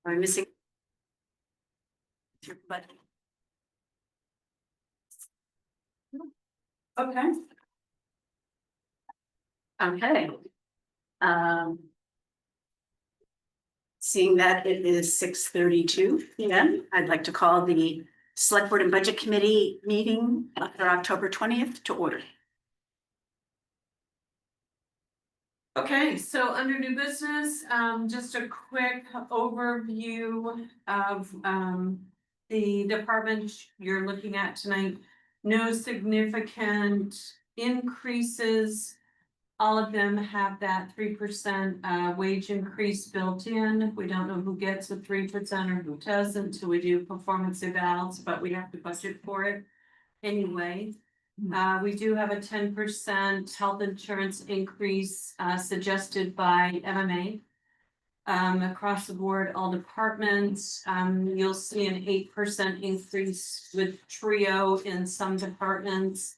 Am I missing? But. Okay. Okay. Seeing that it is 6:32 p.m., I'd like to call the Select Board and Budget Committee meeting for October 20th to order. Okay, so under new business, just a quick overview of the department you're looking at tonight. No significant increases. All of them have that 3% wage increase built in. We don't know who gets the 3% or who doesn't until we do performance evals, but we have to budget for it anyway. We do have a 10% health insurance increase suggested by MMA. Across the board, all departments, you'll see an 8% increase with Trio in some departments.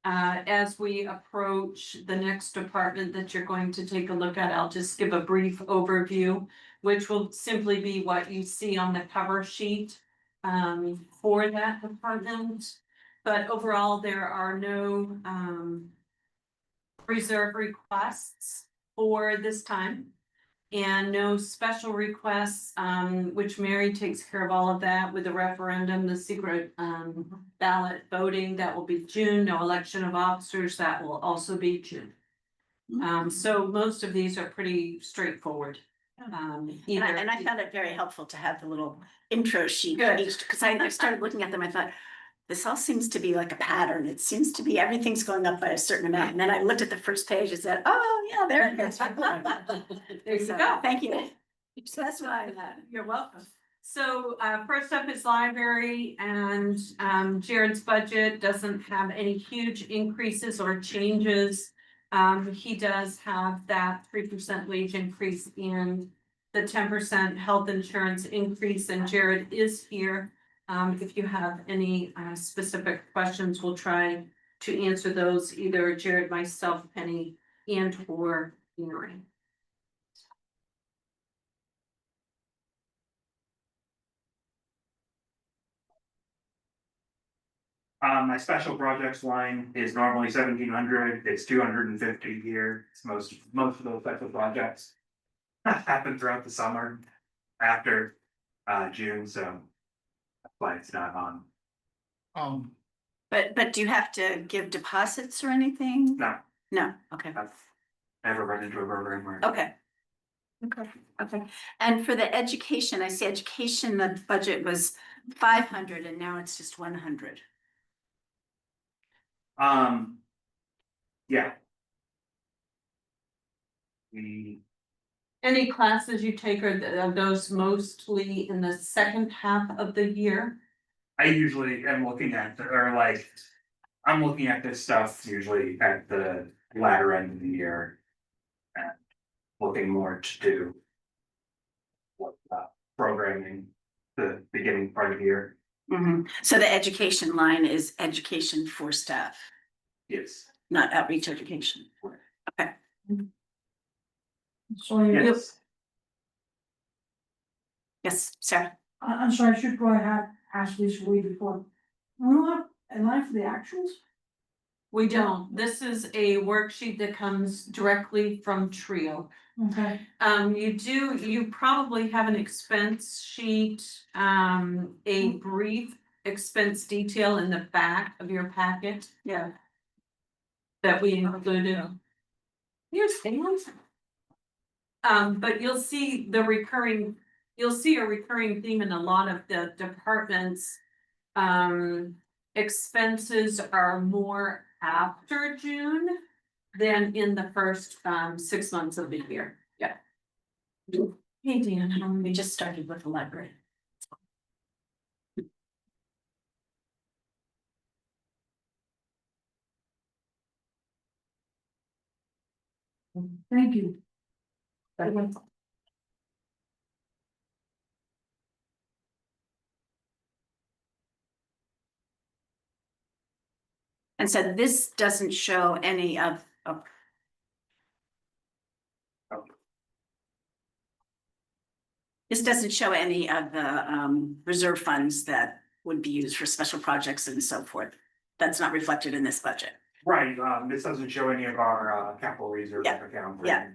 As we approach the next department that you're going to take a look at, I'll just give a brief overview, which will simply be what you see on the cover sheet for that department. But overall, there are no reserve requests for this time. And no special requests, which Mary takes care of all of that with the referendum, the secret ballot voting, that will be June. No election of officers, that will also be June. So most of these are pretty straightforward. And I found it very helpful to have the little intro sheet for each, because I started looking at them, I thought, this all seems to be like a pattern. It seems to be everything's going up by a certain amount. And then I looked at the first page and said, oh, yeah, there it is. There you go. Thank you. So that's why You're welcome. So first up is library, and Jared's budget doesn't have any huge increases or changes. He does have that 3% wage increase and the 10% health insurance increase, and Jared is here. If you have any specific questions, we'll try to answer those, either Jared, myself, Penny, and or Mary. My special projects line is normally 1,700, it's 250 here. It's most of those types of projects happen throughout the summer after June, so that's why it's not on. But do you have to give deposits or anything? No, No, okay. I've never run into a program where. Okay. Okay. And for the education, I see education, the budget was 500 and now it's just 100. Yeah. Any classes you take are those mostly in the second half of the year? I usually am looking at, I'm looking at this stuff usually at the latter end of the year. And looking more to do what programming the beginning part of the year. So the education line is education for staff, Yes. not outreach education. Okay. So Yes. Yes, Sarah. I'm sorry, I should probably have asked this way before. We don't have a line for the actuals? We don't. This is a worksheet that comes directly from Trio. Okay, You probably have an expense sheet, a brief expense detail in the back of your packet Yeah. that we included. Here's things. But you'll see a recurring theme in a lot of the departments. Expenses are more after June than in the first 6 months of the year. Yeah. Hey, Dan, We just started with the library. thank you. And so this doesn't show any of, This doesn't show any of the reserve funds that would be used for special projects and so forth. That's not reflected in this budget. Right, this doesn't show any of our capital reserve Yeah, account. yeah.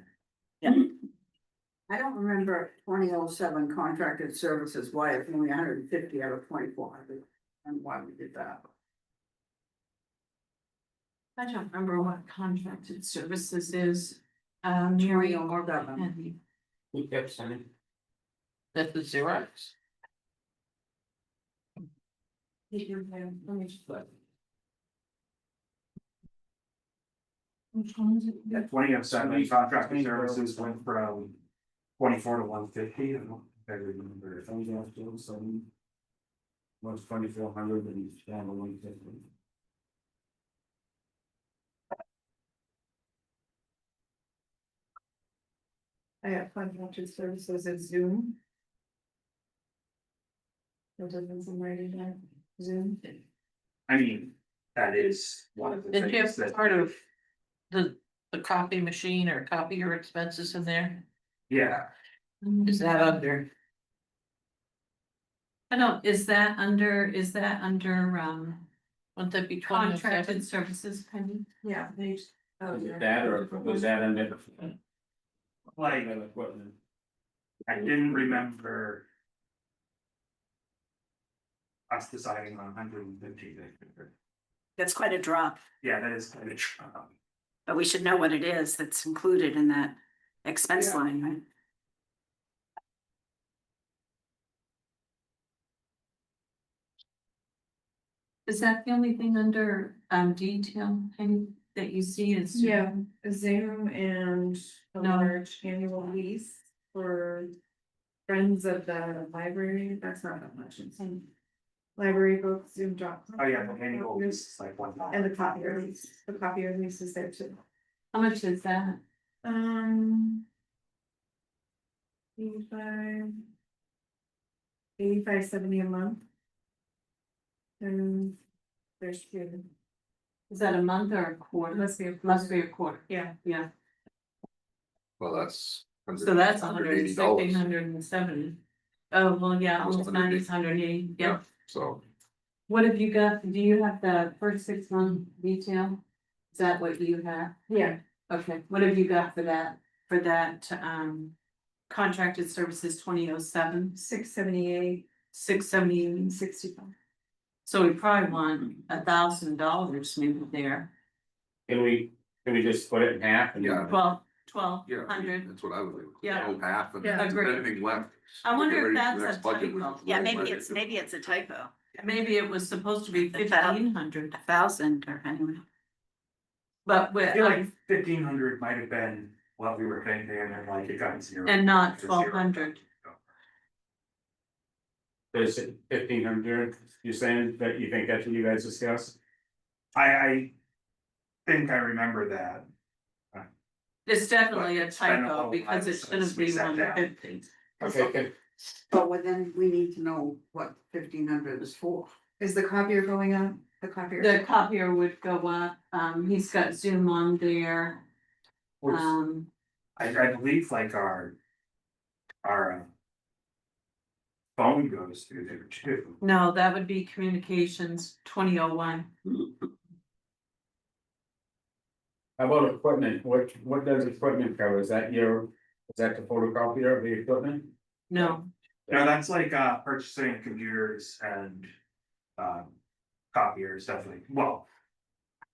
I don't remember 2007 contracted services, why it's only 150 out of 2,400, and why we did that. I don't remember what contracted services is. Mary Mary or Seven. Penny. We kept sending. That's the Xerox. Let me just look. Yeah, 2007 contracted services went from 24 to 150. I don't think I remember. Was 2,400 and down to 150. I have contracted services at Zoom. That doesn't seem right in there, Zoom. I mean, that is one of the Did you things have that, part of the copy machine or copier expenses in there? yeah, Is that under? I don't, is that under, Wouldn't that be 20 contracted services, Penny? Yeah, they. oh, Was yeah. it that or was that under? like, Equipment? I didn't remember us deciding on 150. That's quite a drop, Yeah, that is kind of, but we should know what it is that's included in that expense Yeah. line, right? Is that the only thing under detail, Penny, that you see is? Yeah, Zoom and a No. large annual lease for Friends of the Library, that's not that much, it's in library books, Zoom drop. oh yeah, the annual is like one. And the copier lease, the copier lease is there too. How much is that? Um. 85. 85.70 a month. And there's two, Is that a month or a quarter? must be a. Must be a quarter, Yeah, yeah. Well, that's. So that's $160, $180. 170. Oh, well, yeah, almost Almost 90, 180. 180, yeah. So, What have you got? Do you have the first 6 month detail? Is that what you have? yeah, Okay, what have you got for that, contracted services 2007, 678, 670? 65. So we probably want $1,000 maybe there, Can we just split it in half and? Yeah. 1,200. that's what I would do. Yeah. Oh, half and Yeah. if Agreed. anything left. I wonder get if ready for that's the a next budget, we typo. can Yeah, split maybe it. it's a typo, Maybe it was supposed to be A thou- 1,500, 1,000 or anyway. but I with, feel like 1,500 might have been what we were thinking, and then like it got zero. and not to zero. 1,200. There's 1,500, you're saying that you think that's what you guys discussed? I think I remember that. It's definitely a But it's been a typo whole because it while shouldn't since we be sat down. 150. Okay, good. But then we need to know what 1,500 is for. Is the copier going up? The copier? The copier would go up, he's got Zoom on there, I believe like our phone goes through there too. no, that would be communications 2001. How about equipment? What does equipment cover? Is that the photocopier of the equipment? No, No, that's like purchasing computers and copiers, definitely, well.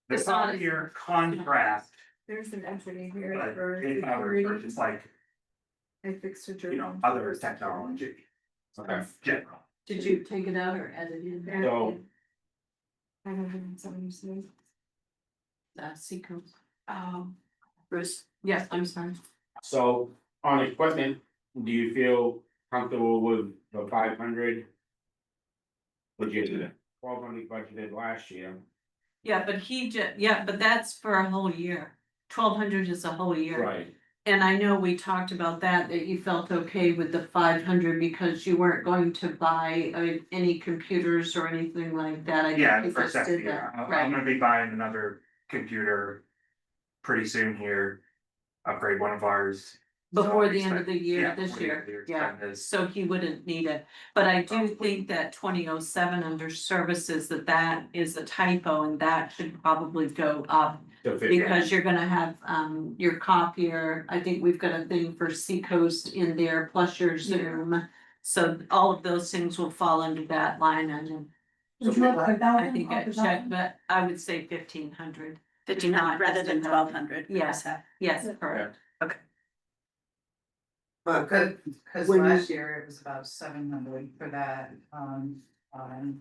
The It's not- copier contract, There's an entry here but for it covers security. purchase like, I fixed a you journal. know, other technology. Okay. General. did you take it out or edit it? So- I don't have something to say. Sequence, Bruce? yes, I'm sorry. So on equipment, do you feel comfortable with the 500? Would you 1,200 budgeted last year? Yeah, but but that's for a whole year, 1,200 is a whole year. Right. And I know we talked about that you felt okay with the 500 because you weren't going to buy any computers or anything like that. I think Yeah, you for just second did year, that, I'm right? gonna be buying another computer pretty soon here. Upgrade one of ours, before the end of the year, Yeah, this before the end of the year, year, yeah, spend this. so he wouldn't need it. But I do think that 2007 under services, that is a typo and that should probably go up. So 50. Because you're gonna have your copier, I think we've got a thing for Seacoast in there, plus your Zoom. So all of those things will fall under that line and Would you like I 1,000, think I up to checked, 1,000? but I would say 1,500. 1,500 rather than Not 1,200. Yes, yes, correct. But Cause When you- last year it was about 700 for that,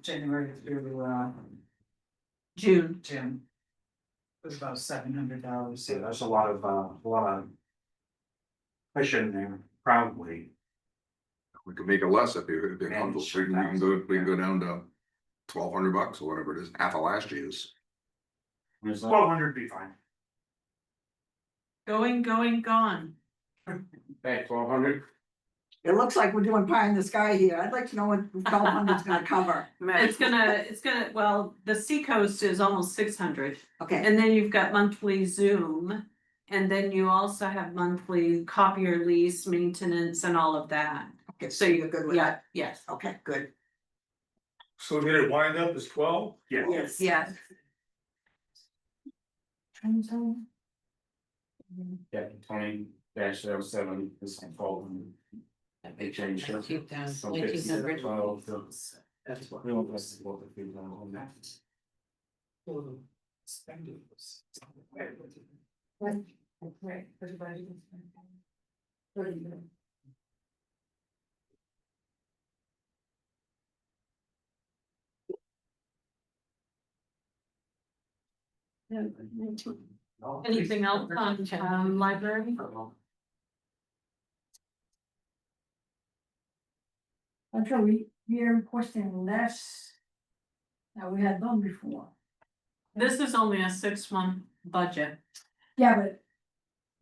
January through, June. June. It was about $700. So there's a lot of cushion there, probably. We can make it less if you're Yeah, comfortable, sure. we can go down to $1,200 or whatever it is, half of last year's. It's like- 1,200 would be fine. Going, gone. Back 1,200. it looks like we're doing pie in the sky here. I'd like to know what 1,200 is gonna cover. It's gonna, well, the Seacoast is almost 600. Okay, And then you've got monthly Zoom. And then you also have monthly copier lease, maintenance and all of that. okay, So so you're good with Yeah, that? yes, Okay, good. So did it wind up as 12? Yeah. Yes. yes. Yeah, 20-07 is 1,200. They changed it. Keep down, From 1,900. 12 to- That's what. We won't have to go to 3,000 on that. Right, everybody. Anything else on library? Actually, we are requesting less than we had done before. This is only a 6-month budget. Yeah, but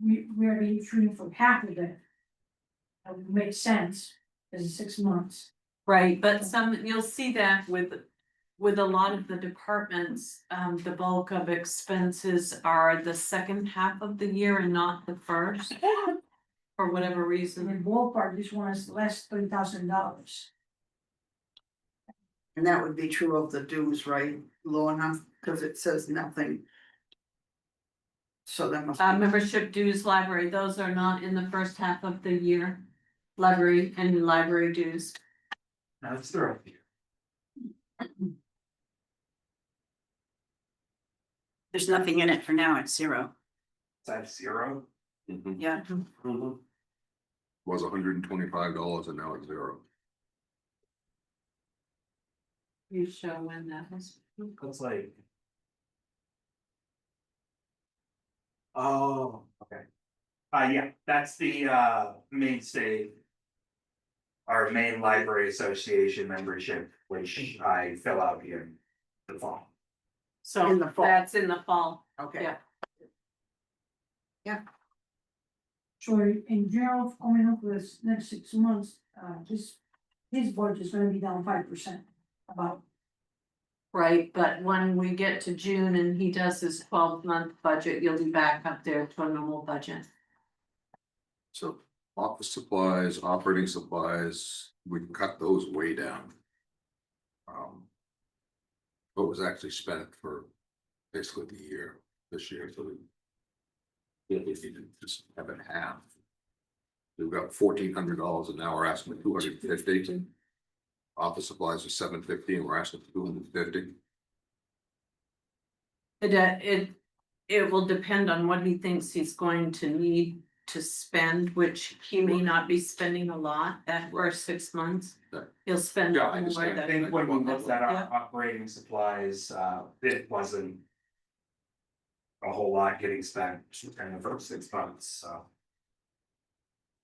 we are being shooting for half of it. That would make sense, as 6 months. Right, but you'll see that with a lot of the departments, the bulk of expenses are the second half of the year and not the first. For whatever In reason. the ballpark, this one is less $3,000. And that would be true of the dues, right, Lorna, because it says nothing. So that must be, Membership dues, library, those are not in the first half of the year. Library and library dues. No, it's throughout the year. There's nothing in it for now, it's 0. Is that 0? Yeah, Was $125 and now it's 0. You show when that was. Looks like. Oh, okay. Yeah, that's the mainstay. Our main library association membership, which I fill out in the fall. So In the fall. that's in the fall. okay. Yeah. So in general, coming up with this next 6 months, his budget is gonna be down 5%, about. Right, but when we get to June and he does his 12-month budget, you'll be back up there to a normal budget. So office supplies, operating supplies, we can cut those way down. What was actually spent for basically the year, this year, so we. If you did just have it half. We've got $1,400 and now we're asking for $250. Office supplies are $750 and we're asking for $250. It will depend on what he thinks he's going to need to spend, which he may not be spending a lot that first 6 months. Right. He'll spend Yeah, more I understand. I than. think when we looked at Yeah. our operating supplies, it wasn't. A whole lot getting spent in the first 6 months, so.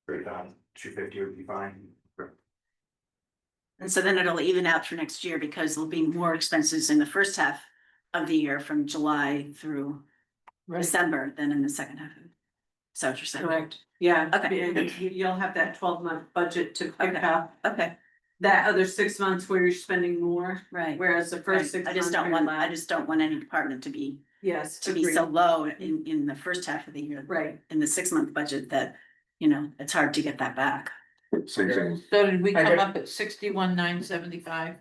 Great, 250 would be fine. and so then it'll even out for next year because there'll be more expenses in the first half of the year from July through December than in the second half. So what you're saying? Correct, yeah, Okay. you'll have that 12-month budget to pick up, Okay, that other 6 months where you're spending more, right. whereas the Right. first 6 I months. just don't you're want, less. I just don't want any department to be Yes. so agreed. low in the first half of the year. Right, In the 6-month budget that it's hard to get that back. Same thing. So did we I come got- up at 61,975?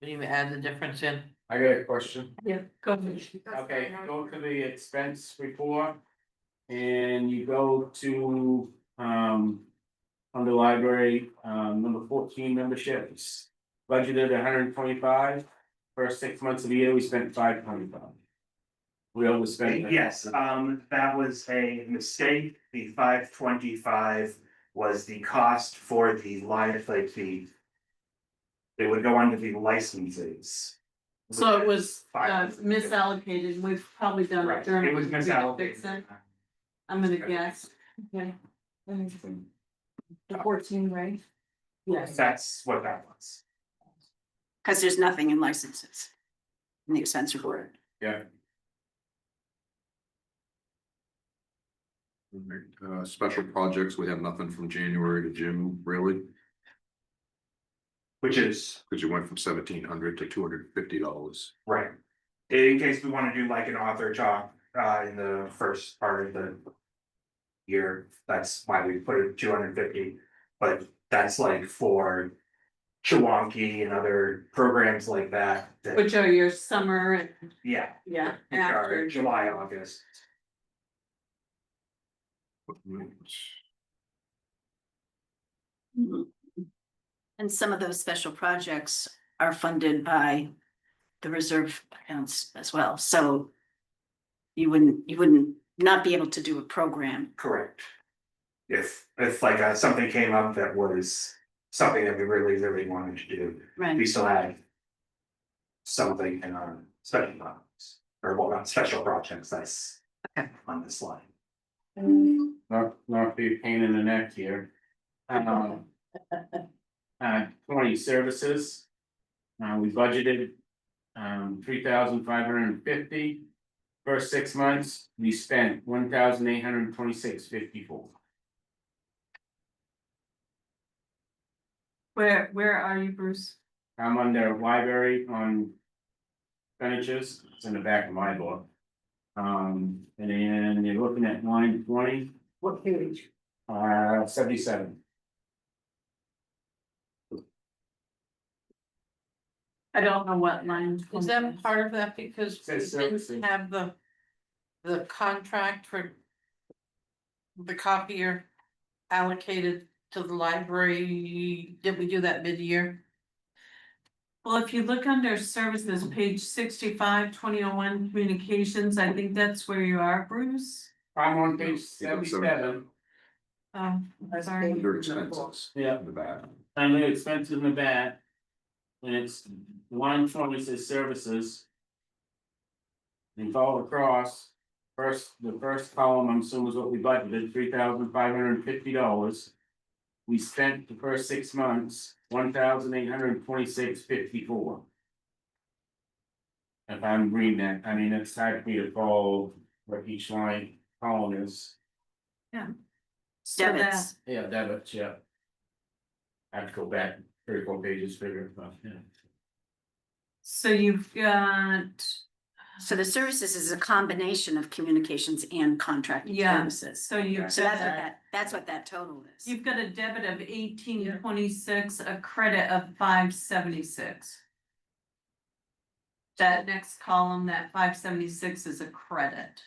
Did you add the difference in? I got a question. Yeah, go ahead. Okay, go to the expense report. And you go to, on the library, number 14 memberships. Budgeted 125. First 6 months of the year, we spent 525. We overspent. that. Yes, that was a mistake. The 525 was the cost for the like the. They would go under the licenses. So it was Five. misallocated, we've probably done it Right, during. it was Fix misallocated. it. I'm gonna guess, Okay. Let me see. The 14, right? yes. That's what that was. Cause there's nothing in licenses. In the expense report. Yeah, Special projects, we have nothing from January to June, really, Which is, because you went from $1,700 to $250. right. In case we wanna do like an author talk, in the first part of the. Year, that's why we put it 250, but that's like for. Chewonki and other programs like that, that, Which are your summer and, yeah, yeah, which are after. July, August. And some of those special projects are funded by the reserve accounts as well, so. You wouldn't not be able to do a program. Correct. If like something came up that was something that we really wanted to do, we Right. still had. Something in our special projects, or well, not special projects, that's Okay. on this slide. not be a pain in the neck here. 20 services. We budgeted, 3,550. First 6 months, we spent 1,826.54. Where are you, Bruce? I'm under library on expenditures, it's in the back of my book. And then you're looking at line 20, What page? 77. I don't know what line. Is that part of that because we Says services. didn't have the contract for the copier allocated to the library? Did we do that mid-year? Well, if you look under services, page 65, 2001 communications, I think that's where you are, Bruce. I'm on page Yeah, 77. Oh, sorry. Under expenses. Yeah. In the back. Under expenses in the back. And it's line 20 says services. And follow across, the first column, I'm assuming is what we budgeted, $3,550. We spent the first 6 months, 1,826.54. If I'm reading that, I mean, it's hard for me to follow what each line column is. So that, Debits. Yeah, debits, yeah. I have to go back 3 or 4 pages, figure it out, yeah. so you've got, So the services is a combination of communications and contracted yeah, services. so you've So got that's what that total is. you've got a debit of 1826, a credit of 576. That next column, that 576 is a credit.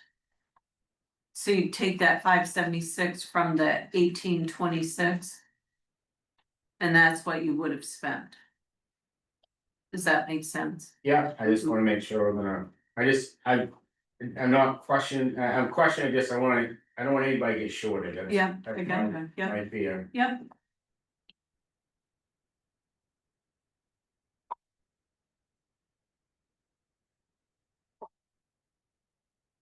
So you take that 576 from the 1826. And that's what you would have spent. Does that make sense? Yeah, I just wanna make sure we're gonna, I'm not questioning, I'm questioning this, I don't want anybody to get shorted. That's- Yeah, that's I my- got it, yeah, My fear. yep.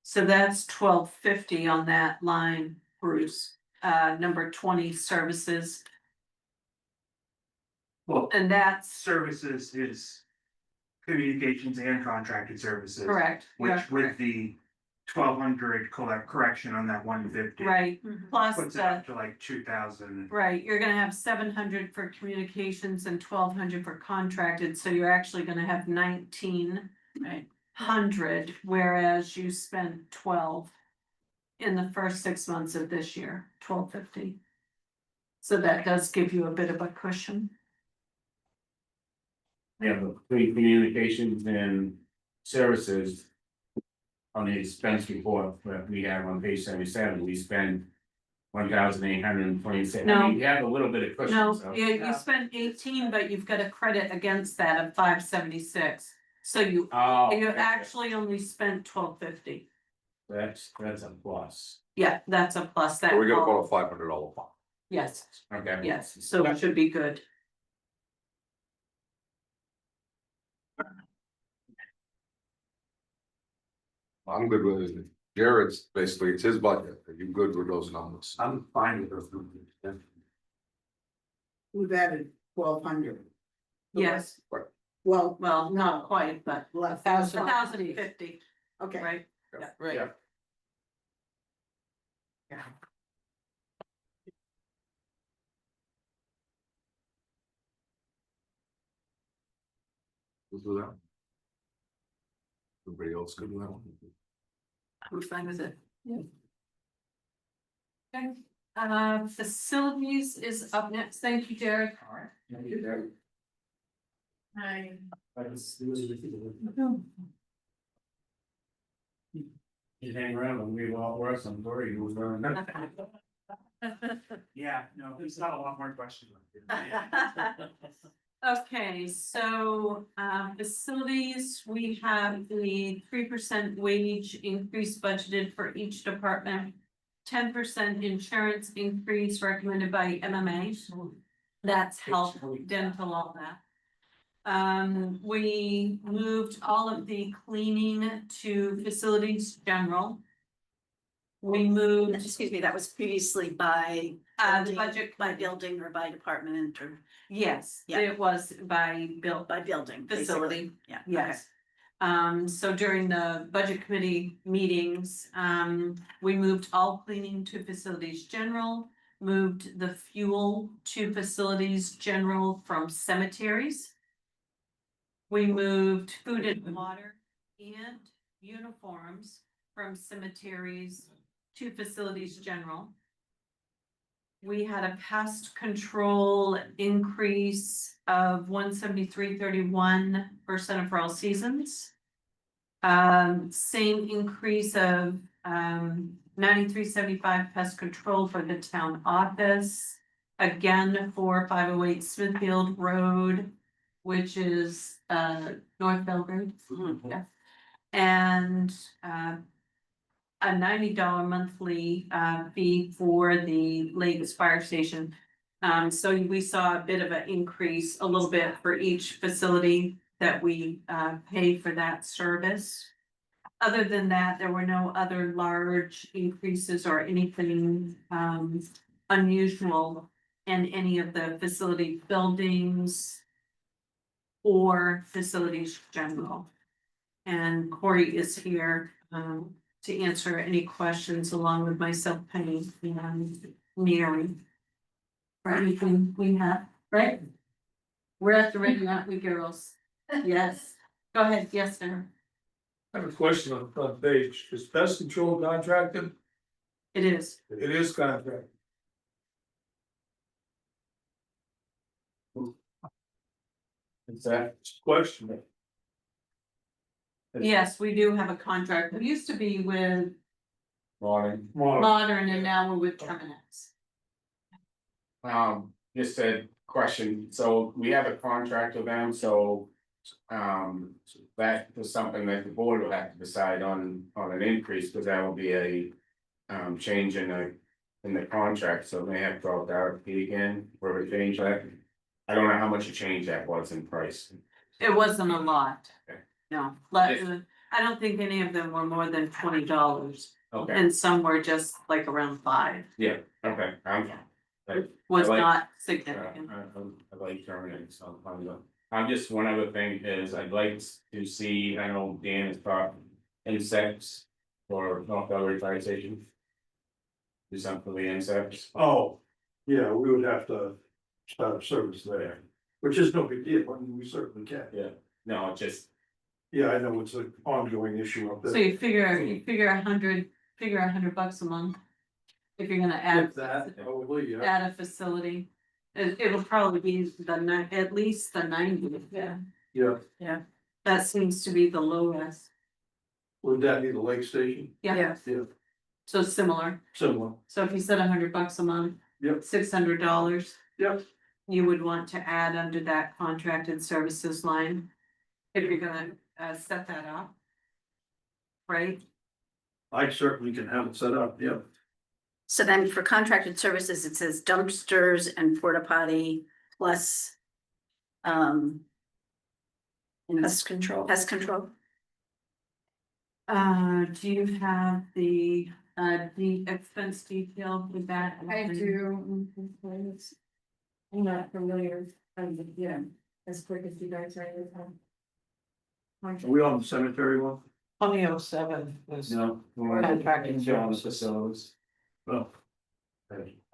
So that's 1250 on that line, Bruce, number 20 services, Well, and that's services is. Communications and contracted services. correct, Which yeah, with the 1,200 correction on that 150. right, plus Puts it the, up to like 2,000. right, you're gonna have 700 for communications and 1,200 for contracted, so you're actually gonna have 19. Right. 100, whereas you spent 12. in the first 6 months of this year, 1250. So that does give you a bit of a cushion. We have the three communications and services. On the expense report that we have on page 77, we spend 1,826. No. We have a little bit of cushion, No, so. you spent 18, but you've got a credit against that of 576. So you Oh, you okay. actually only spent 1250. That's a plus. Yeah, that's a plus that. So we got all- about a $500 fund. Yes, Okay. yes, so it should be good. I'm good with it. Jared's basically, it's his budget. Are you good with those numbers? I'm fine with those numbers. Yeah. We've added 1,200. Yes, Well, well, not quite, but less. 1,050, Okay. right? Yeah. Right. Yeah. Let's do that. Everybody else good with that one? I'm fine with it. Okay, facilities is up next. Thank you, Derek. Hi. You hang around and we all worse, I'm worried you was running. Yeah, no, there's not a lot more questions. Okay, so, facilities, we have the 3% wage increase budgeted for each department. 10% insurance increase recommended by MMA. That's health, dental, all that. We moved all of the cleaning to facilities general. We moved, Excuse me, that was previously by. the building- budget By building or by department or yes, Yeah. it was by bill, by building. basically. facility. Yeah. Yes. So during the budget committee meetings, we moved all cleaning to facilities general, moved the fuel to facilities general from cemeteries. We moved food and water and uniforms from cemeteries to facilities general. We had a pest control increase of 173.31% for all seasons. Same increase of 93.75 pest control for the town office. Again, for 508 Smithfield Road, which is North Belgrade. Mhm. Yeah. And a $90 monthly fee for the latest fire station. So we saw a bit of an increase, a little bit for each facility that we pay for that service. Other than that, there were no other large increases or anything unusual in any of the facility buildings or facilities general. And Corey is here to answer any questions along with myself, Penny, and Mary. For anything we have, right? We're at the ready, aren't we, girls? Yes. Go ahead, yes, sir. I have a question on the front page. Is pest control contracted? It is. It is contracted. It's that. Question. Yes, we do have a contract. It used to be with Morning. Modern and now we're with Terminix. Just a question, so we have a contract with them, so. That is something that the board will have to decide on an increase, because that will be a. Change in the contract, so they have to go out to RFP again, where we change that. I don't know how much a change that was in price. It wasn't a lot. Okay. No, I don't think any of them were more than $20 Okay, and some were just like around $5. okay, Was I like- not significant. I like terminating, so I'm just, one other thing is I'd like to see, I know Dan has taught insects for North Belgrade Fire Station. Do something for the insects. Oh, yeah, we would have to start a service there, which is no big deal. I mean, we certainly can. No, it's just, Yeah, I know it's an ongoing issue up So there. you figure 100 figure $100 a month. If you're gonna add. If that, probably, yeah. Add a facility, it'll probably be at least the 90. Yeah, That seems to be the lowest, would that be the lake station? yeah, Yeah, so similar, similar. so if you said $100 a month. Yep. $600. Yep. You would want to add under that contracted services line. If you're gonna set that up. Right, I certainly can have it set up, yeah. So then for contracted services, it says dumpsters and porta potty plus. Pest control. Pest control. do you have the expense detail with that? I do. I'm not familiar, yeah, as quick as you guys are. Are we on the cemetery one? 2007 was. No. Contracting Job services. facilities. Well.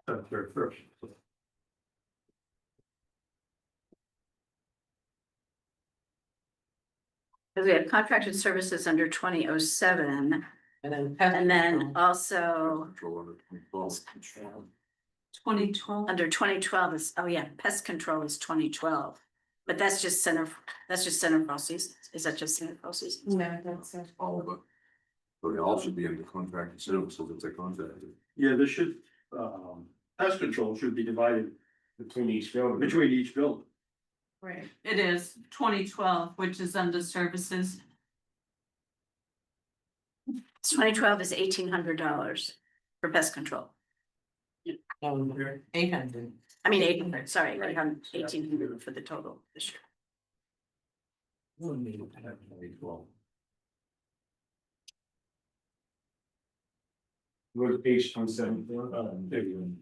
Cemetery first. Because we have contracted services under 2007, And then. and then also Control under 2012. 2012. under 2012 is, oh yeah, pest control is 2012. But that's just center for seasons. Is that just center for seasons? No, that's it. All of it. But they all should be under contracted services if they're contracted. Yeah, this should, pest control should be divided Between each building. between each building. Right. It is 2012, which is under services. 2012 is $1,800 for pest control. 800. I mean, 800, sorry, 1,800 for the total this year. Go to page 27. There you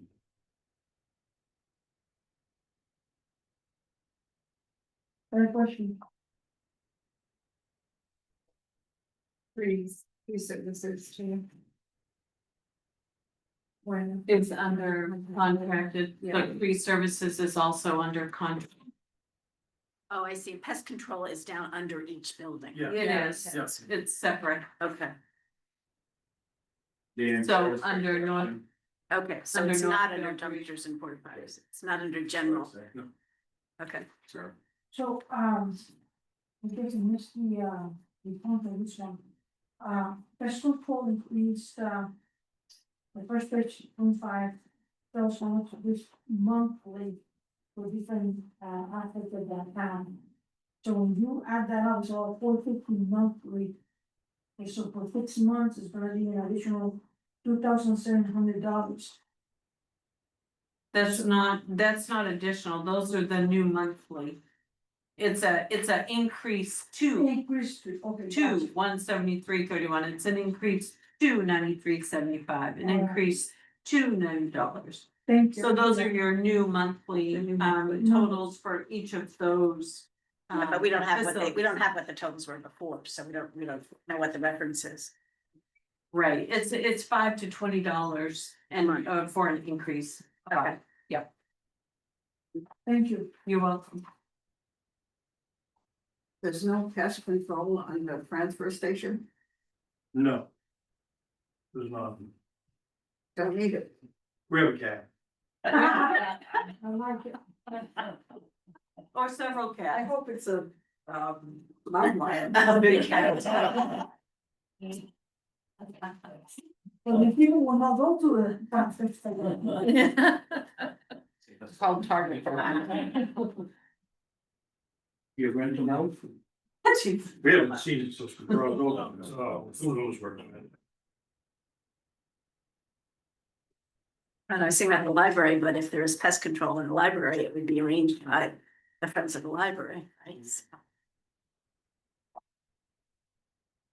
go. Any question? Free services too. When. It's under contracted, but free services is also under contract. Oh, I see. Pest control is down under each building. Yeah. It Yeah, is, yeah. it's separate. Okay, So under North, okay, so Under it's not under North Field. dumpsters and porta potties. It's not under general. No. Okay. Sarah? So, I guess I missed the point on this one. Pest control increased, the first page, 25, tells how much of this monthly for different, aspects of that town. So when you add that up, so 450 monthly. Okay, so for 6 months, it's gonna be an additional $2,700. that's not additional, those are the new monthly. It's a increase to Increase to, okay. gotcha. 173.31, it's an increase to 93.75, an increase to $90. Thank you. So those are your new monthly totals for each of those. Yeah, but we don't have what facilities. we don't have what the totals were before, so we don't know what the reference is. Right, it's $5 to $20 and for an increase. Okay. Thank you. You're welcome. There's no pest control on the transfer station, No. There's not. don't need it. We have a cat. I like it. Or several I cats. hope it's a, mountain lion. A big cat. Well, the people will not go to the transfer station. It's called Target. You rent them out? We haven't seen it since we brought it over, so who knows where it's at. And I see that in the library, but if there is pest control in the library, it would be arranged by the friends of the library, right? So-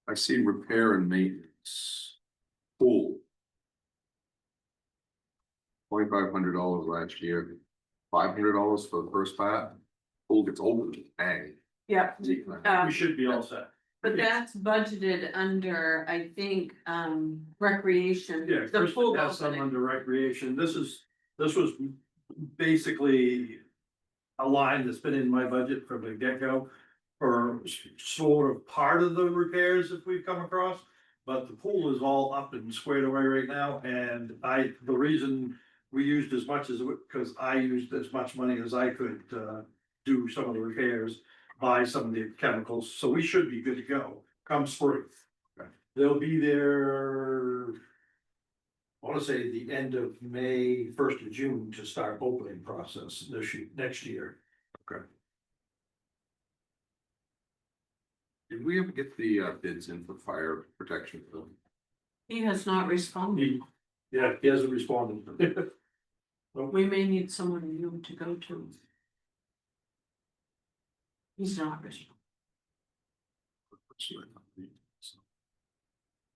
I see repair and maintenance. Pool. $2,500 last year, $500 for the first part. Pool gets old, bang. Yep. We should be all set. But that's budgeted under, I think, recreation. Yeah, The pool Kristen has some opening. under recreation. This was basically a line that's been in my budget from the get-go for sort of part of the repairs that we've come across. But the pool is all up and squared away right now, and the reason we used as much as, because I used as much money as I could, do some of the repairs, buy some of the chemicals, so we should be good to go come spring. They'll be there. I wanna say the end of May, 1st of June to start opening process next year. Did we ever get the bids in for fire protection? He has not responded. Yeah, he hasn't responded. We may need someone new to go to. He's not responding.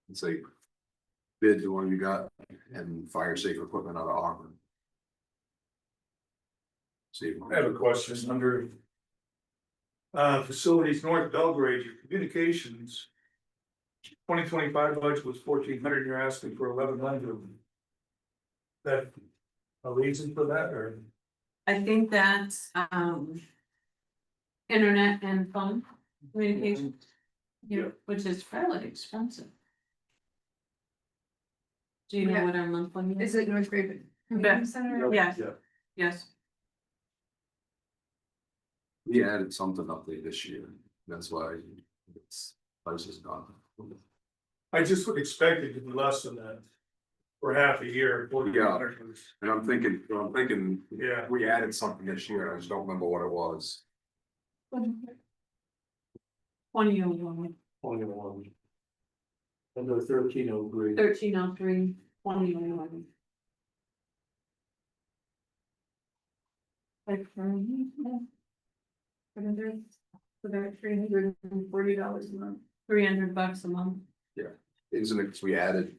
It's like bid the one you got and fire safe equipment out of Auburn. See, I have a question under. Facilities North Belgrade, your communications. 2025 budget was 1,400, you're asking for 1,100. That a reason for that, or? I think that's, internet and phone communication. Yeah. Which is fairly expensive. Do you know Yeah. what our monthly Is is? it North Grave Community Center? Yes, Yeah. yes. we added something up there this year, that's why it's price is gone. I just would expect it to be less than that. For half a year, 1,400 was, And I'm thinking, yeah. we added something this year, I just don't remember what it was. 2001, 21. And the 1303. 1303, 2001. Like, for that $340 a month. $300 a month. Isn't it, 'cause we added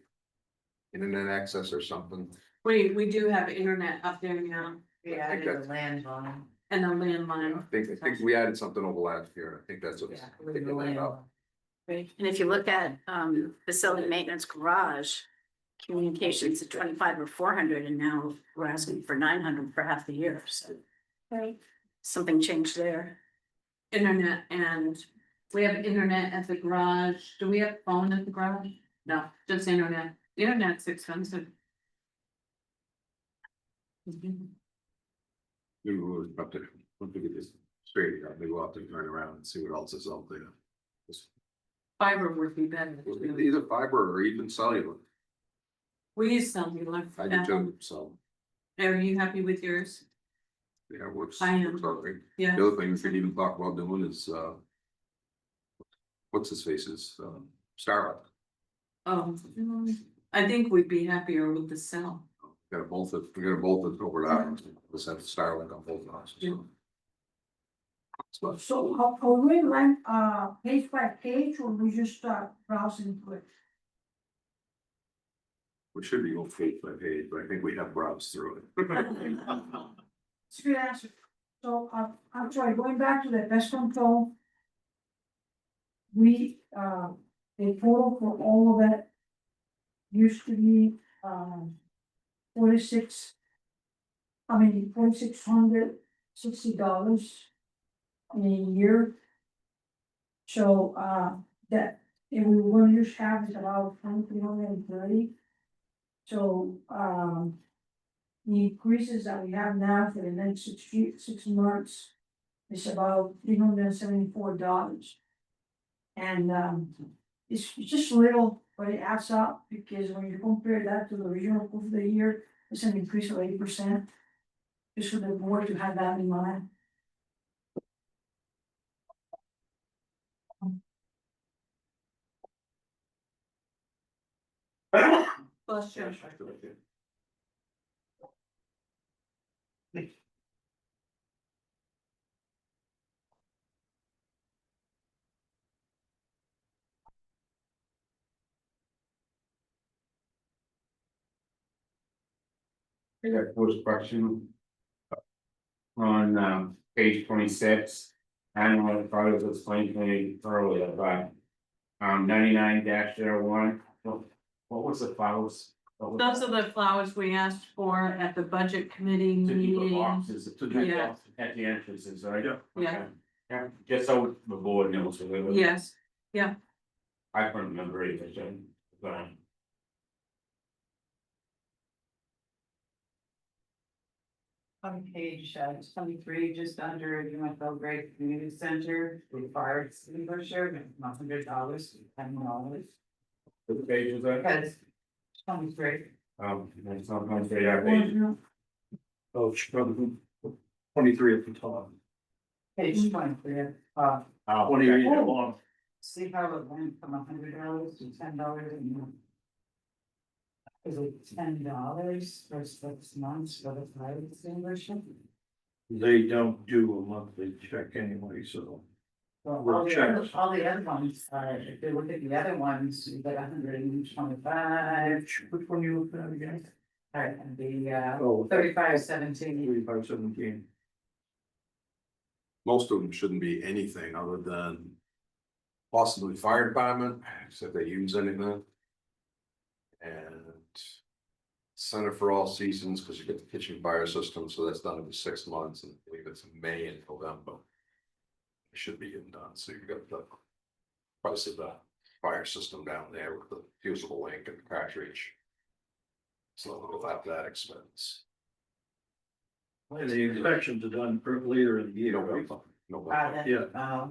internet access or something? We do have internet up there now We added a landline. and a I landline. think we added something over last year, I think that's what's Yeah, with picking the that up. landline. Right, and if you look at facility maintenance garage. Communications at 25 or 400, and now we're asking for 900 for half the year, so. Right. Something changed there. Internet, and we have internet at the garage. Do we have phone at the garage? No, just internet. Internet's expensive. Mhm. Maybe we'll have to get this straight, maybe we'll have to turn around and see what else is out there. Fiber would be better. too. Either fiber or even cellular, We use cellular. I do too, so, Are you happy with yours? yeah, it works. I am. works out great. Yeah. The other thing we could even talk about doing is, what's his face's, Starlight. Oh, I think we'd be happier with the cell. We gotta both over that, let's have Starlink on both houses. Yeah. So are we like, page by page, or we just start browsing through it? We should be on page by page, but I think we have browsed through it. It's a good answer. So, I'm sorry, going back to the pest control. We, the total for all of that. Used to be, 4,660 in a year. So, that, if we were to just have is about 2,330. So, the increases that we have now for the next 6 months is about $374. And, it's just little, but it adds up, because when you compare that to the original quote for the year, it's an increase of 80%. Just for the board to have that in mind. Bless you. I got first question. On page 26, I don't know if I was explaining earlier, but 99-01, what was the files? Those are the flowers we asked for at the budget committee To keep the meeting. boxes Yeah. at the entrances, right? Yeah. Yeah. Okay. Yeah, just so the board knows. Yes, I couldn't remember either, so. So. On page 23, just under North Belgrade Community Center, the fire extinguisher, $100, $10. What page is that? Because 23, It's not going to that page. Oh, it's probably 23 at the top. page 23, Oh, okay. 28 at the bottom. see how it went from $100 to $10 and is it $10 for 6 months for the fire extinguisher? They don't do a monthly check anyway, so. Well, We'll all the check. other, all the other ones, if you look at the other ones, you get 125. Which one you looking at again? Alright, and the Oh, 3517. 3517. Most of them shouldn't be anything other than possibly fire department, if they use anything. And Center for All Seasons, because you get the kitchen fire system, so that's done every 6 months, and I believe it's in May and November. It should be getting done, so you've got the price of the fire system down there with the fusible link and the cartridge. So we'll have that expense. The inspections are done later in the year, right? November. Yeah.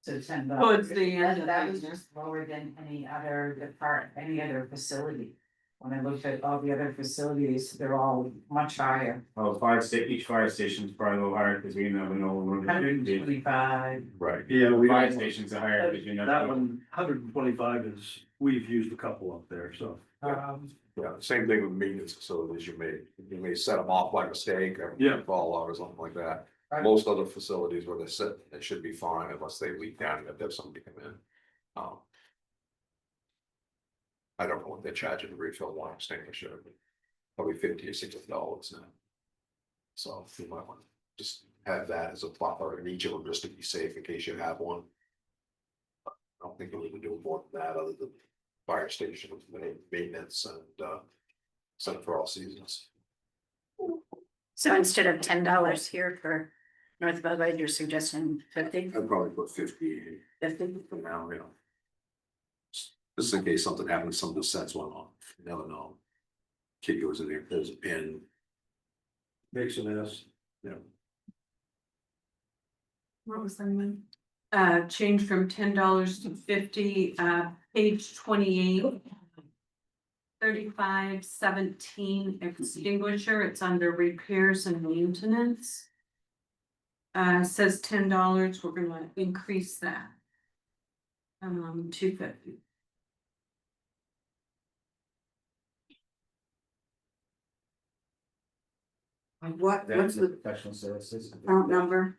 So $10. Towards the end of That the was year. just lower than any other any other facility. When I looked at all the other facilities, they're all much higher, Well, each fire station's probably a little higher, because we never know when we're gonna do it. 125. Right. Yeah, we Fire don't, stations are higher, because you never. that one, 125 is, we've used a couple up there, so. Yeah, same thing with maintenance facilities, you may set them off by mistake, or Yeah. fall out or something like that. Right. Most other facilities where they sit, they should be fine unless they leak down, you have to have somebody come in. I don't know what they're charging to refill one extinguisher, but probably $50 or $60 now. So you might want to just have that as a buffer in each of them, just to be safe in case you have one. I don't think you need to do more than that, other than fire station, maintenance and Center for All Seasons. So instead of $10 here for North Belgrade, you're suggesting 50? I'd probably put 50 for now, you know. Just in case something happens, some of the sets went off, you never know. Kid goes in there, there's a pin, Makes an S. you know. What was the name? Change from $10 to 50, page 28. 3517 extinguisher, it's under repairs and maintenance. Says $10, we're gonna increase that. $250. What's the Professional services. account number?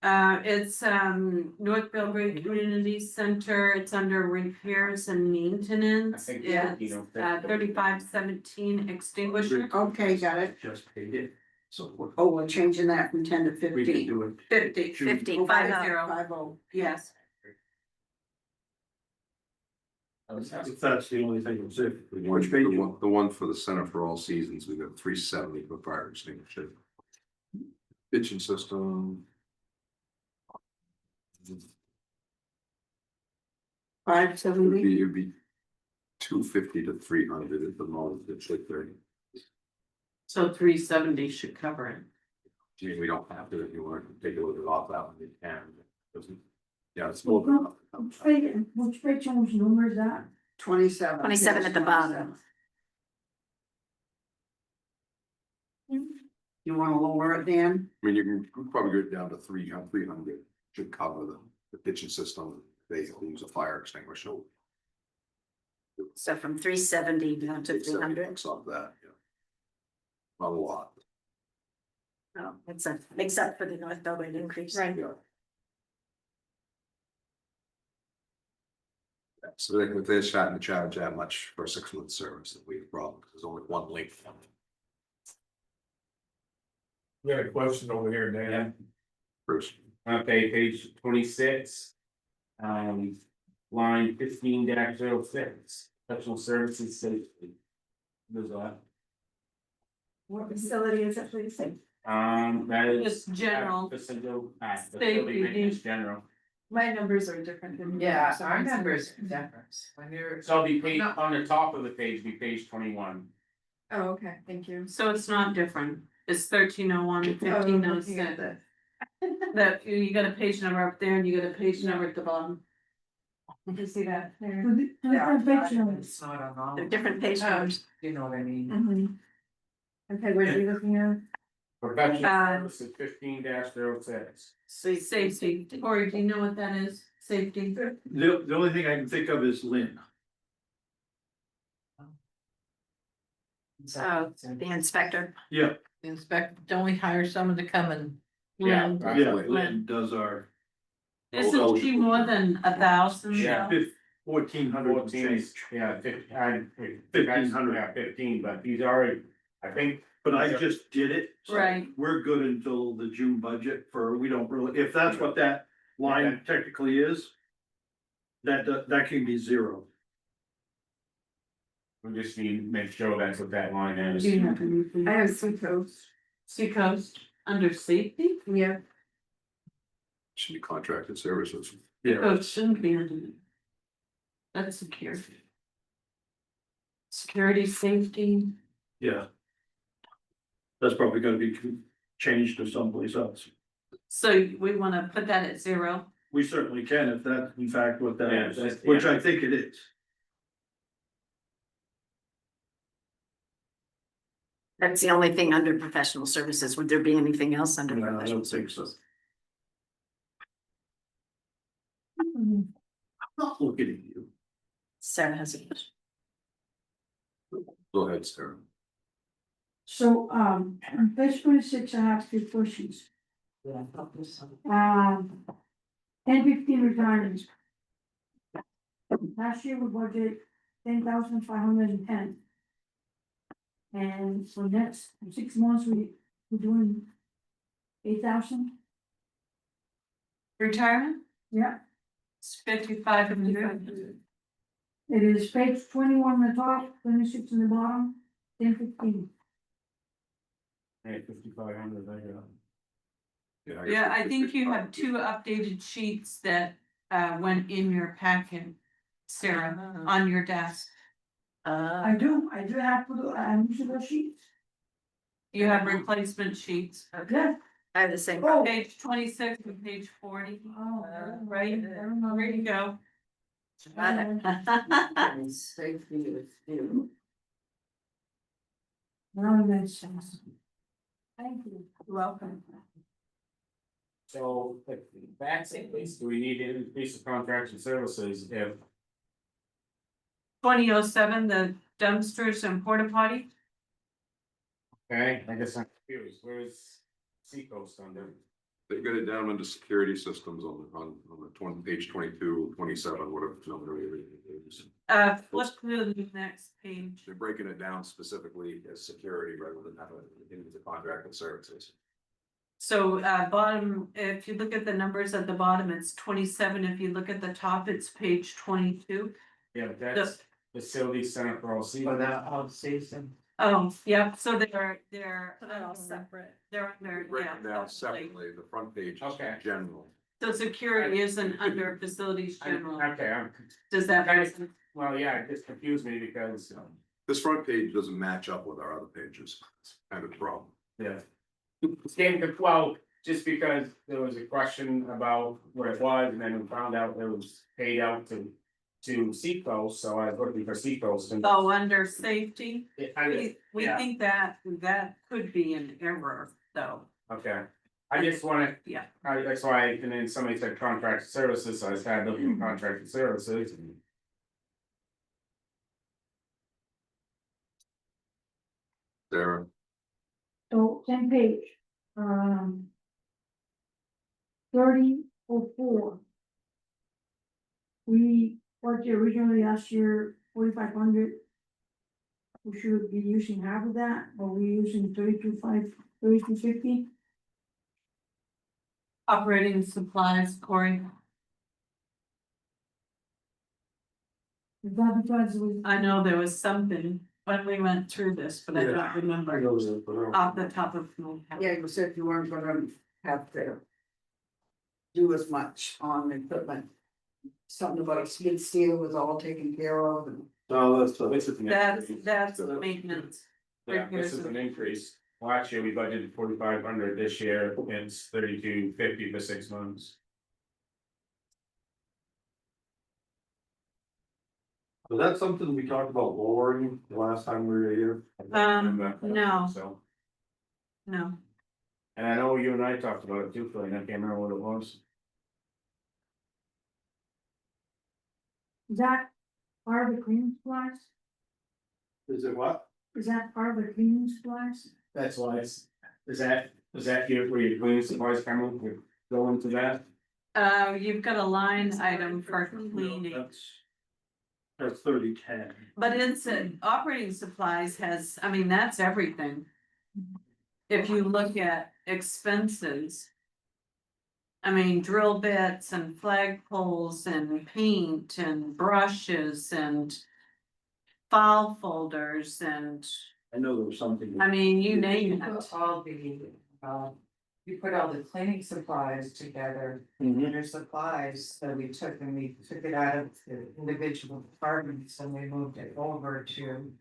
It's North Belgrade Community Center, it's under repairs and maintenance. I think, It's you know, 3517 extinguisher. Okay, got it. Just paid it. So what? Oh, we're changing that from 10 to We can 15. do it. 50. 50, 50. 50. Yes. If that's the only thing that's it. The Which page? one for the Center for All Seasons, we got 370 for fire extinguisher. Kitchen system. 570. It'd be 250 to 300 at the most, it's like 30. So 370 should cover it. I mean, we don't have to, if you want to take a look at off that one, you can. Doesn't- Yeah, it's more than. Which page whose number is that? 27. 27 at the bottom. You wanna lower it, Dan? I mean, you can probably get down to 300, should cover the kitchen system, they use a fire extinguisher. So from 370 down to 300. $300 off that, yeah. Not a lot. Oh, it's a, makes up for the North Belgrade increase. Right. Yeah. So if they're starting to charge that much for a 6-month service, then we have a problem, because there's only one link. We got a question over here, Dan. Bruce. Okay, page 26. Line 15-06, professional services safety. There's that. What facility is it, please? That is. Just general Facility safety. maintenance general. My numbers are different than. Yeah, yours, so our I'm sorry. numbers are different, when you're. So I'll be page, on the top of the page, be page 21. Oh, okay, thank you. So it's not different, it's 1301, Oh, 1506. looking at this. That, you got a page number up there and you got a page number at the bottom. Did you see that there? Different page numbers. It's not on all, They're different page Oh. numbers. you know what I mean? Mhm. Okay, what are you looking at? Professional Uh, services 15-06. Safety, Corey, do you know what that is? Safety? The only thing I can think of is Lynn. Oh, the inspector. Yeah, Don't we hire someone to come and? Yeah, Lynn. yeah, absolutely. Lynn does our Isn't she more than 1,000? Yeah. 1400 and 14 change. is, yeah, 1500. 1500. Yeah, 15, but he's already, I think. But I just did it. so Right. We're good until the June budget for, we don't really, if that's what that line technically is. That can be zero. We just need to make sure that's what that line is. Do you have anything? I have Seacoast. Seacoast, under safety? Yeah. Should be contracted services. Yeah, Oh, it shouldn't be under. That's security. Security, safety, yeah. That's probably gonna be changed to someplace else. so we wanna put that at 0. We certainly can if that's in fact what that Yeah, is, that's- which yeah. I think it is. That's the only thing under professional services. Would there be anything else under No, I professional don't think so. services? I'm not looking at you. Sarah has a question. Go ahead, Sarah. So, on page 26, I have 3 questions. Yeah, help us. 10-15 retirements. Last year we budgeted 10,510. And for next 6 months, we're doing 8,000, Retirement, yeah. it's 5,500. It is page 21 on the top, 26 on the bottom, 10-15. Hey, 5,500, I got. guess Yeah, I it's think you 55. have 2 updated sheets that went in your packet, Sarah, on your desk. I do have to do, I'm using those sheets. You have replacement sheets, Yeah. I have the same. Oh. page 26 and page 40. Oh, Right, there you go. And safety is due. Now it makes sense. Thank you. You're welcome. So, if that's it, do we need to increase the contracts and services if? 2007, the dumpsters and porta potty. Okay, I guess I'm confused, where's Seacoast under? They've got it down under security systems on the page 22, 27, whatever number it is. Flip to the next page. They're breaking it down specifically as security rather than having it into the contracted services. So bottom, if you look at the numbers at the bottom, it's 27. If you look at the top, it's page 22. Yeah, but that's facility center for all For seasons. that all season. Oh, yeah, so they're. They're all separate. They're under, Break yeah. them down separately. separately, the front page is Okay. general. So security isn't under facilities general. Okay, Does that make sense? well, yeah, it just confused me because, This front page doesn't match up with our other pages, it's kind of a problem. yeah. It's getting to, well, just because there was a question about what it was, and then we found out it was paid out to Seacoast, so I was looking for Seacoast and. Oh, under safety, I- we yeah. think that could be an error, though. Okay, I just wanna, Yeah. that's why, and then somebody said contracted services, so I started looking at contracted services. and- Sarah, So 10 page, 3004. We, what originally last year, 4,500. We should be using half of that, but we're using 3250. Operating supplies, Corey. Is that because we? I know there was something when we went through this, but I don't remember off the top of my head. Yeah, you said you weren't gonna have to. do as much on the equipment. Something about skid steer was all taken care of and. No, that's, This is an increase. That's maintenance. Yeah, this is an increase. Last year we budgeted 4,500, this year it's 3,250 for 6 months. was that something we talked about lowering the last time we were here? No. So, No, and I know you and I talked about it too, Phil, and I can't remember what it was. Is that part of the cleaning supplies? Is it what? Is that part of the cleaning supplies? That's why it's, is that here where your cleaning supplies come in, we go into that? you've got a line item for cleaning, That's 3010. but it's operating supplies has, I mean, that's everything. If you look at expenses. I mean, drill bits and flagpoles and paint and brushes and file folders and, I know there was something. I mean, you name it. Put all the, you put all the cleaning supplies together, Mhm. winter supplies, so we took it out of the individual departments and we moved it over to.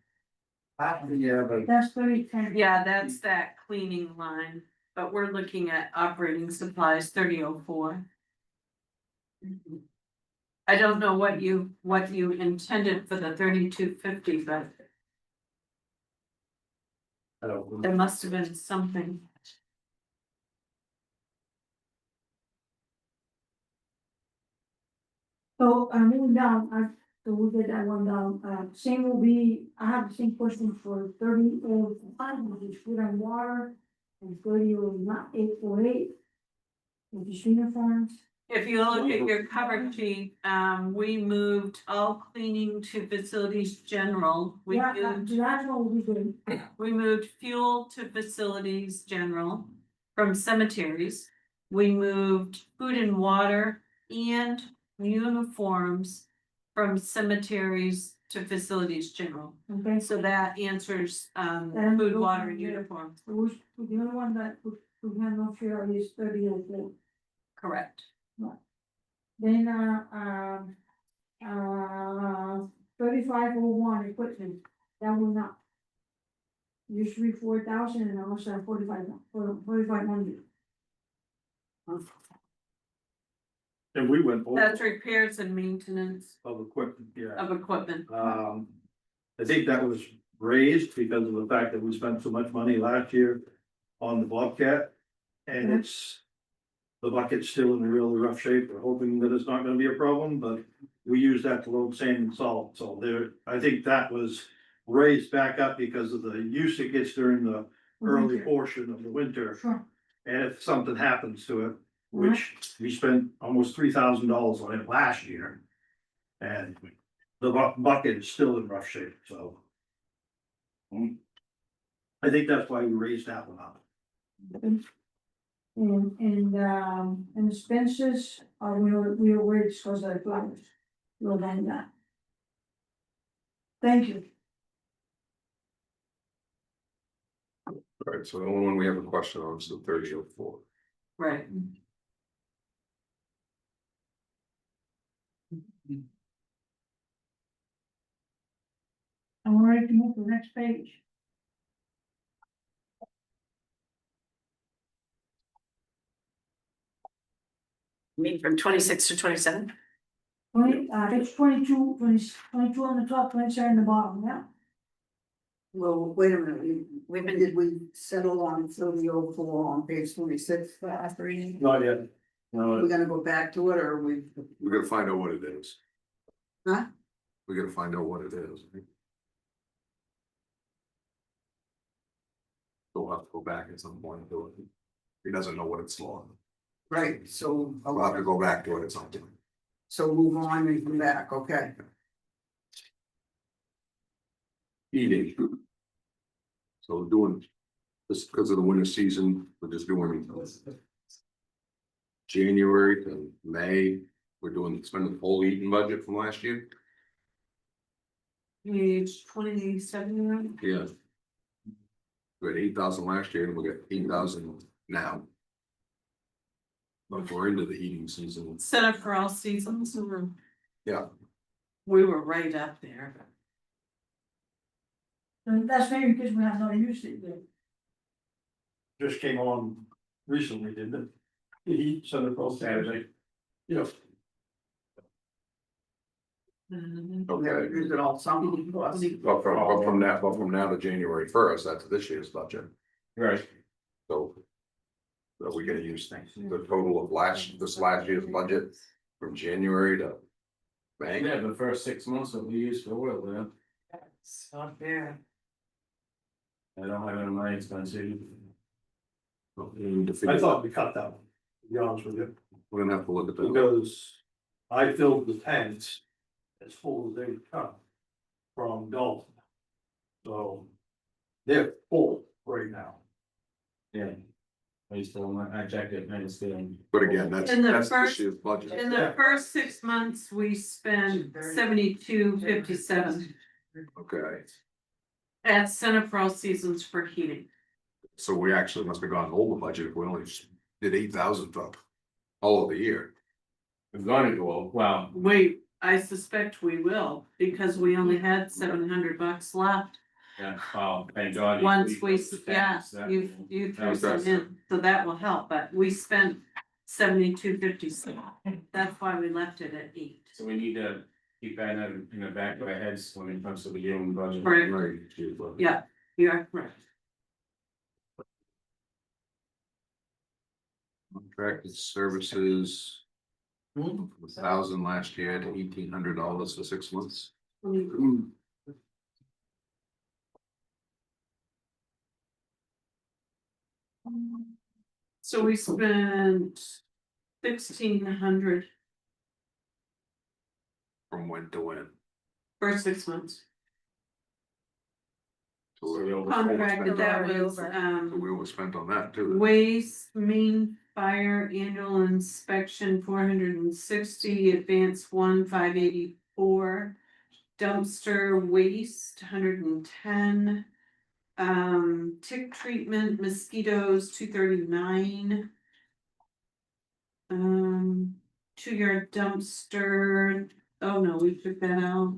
Yeah, but That's 3010. Yeah, that's that cleaning line, but we're looking at operating supplies 3004. I don't know what you intended for the 3250, but I don't. there must have been something. So I'm moving down, so we did that one down, same will be, I have the same question for 3005, which is food and water. And 300848. Which is uniforms. If you look at your cover sheet, we moved all cleaning to facilities general. We Yeah, moved, that's what we did. we moved fuel to facilities general from cemeteries. We moved food and water and uniforms from cemeteries to facilities general. Okay, So that answers, And food, those water, are and there. uniforms, so the only one that we have no fear is 3004. correct. Then, 3501 equipment, that will not. Usually 4,000 and also 4,500. And we went over That's repairs and maintenance of equipment, yeah. of equipment. I think that was raised because of the fact that we spent so much money last year on the Bobcat. And the bucket's still in really rough shape. We're hoping that it's not gonna be a problem, but we use that to load sand and salt. So there, I think that was raised back up because of the use it gets during the early Winter. portion of the winter. Sure. And if something happens to it, which we spent almost $3,000 on it last year. And the bucket is still inrough shape, so. I think that's why we raised that one up. And expenses, we were worried because of the flowers. We'll find that. Thank you. Right, so the only one we have a question on is the 3004. Right. I'm ready to move to the next page. I mean, from 26 to 27. It's 22 on the top, 27 on the bottom, yeah? Well, wait a minute, We've been, did we settle on 3004 on page 26 for operating? Not yet. We're gonna go back to it, or we? We gotta find out what it is. Huh? We gotta find out what it is. We'll have to go back at some point and do it. He doesn't know what it's for. Right, so. We'll have to go back to it at some point. So move on and come back, okay? Eating. So we're doing, just because of the winter season, we're just doing. January to May, we're doing, spending the whole eating budget from last year, Page 27. yeah. We had 8,000 last year and we got 8,000 now. But we're into the heating season. Center for All Seasons. Yeah. We were right up there. And that's maybe because we have not used it yet. Just came on recently, didn't it? The heat center across Saturday. Yeah. Okay. Use it all summer. But from now to January first, that's this year's budget, Right. so. So we gonna use the total of this last year's budget from January to May? Yeah, the first 6 months that we used for oil, then. It's not fair. I don't have it in my expenses. I thought we cut that one, to be honest with you, We're gonna have to look at that. because I filled the tanks as full as they would come from Dalton. So they're full right now. Yeah. I still, I checked it, I just didn't. But again, that's In the this first- year's budget. In the first 6 months, we spent 72.57 Okay, at Center for All Seasons for heating. so we actually must have gone over budget if we only did 8,000 for all of the year. We've gone to go, well, Wait, I suspect we will, because we only had $700 left. yeah, well, thank God. Once we, the yeah, tax, that- you threw was some awesome. in, so that will help, but we spent 72.56. That's why we left it at 8. So we need to keep that in the back of our heads when it comes to the June budget. Right. Right. Yeah, you are correct. Contracted services. 1,000 last year to $1,800 for 6 months. So we spent 1,600 From when to when? for 6 months. So So we we over- Contracted, that Already was, over. so we overspent on that too. waste, main fire annual inspection, 460, advanced 584. Dumpster waste, 110. Tick treatment, mosquitoes, 239. 2-yard dumpster, oh no, we took that out,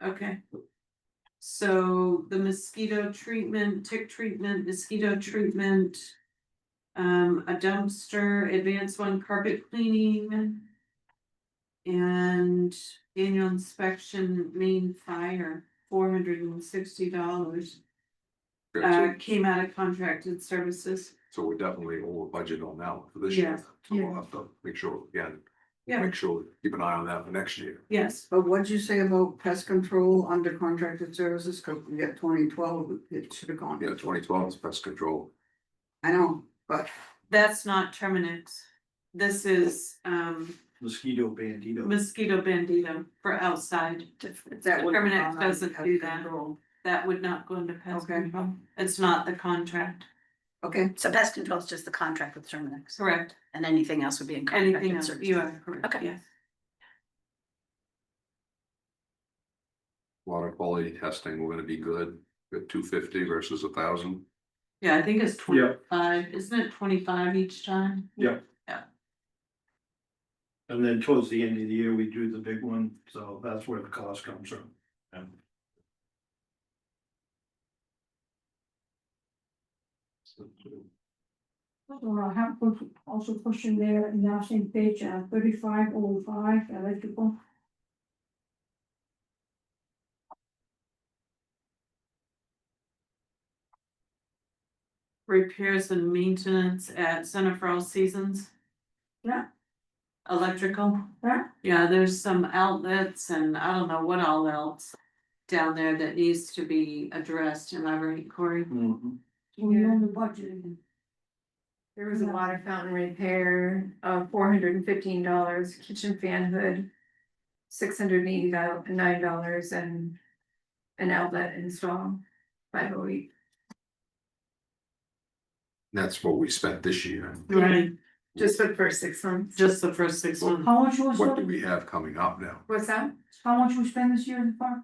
okay. So the mosquito treatment, tick treatment, mosquito treatment. A dumpster, advanced carpet cleaning. And annual inspection, main fire, $460. Came out of contracted services. So we're definitely over budget on that one for this Yeah, year. So we'll yeah. have to make sure, again, Yeah, make sure, keep an eye on that for next year. yes, But what'd you say about pest control under contracted services? Cause we got 2012, it should have gone. Yeah, 2012 is pest control. I know, but that's not Terminix. This is Mosquito bandito. mosquito bandito for outside. that would. Terminix doesn't do that. Control. That would not go into pest Okay. control. It's not the contract, Okay, So pest control is just the contract with Terminix, correct? and anything else would be in Anything contracted else, services. you are correct, Okay. yes. Water quality testing, we're gonna be good, at 250 versus 1,000. Yeah, I think it's Yeah. 25, isn't it 25 each time? And then towards the end of the year, we do the big one, so that's where the cost comes from. So I have put also pushing there in the same page, 3505 electrical. Repairs and maintenance at Center for All Seasons. Yeah. Electrical. Yeah. Yeah, there's some outlets and I don't know what all else down there that needs to be addressed. Am I right, Corey? We own the budget. There was a water fountain repair of $415, kitchen fan hood. $689 and an outlet install, 508. That's what we spent this year. Right, Just for the first 6 months. just the first 6 months. How much was What do it? we have coming up now? What's that? How much we spend this year in the park?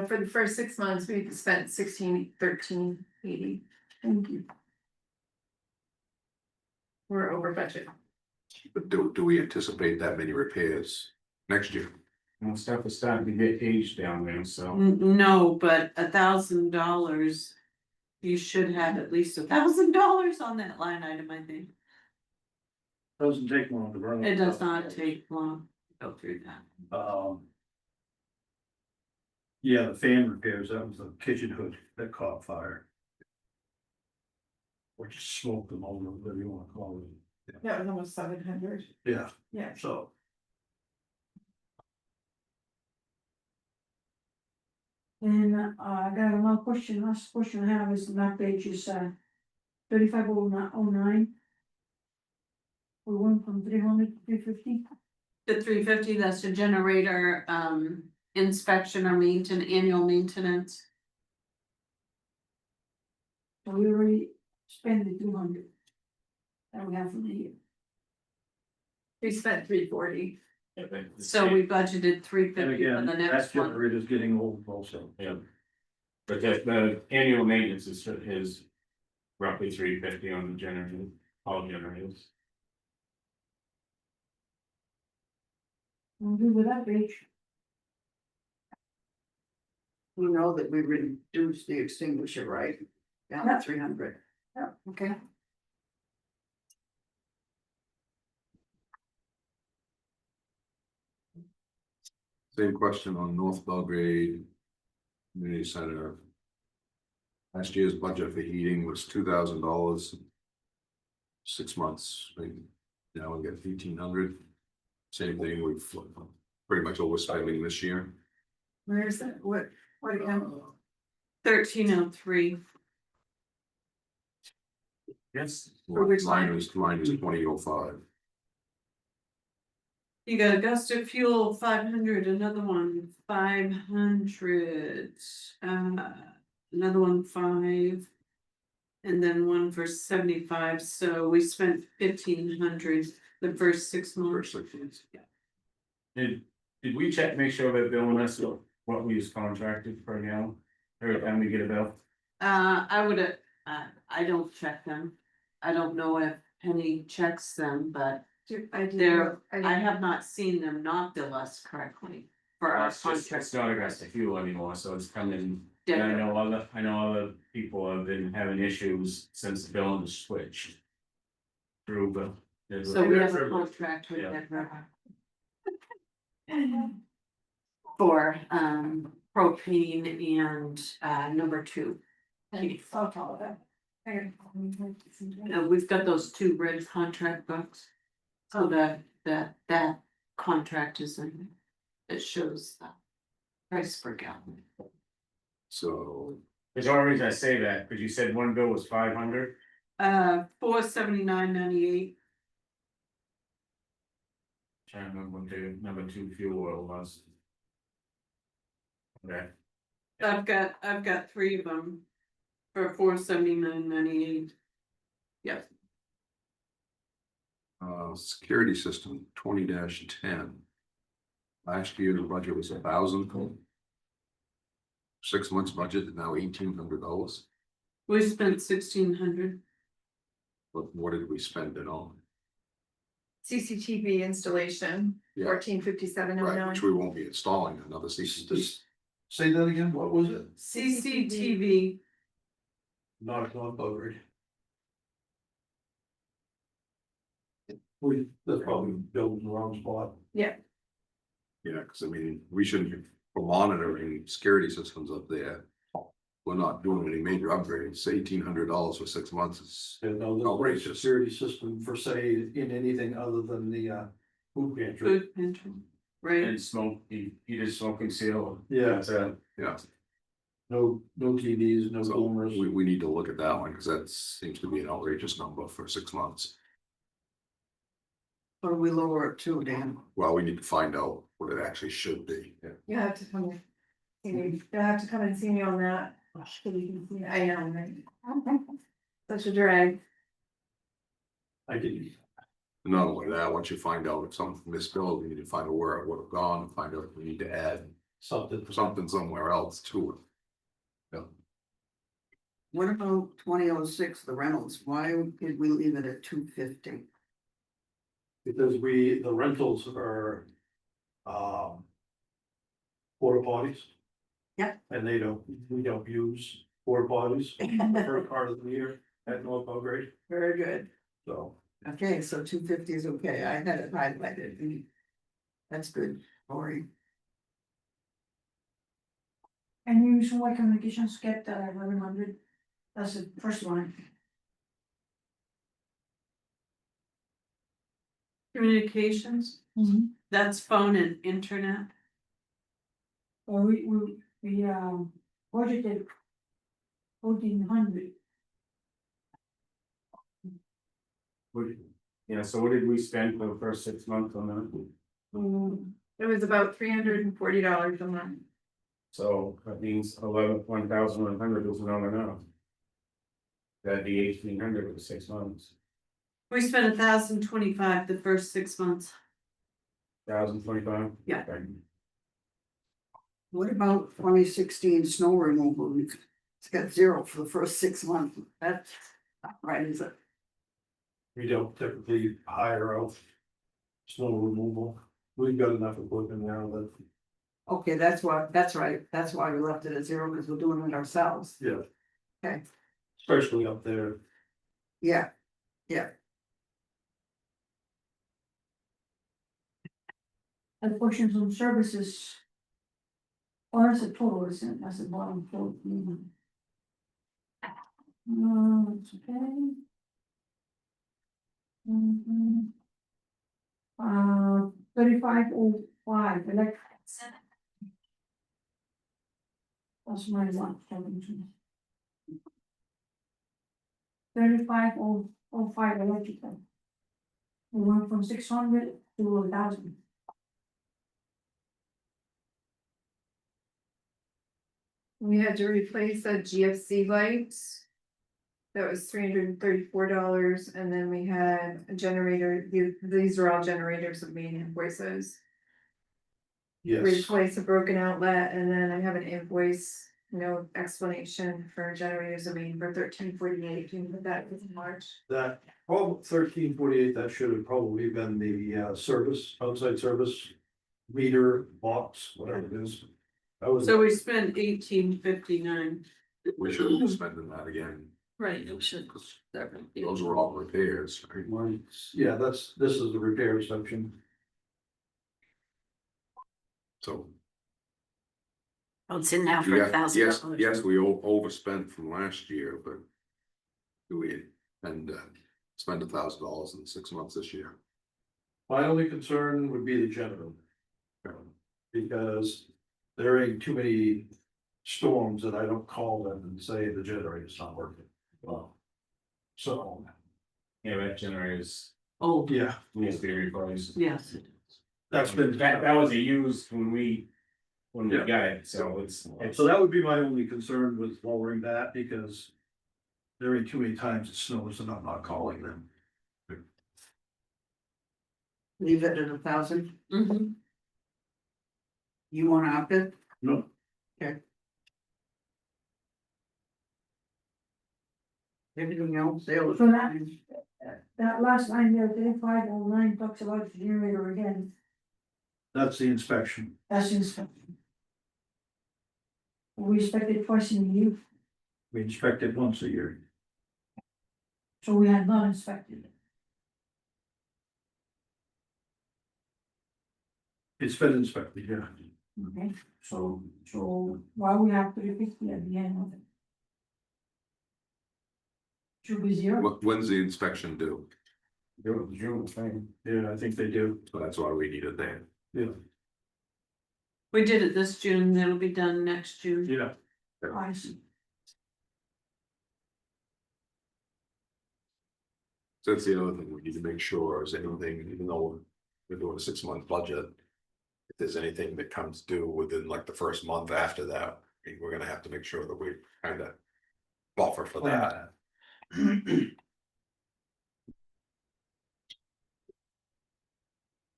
For the first 6 months, we spent 1380. Thank you. we're over budget. But do we anticipate that many repairs next year? And stuff is starting to get aged down there, so. No, but $1,000. You should have at least $1,000 on that line item, I think. Doesn't take long to run. It does not take long to go through that. Yeah, the fan repairs, that was the kitchen hood that caught fire. Or just smoked them over, whatever you wanna call it. That was almost 700. Yeah, Yeah. so. And I got another question, last question I have is that page is 3509. We went from 300 to 350. The $350, that's the generator, inspection or annual maintenance. So we already spent the 200. That we have for the year. We spent 340. So we budgeted And $350 for again, the that next one. generator's getting old also. Yeah. But the annual maintenance is roughly $350 on the generator, all generators. I'm good with that page. You know that we reduced the extinguisher, right? Down Yeah. to 300. Yeah. Okay. Same question on North Belgrade Community Center. Last year's budget for heating was $2,000. 6 months, now we got 1,500. Same thing, we've pretty much overspending this year. Where is that? What again? 1303. Yes. Line is 2005. You got Augusta Fuel 500, another one 500, another one 5. And then one for 75, so we spent 1,500 the first 6 months. First 6 months. Did we check, make sure they're billing us what we was contracted for now, every time we get a bill? I would, I don't check them. I don't know if Penny checks them, but I have not seen them not bill us correctly for our It's just, contract. it's not Augusta Fuel anymore, so it's coming, and I know other people have been having issues since the billing was switched. Through, but. So we have a contract with Yeah. Red River. For propane and number 2. I'll call it that. We've got those 2 red contract books. So that contract is in, it shows the price per gallon. So There's one reason I say that, because you said one bill was 500. $479.98. Trying to remember what the number 2 fuel oil was. Okay, I've got 3 of them for $479.98. Yep. security system 20-10. Last year's budget was 1,000. 6 months budget is now $1,800. We spent 1,600. But what did we spend it on? CCTV installation, Yeah. 1457 Right, which we won't be installing another CCTV. Say that again, what was it? CCTV. Not a North Belgrade. That's probably built in the wrong spot. Yeah, because I mean, we shouldn't be monitoring security systems up there. We're not doing any major upgrades. $1,800 for 6 months is There's no outrageous. security system for say in anything other than the food pantry. Food pantry. Right. and smoke, he did smoking seal. Yeah. Yeah, No TVs, no so boomers. we need to look at that one because that seems to be an outrageous number for 6 months. Or we lower it too, Dan. Well, we need to find out what it actually should be. Yeah. You have to come in. You'll have to come and see me on that. So you can see, I know, right? Such a drag. I did. Not only that, once you find out if something misspelled, we need to find out where it would have gone and find out if we need to add Something. something somewhere else to it. Yeah. What about 2006, the rentals? Why did we leave it at 250? Because the rentals are, porta potties. Yep. And we don't use porta potties the first part of the year at North Belgrade, Very good. so. Okay, so 250 is okay. I had it highlighted. That's good, Lori. And you use why communications get 1100, that's the first one. Communications, that's phone and internet. Or we budgeted 1400. Yeah, so what did we spend for the first 6 months on that? It was about $340 a month. So that means 1,100 was not enough. That'd be 1,800 for 6 months, We spent 1,025 the first 6 months. 1,025. Yeah. Okay. What about 2016 snow removal? It's got 0 for the first 6 months. That's not right, is it? We don't typically hire out snow removal. We've got enough equipment now that, Okay, that's right. That's why we left it at 0, because we're doing it ourselves. yeah. Okay. Especially up there. Yeah, yeah. And portions of services. Or that's a total, isn't it? That's the bottom total. It's okay. Mhm. 3505, electric. That's my one. 3505 electrical. We went from 600 to 1,000. We had to replace a GFC light. That was $334, and then we had a generator, these are all generators of main invoices. Yes, Replace a broken outlet, and then I have an invoice, no explanation for generators of main for $1348, but that was in March. that, 1348, that should have probably been the service, outside service. Meter, box, whatever it is. That was, So we spent 1859. We should be spending that again, Right, it should. because those were all repairs, right? yeah, this is the repair section. So. Oh, it's in now for Yeah, $1,000. yes, we overspent from last year, but. Do we, and spend $1,000 in 6 months this year? My only concern would be the generator. Because there ain't too many storms that I don't call them and say the generator's not working. Well, so, Yeah, that generator's Oh, yeah, needs to be replaced. yes. that's been. That was a used when we Yeah. got it, so it's. So that would be my only concern with lowering that, because there ain't too many times it snows and I'm not calling them. Leave it at 1,000. Mm-hmm. You wanna up it? No. Okay. Everything else, they'll. So that last line there, 3509 talks about the generator again, That's the inspection. that's inspection. We inspect it twice in a year, We inspect it once a year. so we had not inspected it. It's been inspected, yeah. Okay, so why we have 350 at the end of it? Should be 0. When's the inspection due? June thing. Yeah, I think they do. So that's why we need it then. Yeah, We did it this June, it'll be done next June. yeah. I see. So that's the other thing we need to make sure is anything, even though we're doing a 6 month budget. If there's anything that comes due within like the first month after that, I mean, we're gonna have to make sure that we kind of buffer for that.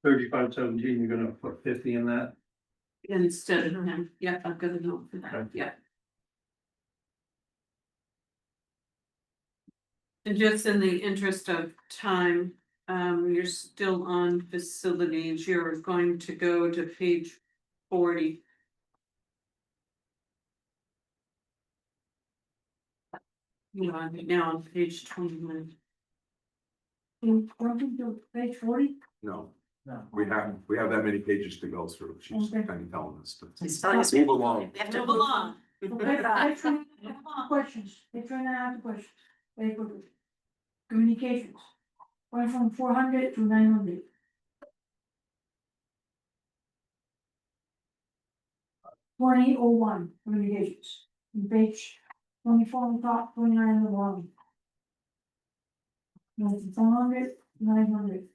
3517, you're gonna put 50 in that? Instead of him, yeah, I've got a note for that, yeah. And just in the interest of time, you're still on facilities, you're going to go to page 40. You are now on page 21. Jumping to page 40. No, No. we have that many pages to go through. She's Okay. kind of telling us. to- He's telling us we Move along. have to Move along. Okay, page 20, questions, page 29 questions, very quickly. Communications, going from 400 to 900. $20.01 communications, page 24 on top, 29 on the bottom. 400, 900.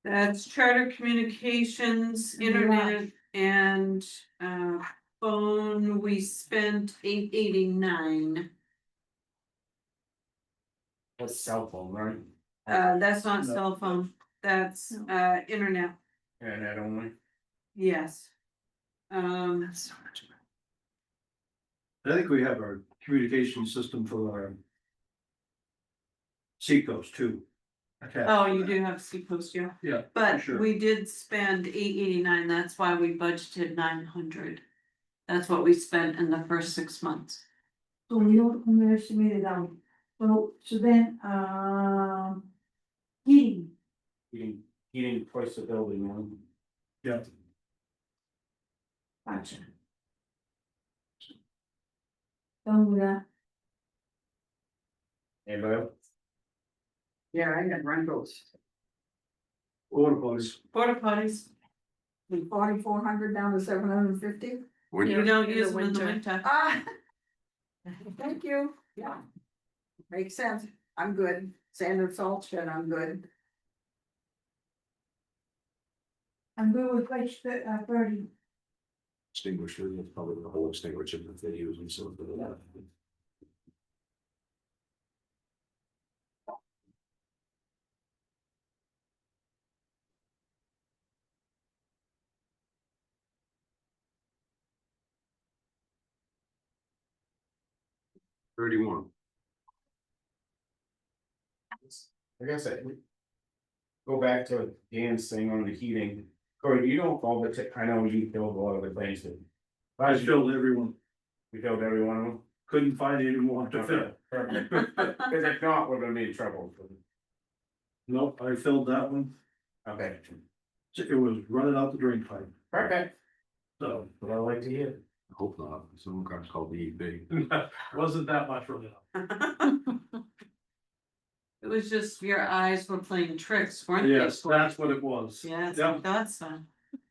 That's charter communications, internet and phone, we spent $889. That's cell phone, right? That's not cell phone, that's internet, And that only. yes. I think we have our communication system for our Seacoast too. Okay. Oh, you do have Seacoast, yeah. Yeah, But sure. we did spend $889, that's why we budgeted 900. That's what we spent in the first 6 months. So we don't underestimate it down. So then, heating, Heating twice the building, man. Yeah. gotcha. Done with that. Anybody else? Yeah, I got rentals, Water bodies. Porta potties, from 4,400 down to 750. When you you're, don't in use the them in the winter. winter. Ah. Thank you, yeah. Makes sense, I'm good, sand and salt shed, I'm good. I'm good with page 30. extinguisher, that's probably the whole extinguisher that they use and so. $31. I guess go back to Dan's thing on the heating. Corey, you don't fall, but I know you filled a lot of the things that. I filled everyone, We filled every one of them. couldn't find any more to fill. Perfect. Cause if not, we're gonna be in trouble. Nope, I filled that one, Okay, it was running out the drain pipe, perfect. so. What I like to hear. I hope not, someone got called the EP. Wasn't that much running out. It was just your eyes were playing tricks, weren't they? Yes, that's what it was. Yes, Yeah. I thought so.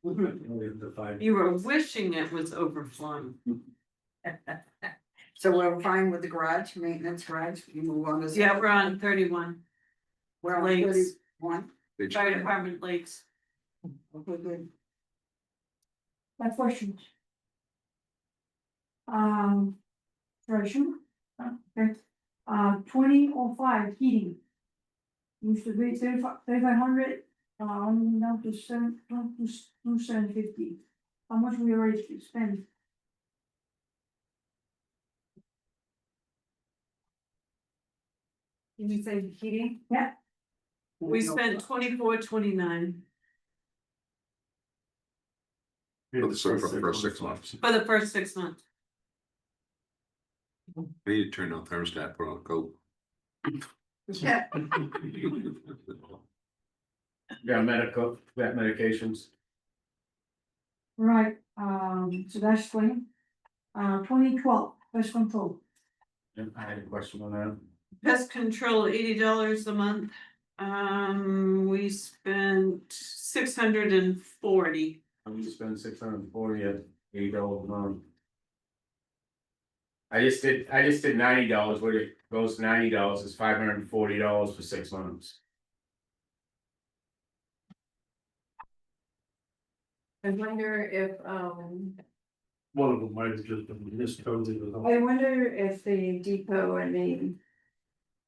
The five- You were wishing it was overflowing. So we're fine with the garage, maintenance garage, you move on to. Yeah, we're on 31, We're on lakes. 31, Page fire department lakes. okay, good. That questions. Sorry, sure. Okay, 2005 heating. Used to be 3,500, now to 750. How much we already spent? Did you say heating? We spent 24.29 For the first 6 months. for the first 6 months. We need to turn on thermostat, put on a coat. Yeah, Got medications. Right, so that's clean. 2012 pest control. I had a question on that. Pest control, $80 a month. We spent 640. I'm gonna spend 640 at $80 a month. I just did $90, where it goes $90 is $540 for 6 months. I wonder if, One of them might have just been miscoded or something. I wonder if the depot and the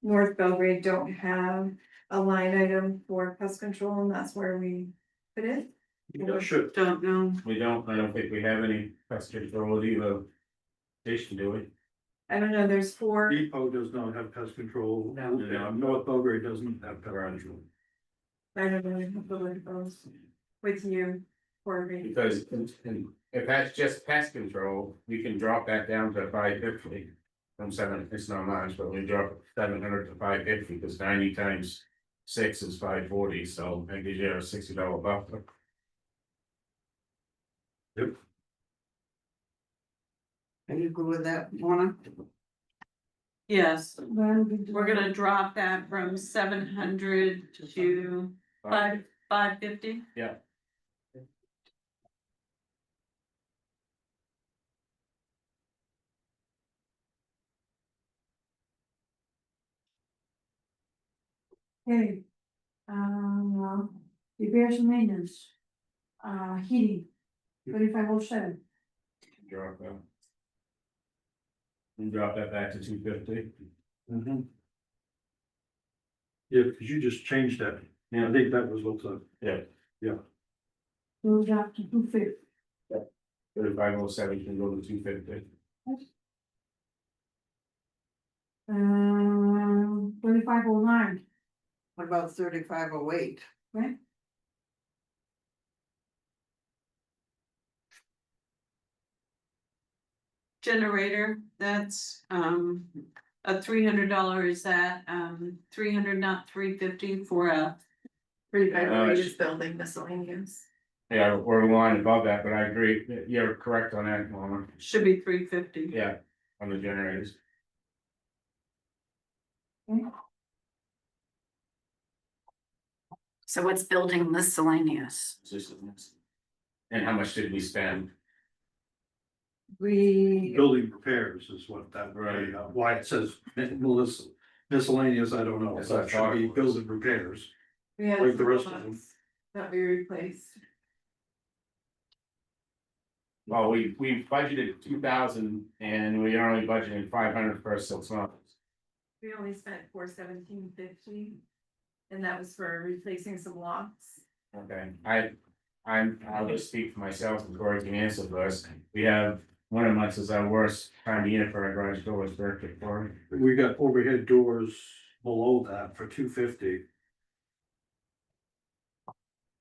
North Belgrade don't have a line item for pest control, and that's where we put it. Yeah, sure. Don't know. I don't think we have any pest control at either station, do we? I don't know, there's 4, Depot does not have pest control. No. North Belgrade doesn't have pest control. I don't know, I have to look at those with you, Corbin. Because if that's just pest control, we can drop that down to 550. From 7, it's not much, but we drop 700 to 550, because 90 times 6 is 540, so that gives you a $60 buffer. Are you good with that, Lorna? Yes, Well, we do- we're gonna drop that from 700 to 550. Yeah. Okay. Repairs and maintenance. Heating, 3507. Drop that. And drop that back to 250. Mhm. Yeah, because you just changed that. Yeah, I think that was what's up. Goes up to 250. 3507 can go to 250. 3509, What about 3508? right? Generator, that's a $300, is that 300, not 350 for a, 3508 is building miscellaneous. Yeah, we're a line above that, but I agree, you're correct on that, Norma. should be 350. Yeah, on the generators. So what's building miscellaneous? And how much did we spend? We, Building repairs is what that, Right. why it says miscellaneous, I don't know. That's That what I thought should be it was. building repairs. We had Like the rest some of them. lots that we replaced. Well, we budgeted 2,000 and we only budgeted 500 for 6 months. We only spent 417.50, and that was for replacing some locks. Okay, I'll just speak for myself and Corey can answer first. We have winter months is our worst time of year for our garage doors, Berkeley, Corey. We got overhead doors below that for 250.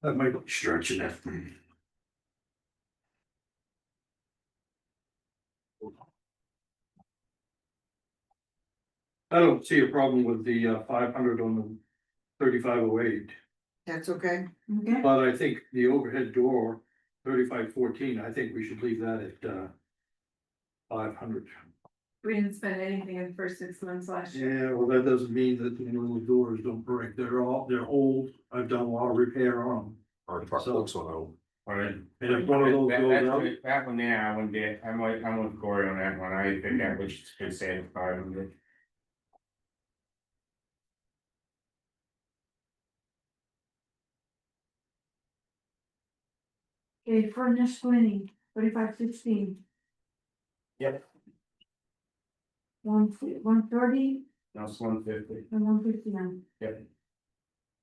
That might be stretching it. I don't see a problem with the 500 on the 3508, that's okay? Okay, but I think the overhead door 3514, I think we should leave that at 500. We didn't spend anything in the first 6 months last year. Yeah, well, that doesn't mean that the little doors don't break. They're old. I've done a lot of repair on them. Our truck looks on old. All right. And if one of those goes out, That one there, I wouldn't be, I'm with Corey on that one, I think that we should say it's 500. okay, furnace cleaning, 3516. Yep. 130 No, it's 150. and 159. Yep.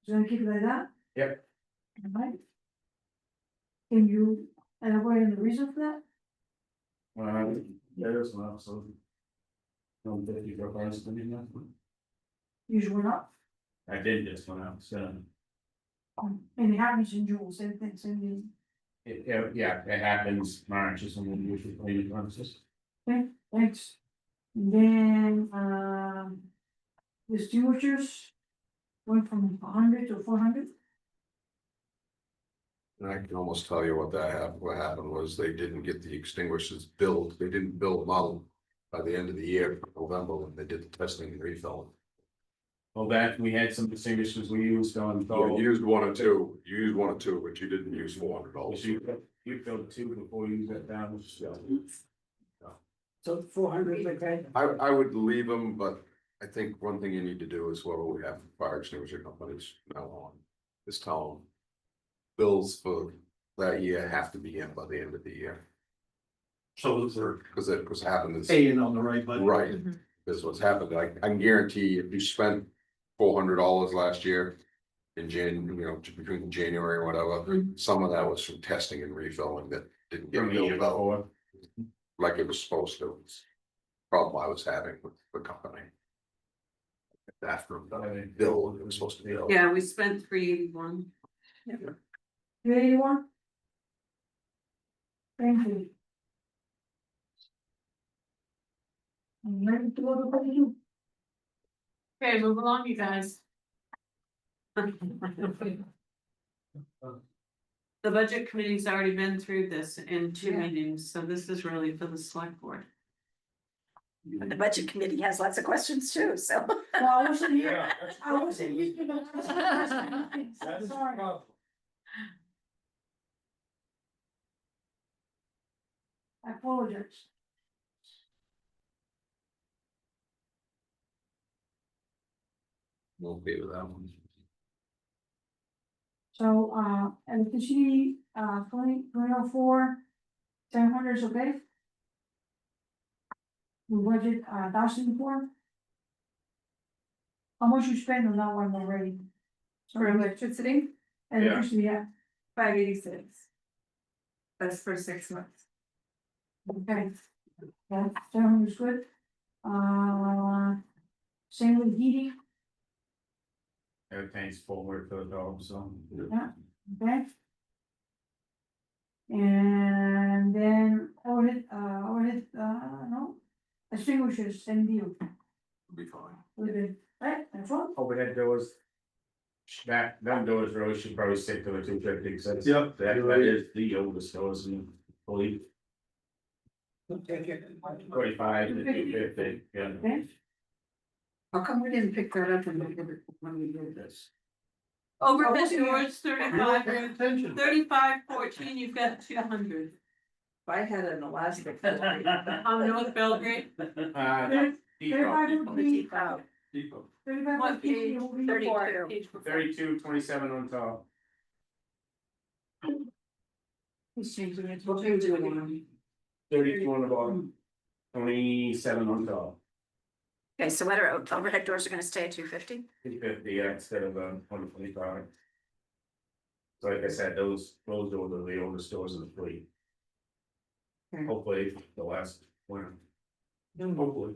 So I keep it like that? Yep. Alright. Can you elaborate on the reason for that? There's one, so. 150 for price, I mean, Usually not. I did this one out, so. And it happens in June, same thing, same thing. Yeah, it happens March is when we usually clean the premises. Okay, thanks. Then, the extinguishers went from 100 to 400. And I can almost tell you what happened was they didn't get the extinguishers built, they didn't build them out by the end of the year, November, when they did the testing and refilling. Well, that, we had some extinguishers we used on. You used one or two, but you didn't use $400. You filled 2 before you got down. So 400 is okay? I would leave them, but I think one thing you need to do is what we have fire extinguisher companies now on. Is tell them bills for that year have to be in by the end of the year. so they're Because it was happened is, paying on the right budget. right, because what's happened, I can guarantee if you spent $400 last year. In between January or whatever, some of that was from testing and refilling that didn't get From the year billed out before. like it was supposed to. problem I was having with the company. After the bill, it was supposed to be. Yeah, we spent 381. 381? Thank you. I'm ready to go to page two. Okay, move along, you guys. The budget committee's already been through this in 2 meetings, so this is really for the select board. But the budget committee has lots of questions too, so. Well, I wasn't here. Yeah, that's I wasn't here. to the- That's the Sorry. problem. I apologize. I'm okay with that one. So, electricity, 2004, 700 is okay? We budget, 1,000 for? How much you spend on that one already? For electricity, Electricity, yeah, 586. That's for 6 months. okay. Yeah, 700 is good. Same with heating, Everything's forward for the dog, so. yeah, okay. And then overhead, no, extinguishers, same deal, It'll be fine. with it, right, that's all? Overhead doors. Them doors really should probably stick to the 250, because that's. Yep, That you're right. is the oldest doors in believe 45 to 250, yeah. Okay, How come we didn't pick that up when we did this? Overhead wasn't here. doors, 35, 3514, you've got 200. If I had an elastic. On North Belgrade, Thirty-five would be, Depot. 35 what would be, page? will be 34. Page 32, 27 on top, He's changing it. What page are we on? 32 on the bottom, 27 on top. Okay, so what are overhead doors are gonna stay at 250? 250, yeah, instead of 125. So like I said, those doors are the oldest doors in the fleet. Okay. Hopefully, the last one. Hopefully.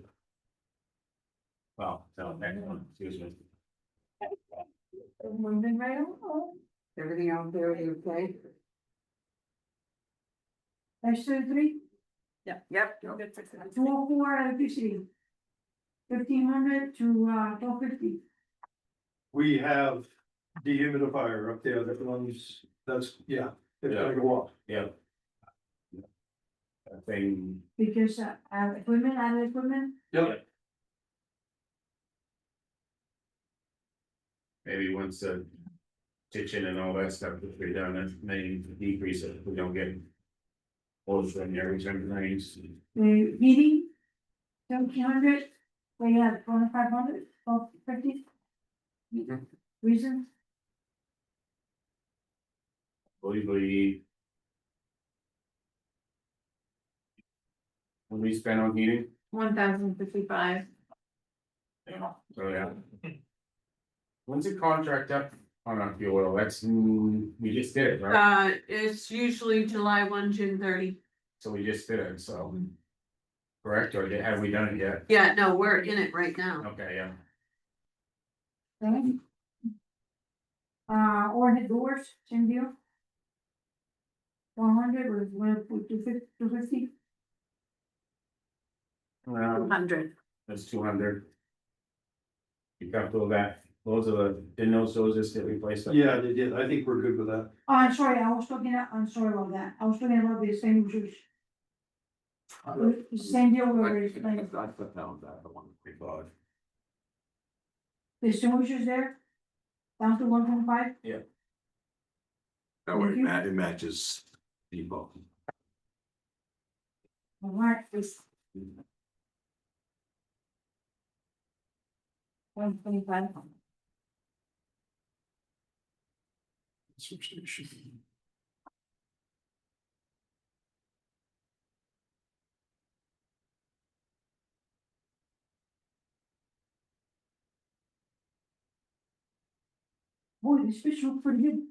Well, no, next one, excuse me. moving right along. Everything out there, you okay? That's 33, Yep. 204 electricity. 1,500 to 1,250. We have dehumidifier up there that runs, that's, yeah, it's gonna go up. Yeah. That thing, Because equipment, added equipment, Yep. maybe once the kitchen and all that stuff is redone, that may decrease it, if we don't get. Orders from every time it rains. the heating, 1,700, we have 2,500, 1,250. Reason, Believe we. When we spend on heating, 1,055. so yeah. When's the contract up on our fuel oil? That's, we just did it, right? It's usually July 1, June 30. So we just did it, so. Correct, or have we done it yet? Yeah, no, we're in it right now. Okay, yeah. okay. Overhead doors, same deal. 100 was 250. Well, 200. that's 200. You comfortable with that? Those are the, didn't those just get replaced? Yeah, they did. I think we're good with that. I'm sorry, I'm sorry about that, I was talking about the extinguishers. The same deal we were explaining, I put down that, the 135. the extinguishers there. Down to 1.5, That way Thank you. it matches Depot. alright, this. 125. Substation. Boy, this fish look pretty good.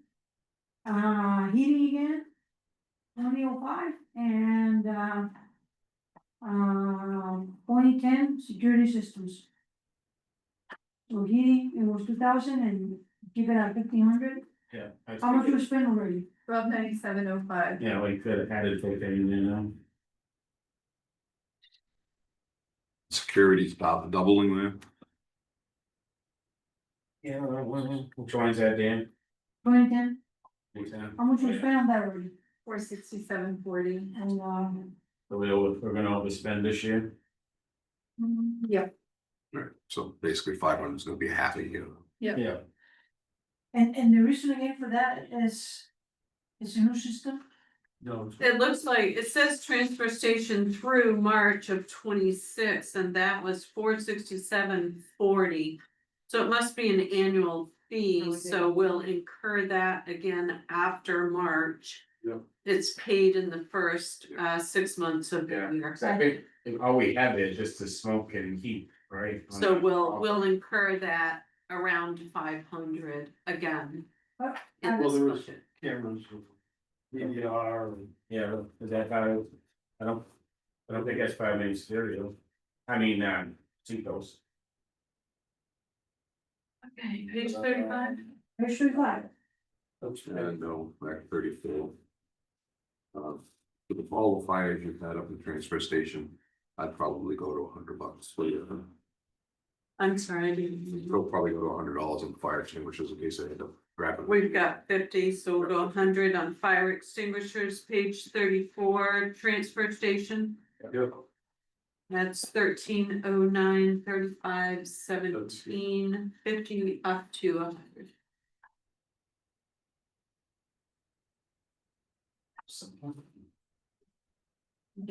Heating again. 2005 and 2010 security systems. So heating, it was 2,000 and keep it at 1,500. Yeah. How much was spent already? 1297.05. Yeah, we could have added propane in there. Security's about doubling there. Yeah, which one's that, Dan? 2010, Which one? how much was spent on that already? 467.40. And, So we're gonna overspend this year? Yep. Right, so basically 500 is gonna be half a year. Yeah. and the reason again for that is a new system. No, It looks like, it says transfer station through March of 26, and that was 467.40. So it must be an annual fee, so we'll incur that again after March. Yep. It's paid in the first 6 months of the Yeah, year. 'cause I think all we have is just the smoke and heat, right? So we'll incur that around 500 again. In Well, this there was budget. cameras, DVR, and Yeah, is that how, I don't think that's five minutes stereo. I mean, Seacoast. Okay, page 35. Page 35. And no, back 34. With all the fires you've had up in the transfer station, I'd probably go to $100 for you. I'm sorry, I didn't. They'll probably go to $100 in fire extinguishers in case they end up grabbing. We've got 50, so we'll go 100 on fire extinguishers, page 34, transfer station. Yep. That's 1309, 35, 17, 50 up to 100.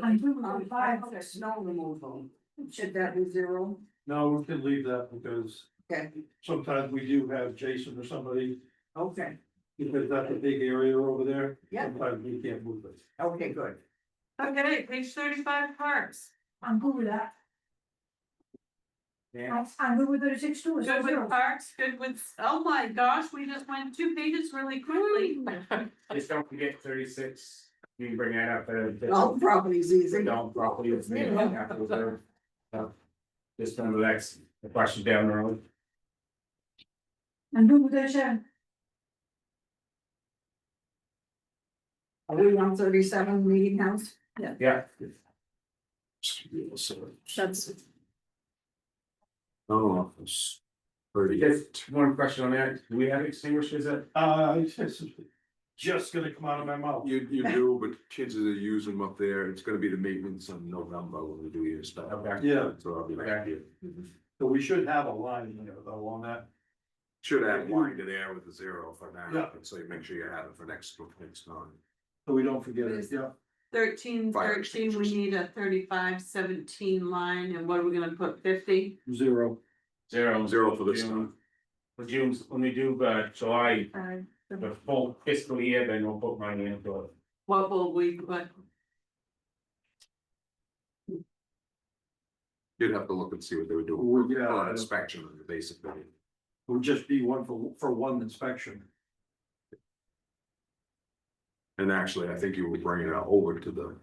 I'm good with 35. Snow removal, should that be zero? no, we can leave that because Okay, sometimes we do have Jason or somebody, okay, because that's a big area over there. Yeah. Sometimes we can't move it. okay, good. Okay, page 35, parks. I'm good with that. Yeah. I'm good with 36 too. It's Good zero. with parks, good with, oh my gosh, we just went 2 pages really quickly. Just don't forget 36, you can bring that up. All properties easy. Don't properly. Just remember that's the question down the road. I'm good with 37. Are we on 37 meeting house? Yeah. That's, Oh, it's 30. Just one question on that, do we have extinguishers at? It's just gonna come out of my mouth. You do, but chances of using them up there, it's gonna be the maintenance in November when we do your stuff. Okay. Yeah, So I'll be back Okay. here. so we should have a line, though, on that. Should add line to there with the zero for now. Yeah. So you make sure you have it for next time. So we don't forget it, yeah. 13, Fire 13, we extinguishers. need a 35, 17 line, and what are we gonna put, 50? Zero. Zero for this June. time. For June, when we do, July, 5. the full fiscal year, then we'll put money into it. What will we put? You'd have to look and see what they were doing. Well, yeah. On inspection, basically. It would just be one for one inspection. And actually, I think you were bringing it over to the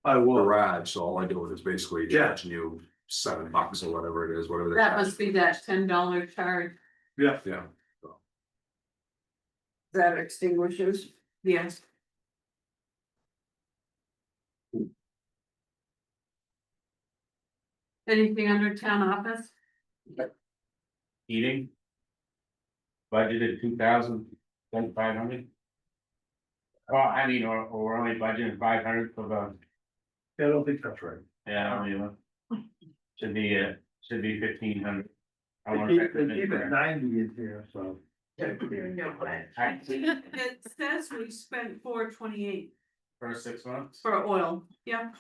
I will, garage, so all I do is basically Yeah. charging you $7 or whatever it is, whatever. they That charge. must be that $10 charge, yeah, Yeah, that extinguishes, yes. Anything under town office? Heating. Budgeted 2,500. Well, I mean, or we're only budgeting 500 for the, I don't think that's right. yeah, I mean, should be 1,500. I They want keep it 90 in here, so. Actually, It says we spent 428 first 6 months for oil, yeah,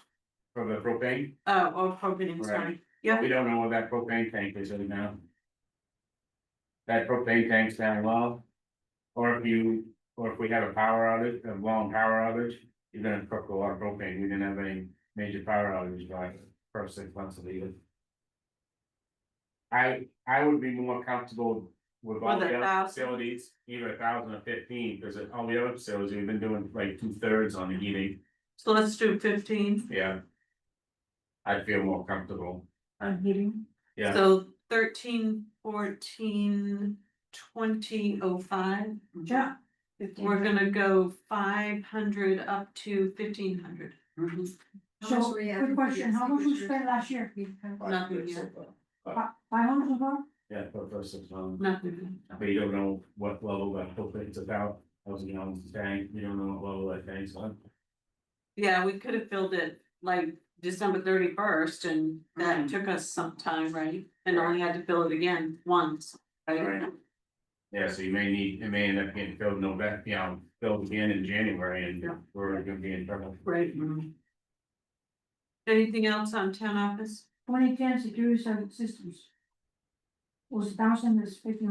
for the propane, or propane, sorry, yeah. we don't know what that propane tank is right now. That propane tank's down low. Or if we have a power outage, a long power outage, you're gonna cook a lot of propane, we didn't have any major power outage by the first 6 months of the year. I would be more comfortable with all With the other 1,000? facilities, either 1,000 or 15, because all the other facilities, we've been doing like 2/3 on the heating, So let's do 15. yeah. I'd feel more comfortable, I'm hearing. yeah. So 13, 14, 20, 05. Yeah. We're gonna go 500 up to 1,500. So, quick question, how much we spent last year? Nothing yet. 500 so far? Yeah, for the first 6 months, Nothing. but you don't know what level that whole thing's about, 1,000 gallons tank, you don't know what level that tank's on. Yeah, we could have filled it like December 31st and that Mhm. took us some time, right? And only had to fill it again once, right? Yeah, so it may end up getting filled November, filled again in January and Yeah. we're gonna be in trouble. Right. Anything else on town office? 2010 security service systems. Was 1,050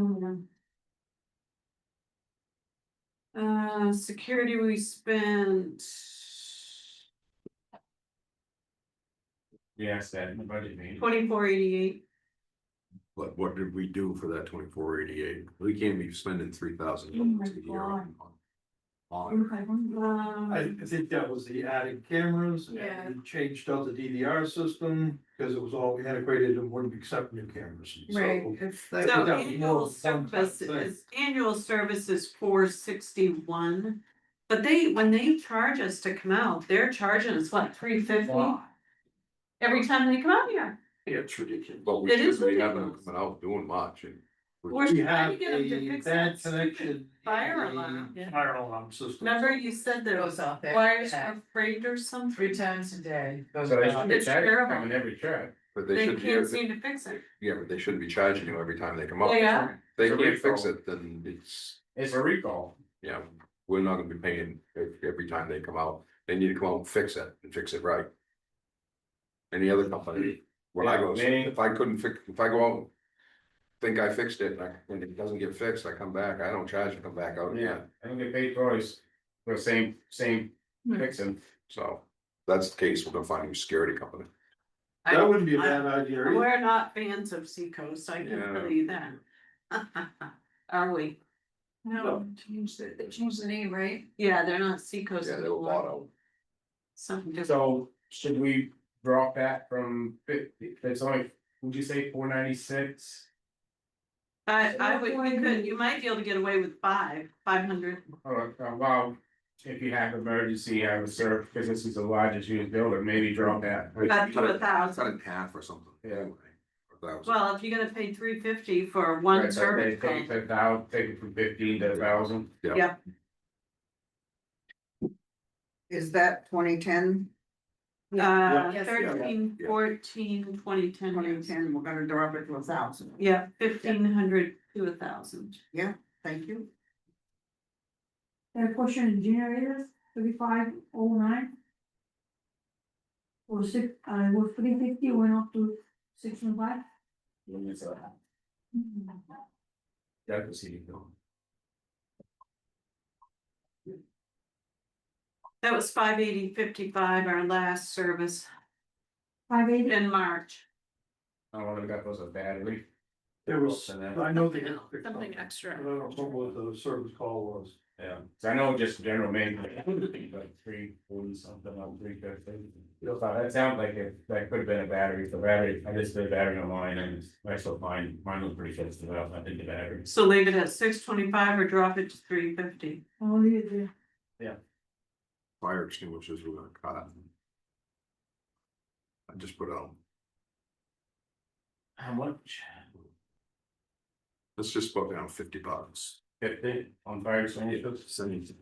Security, we spent. Yes, that in the budget meeting. 2488. What did we do for that 2488? We can't be spending 3,000 Oh my a year on. I think that was the added cameras Yeah. and we changed out the DVR system, because it was all integrated and wouldn't accept new cameras. So- Right, it's So like, that was annual more fun type service is 461. But when they charge us to come out, they're charging us what, 350? Every time they come out here. Yeah, it's ridiculous. But we It is shouldn't be having them ridiculous. coming out doing much and. We're We trying to have get them to a fix bad that stupid connection. fire in the alarm. Fire alarm system. Remember you said there was Goes off there. wires were frayed or something? 3 times a day. Goes So they off. should get It's that terrible. coming every truck. But they They should can't be, seem to fix it. yeah, but they shouldn't be charging you every time they come out. They are. They It's a can't fix recall. it, then It's a recall. yeah, we're not gonna be paying every time they come out. They need to come out and fix it right. Any other company, when I go, if I go out, think I fixed it and it doesn't get fixed, I come back, I don't charge to come back out Yeah, again. I don't get paid twice for the same Hmm. fixing. So if that's the case, we're gonna find a new security company. That wouldn't be a bad idea. either. We're not fans of Seacoast, I can Yeah. tell you that. Are we? no, they changed the name, right? Yeah, they're not Seacoast. Yeah, they were bought out. Something different. So should we drop that from 50, it's only, would you say 496? I would, you might be able to get away with 500. Or, well, if you have emergency, have a serve, because this is the largest used builder, maybe drop that. Up to Cut it 1,000. in half or something. Yeah. anyway, or 1,000. Well, if you're gonna pay 350 for one Right, so service they take call. it out, take it from 15 to 1,000. Is that 2010, Yes. 13, 14, 2010. 2010? We're gonna drop it to 1,000. Yeah, 1,500 to 1,000. Thank you. Question generator, 3509. Was 350, went up to 615. That was he. That was 580.55, our last service 580, in March. I don't know, that was a battery. There was, I know they. Something extra. I don't know what the service call was. Yeah, so I know just general maintenance, like 340 something, like 350. That sounds like that could have been a battery, the battery, I just did a battery online and I still find mine was pretty close to that, I think the battery. So leave it at 625 or drop it to 350. I'll leave it there. Fire extinguishers were gonna cut. I just put on, How much? let's just put down $50. 50 on fire extinguishers?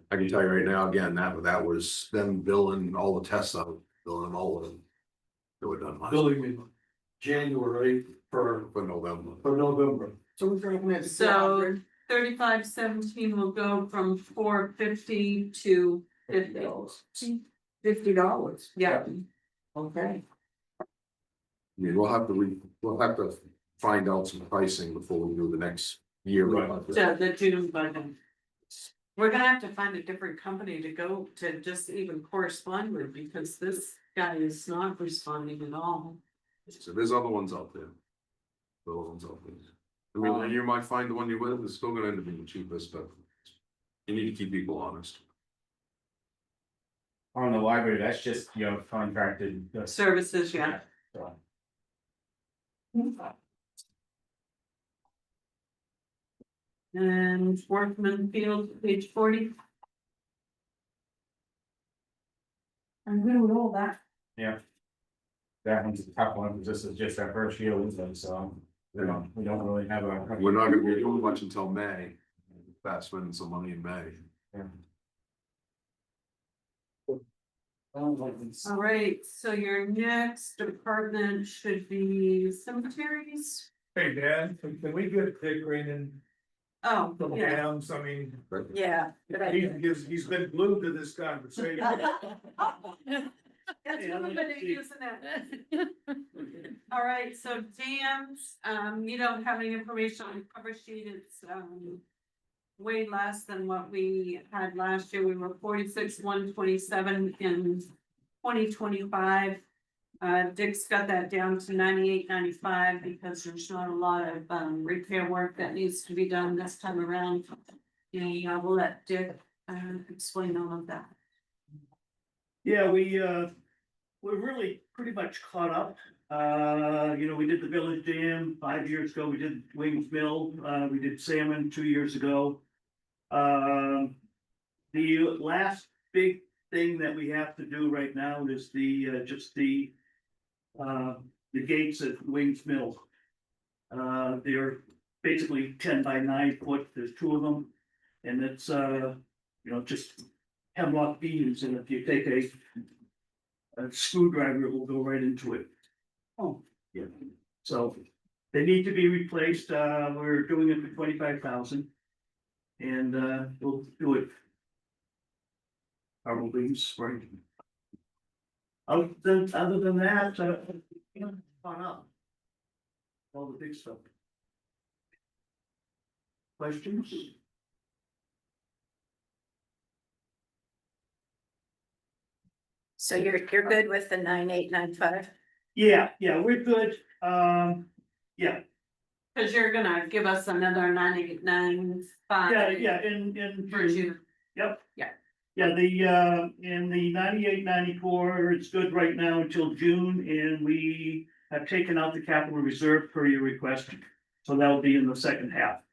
I can tell you right now, again, that was them billing all the tests out, billing them all of them. They were done last Billing in January for for November. November. So we're dropping it to So 400. 3517 will go from 450 to 50. $50. Yeah, Okay. I mean, we'll have to find out some pricing before we do the next year. so the June budget. We're gonna have to find a different company to go to just even correspond with, because this guy is not responding at all. So there's other ones out there. Other ones out there. I mean, you might find the one you with, it's still gonna end up being the cheapest, but you need to keep people honest. On the library, that's just, contracted. Services, yeah. And Workman Field, page 40. I'm good with all that. Yeah. That one's a tough one, because this is just our first year with them, so, we don't really have a. We're not gonna be doing much until May. Fast spending some money in May. All right, so your next department should be cemeteries. Hey, Dan, can we get Dick Green Oh, from yeah. Hams? I mean, Yeah. good idea. he's been glued to this conversation. That's really good, isn't it? All right, so dams, you don't have any information on the cover sheet, it's, way less than what we had last year, we were 46,127 in 2025. Dick's got that down to 98.95 because there's not a lot of, repair work that needs to be done this time around. And I will let Dick, explain all of that. Yeah, we're really pretty much caught up. We did the Village Dam 5 years ago, we did Wings Mill, we did Salmon 2 years ago. The last big thing that we have to do right now is the gates at Wings Mill. They're basically 10 by 9 foot, there's 2 of them. And it's, just hemlock beams, and if you take a screwdriver, it will go right into it. Oh, yeah, so they need to be replaced, we're doing it for 25,000. And we'll do it. Probably in spring. Other than that, fun up. All the big stuff. Questions? So you're good with the 9895? Yeah, we're good, yeah. Cause you're gonna give us another 98.95. Yeah, in For June. Yep. Yeah. Yeah, in the 98-94, it's good right now until June, and we have taken out the capital reserve per your request. So that'll be in the second half.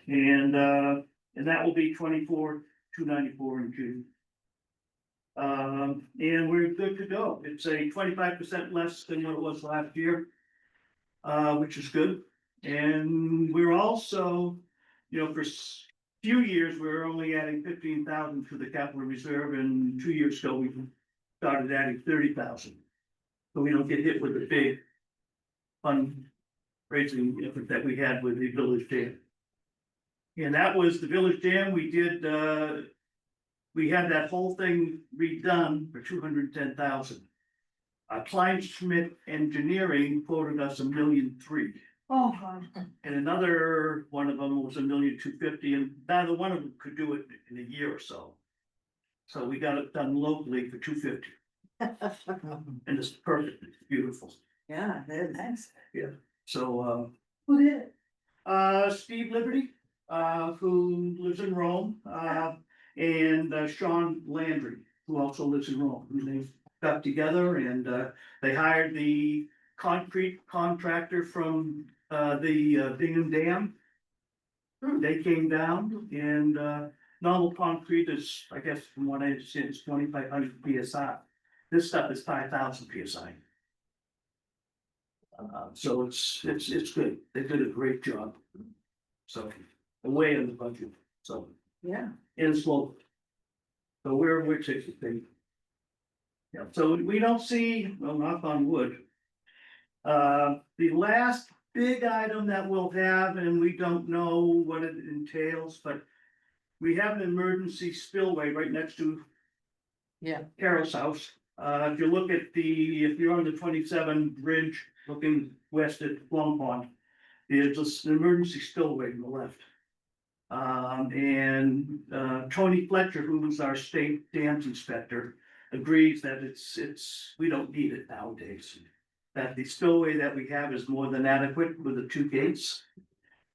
And that will be 24,294 in June. And we're good to go. It's a 25% less than what it was last year. Which is good. And we're also, for few years, we were only adding 15,000 to the capital reserve, and 2 years ago, we started adding 30,000. So we don't get hit with the big fundraising effort that we had with the Village Dam. And that was the Village Dam, we had that whole thing redone for 210,000. Klein Schmidt Engineering quoted us $1.3 million. Oh, God. And another one of them was $1.25 million, and neither one of them could do it in a year or so. So we got it done locally for $250. And it's perfect, it's beautiful. Yeah, very nice. So, Who did it? Steve Liberty, who lives in Rome, and Sean Landry, who also lives in Rome. And they got together and they hired the concrete contractor from the Bingham Dam. They came down and normal concrete is, I guess, from what I understand, is 2,500 PSI. This stuff is 5,000 PSI. So it's good. They did a great job. So way in the budget. So Yeah. and slow. So we're taking. Yeah, so we don't see, well, knock on wood. The last big item that we'll have, and we don't know what it entails, but we have an emergency spillway right next to Yeah. Carol's house. If you look at if you're on the 27 bridge looking west at Plum Pond, there's just an emergency spillway on the left. Tony Fletcher, who was our state dams inspector, agrees that we don't need it nowadays. That the spillway that we have is more than adequate with the 2 gates.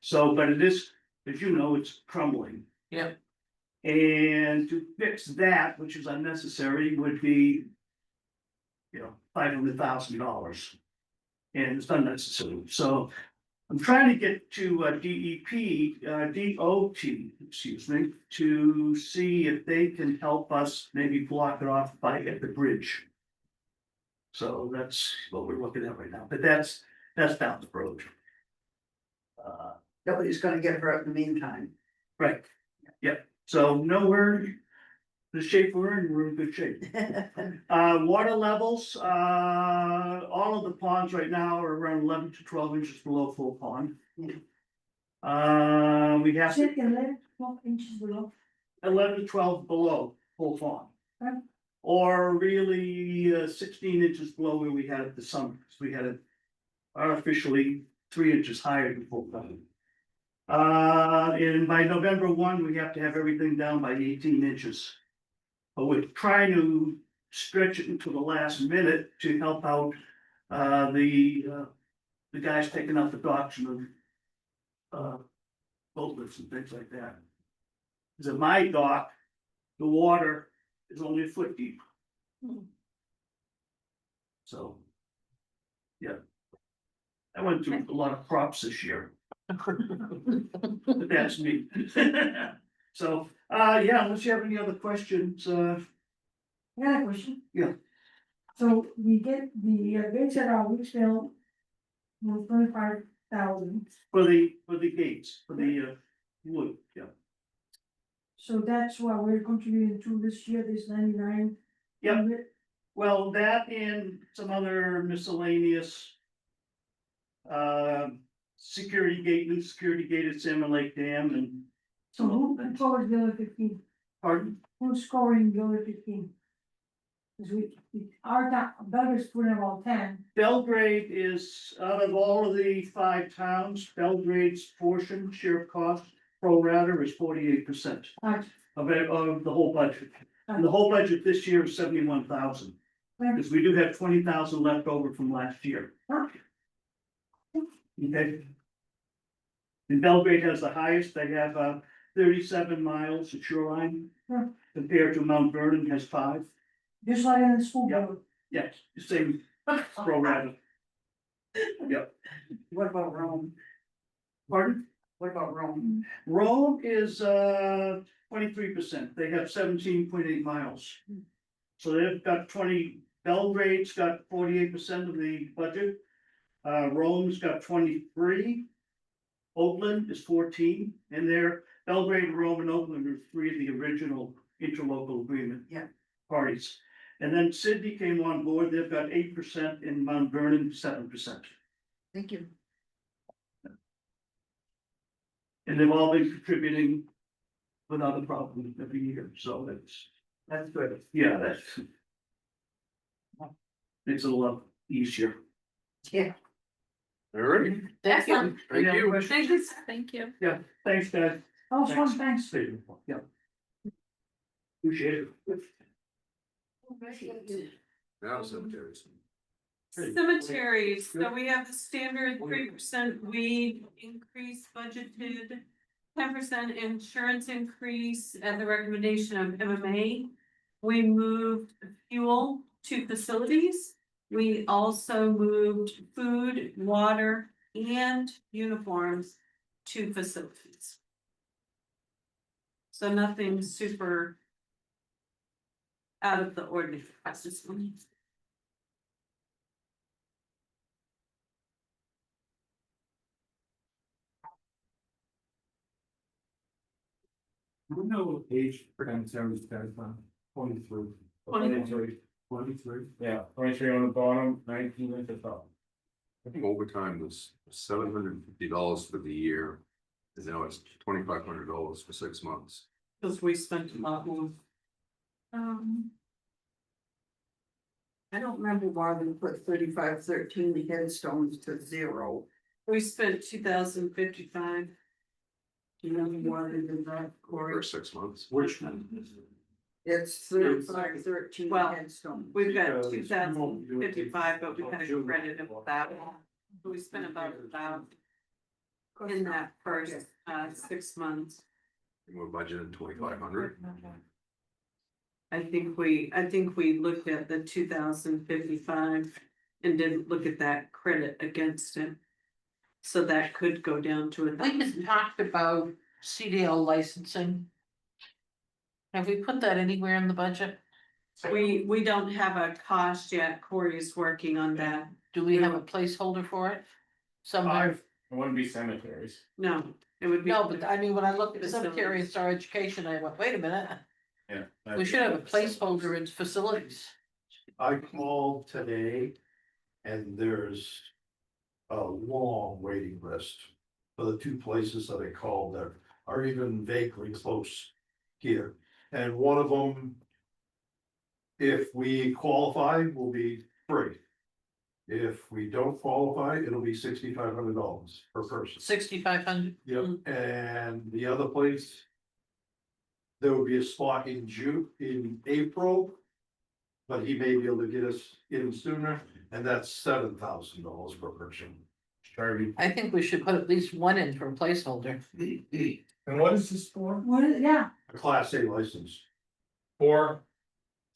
So, but it is, as you know, it's crumbling. Yep. And to fix that, which is unnecessary, would be $500,000. And it's unnecessary, so I'm trying to get to DOT, excuse me, to see if they can help us maybe block it off by at the bridge. So that's what we're looking at right now, but that's down the road. Nobody's gonna get hurt in the meantime. Right, yep, so no, the shape we're in, we're in good shape. Water levels, all of the ponds right now are around 11 to 12 inches below full pond. We have Check 11, 12 inches below. 11 to 12 below full pond. Okay. Or really 16 inches below where we had it this summer, so we had it artificially 3 inches higher than full pond. And by November 1, we have to have everything down by 18 inches. But we're trying to stretch it into the last minute to help out the guys taking out the docks and boat lifts and things like that. Because at my dock, the water is only a foot deep. So, yeah. I went through a lot of props this year. But that's me. So, yeah, unless you have any other questions, I got a question. Yeah. So we get the gates at our Wicksville. 25,000, for the gates, for the wood, yeah. so that's what we're contributing to this year, this 99. Yep. Well, that and some other miscellaneous. Security gate, new security gate at Salmon Lake Dam and. So who covers the other 15? Pardon? Who's scoring the other 15? Cause our town, Belgrade's putting about 10. Belgrade is, out of all of the 5 towns, Belgrade's portion, share of cost, pro rata is 48%. Gotcha. Of the whole budget. And the whole budget this year is 71,000. Because we do have 20,000 left over from last year. Okay. And Belgrade has the highest, they have 37 miles of shoreline. Yeah. Compared to Mount Vernon has 5. Just like in the school Yeah. board. Yes, the same pro rata. Yep. What about Rome? Pardon? What about Rome? Rome is 23%, they have 17.8 miles. So they've got 20, Belgrade's got 48% of the budget. Rome's got 23. Oakland is 14, and they're Belgrade, Rome, and Oakland are 3 of the original interlocal agreement. Yeah. Parties. And then Sydney came on board, they've got 8% and Mount Vernon 7%. Thank you. And they've all been contributing without a problem every year, so that's good. Yeah, that's. Makes it a lot easier. Yeah. All right, Excellent. thank you. Thank you. Thank you. Yeah, thanks, guys. Oh, fun, thanks. Yeah. Appreciate it. Now cemeteries. Cemeteries, so we have the standard 3% weed increase budgeted. 10% insurance increase at the recommendation of MMA. We moved fuel to facilities. We also moved food, water, and uniforms to facilities. So nothing super out of the ordinary. That's just one. I don't know what page cemeteries guys on, 23. 23. Yeah, 23 on the bottom, 19 at the top. I think overtime was $750 for the year. And now it's $2,500 for 6 months. Because we spent a lot more. I don't remember why we put 3513 headstones to 0. We spent 2,055. Do you know why they did that, Corey? For 6 months. Which one? It's 3513 Well, headstones. We've got 2,055, but we kind of credit of that. We spent about in that first 6 months. And we're budgeted 2,500. I think we looked at the 2,055 and didn't look at that credit against it. So that could go down to We just talked about CDL licensing. Have we put that anywhere in the budget? We don't have a cost yet. Corey's working on that. Do we have a placeholder for it? Somewhere? It wouldn't be cemeteries. No, it would be. No, but I mean, when I looked at the cemetery and Star Education, I went, wait a minute, Yeah. we should have a placeholder in facilities. I called today and there's a long waiting list for the two places that I called that are even vaguely close here. And one of them, if we qualify, will be free. If we don't qualify, it'll be $6,500 per person. 6,500. Yep, and the other place. There will be a spot in in April. But he may be able to get us in sooner, and that's $7,000 per person. Charlie. I think we should put at least one in for a placeholder. And what is this for? What is, yeah, A class A license. For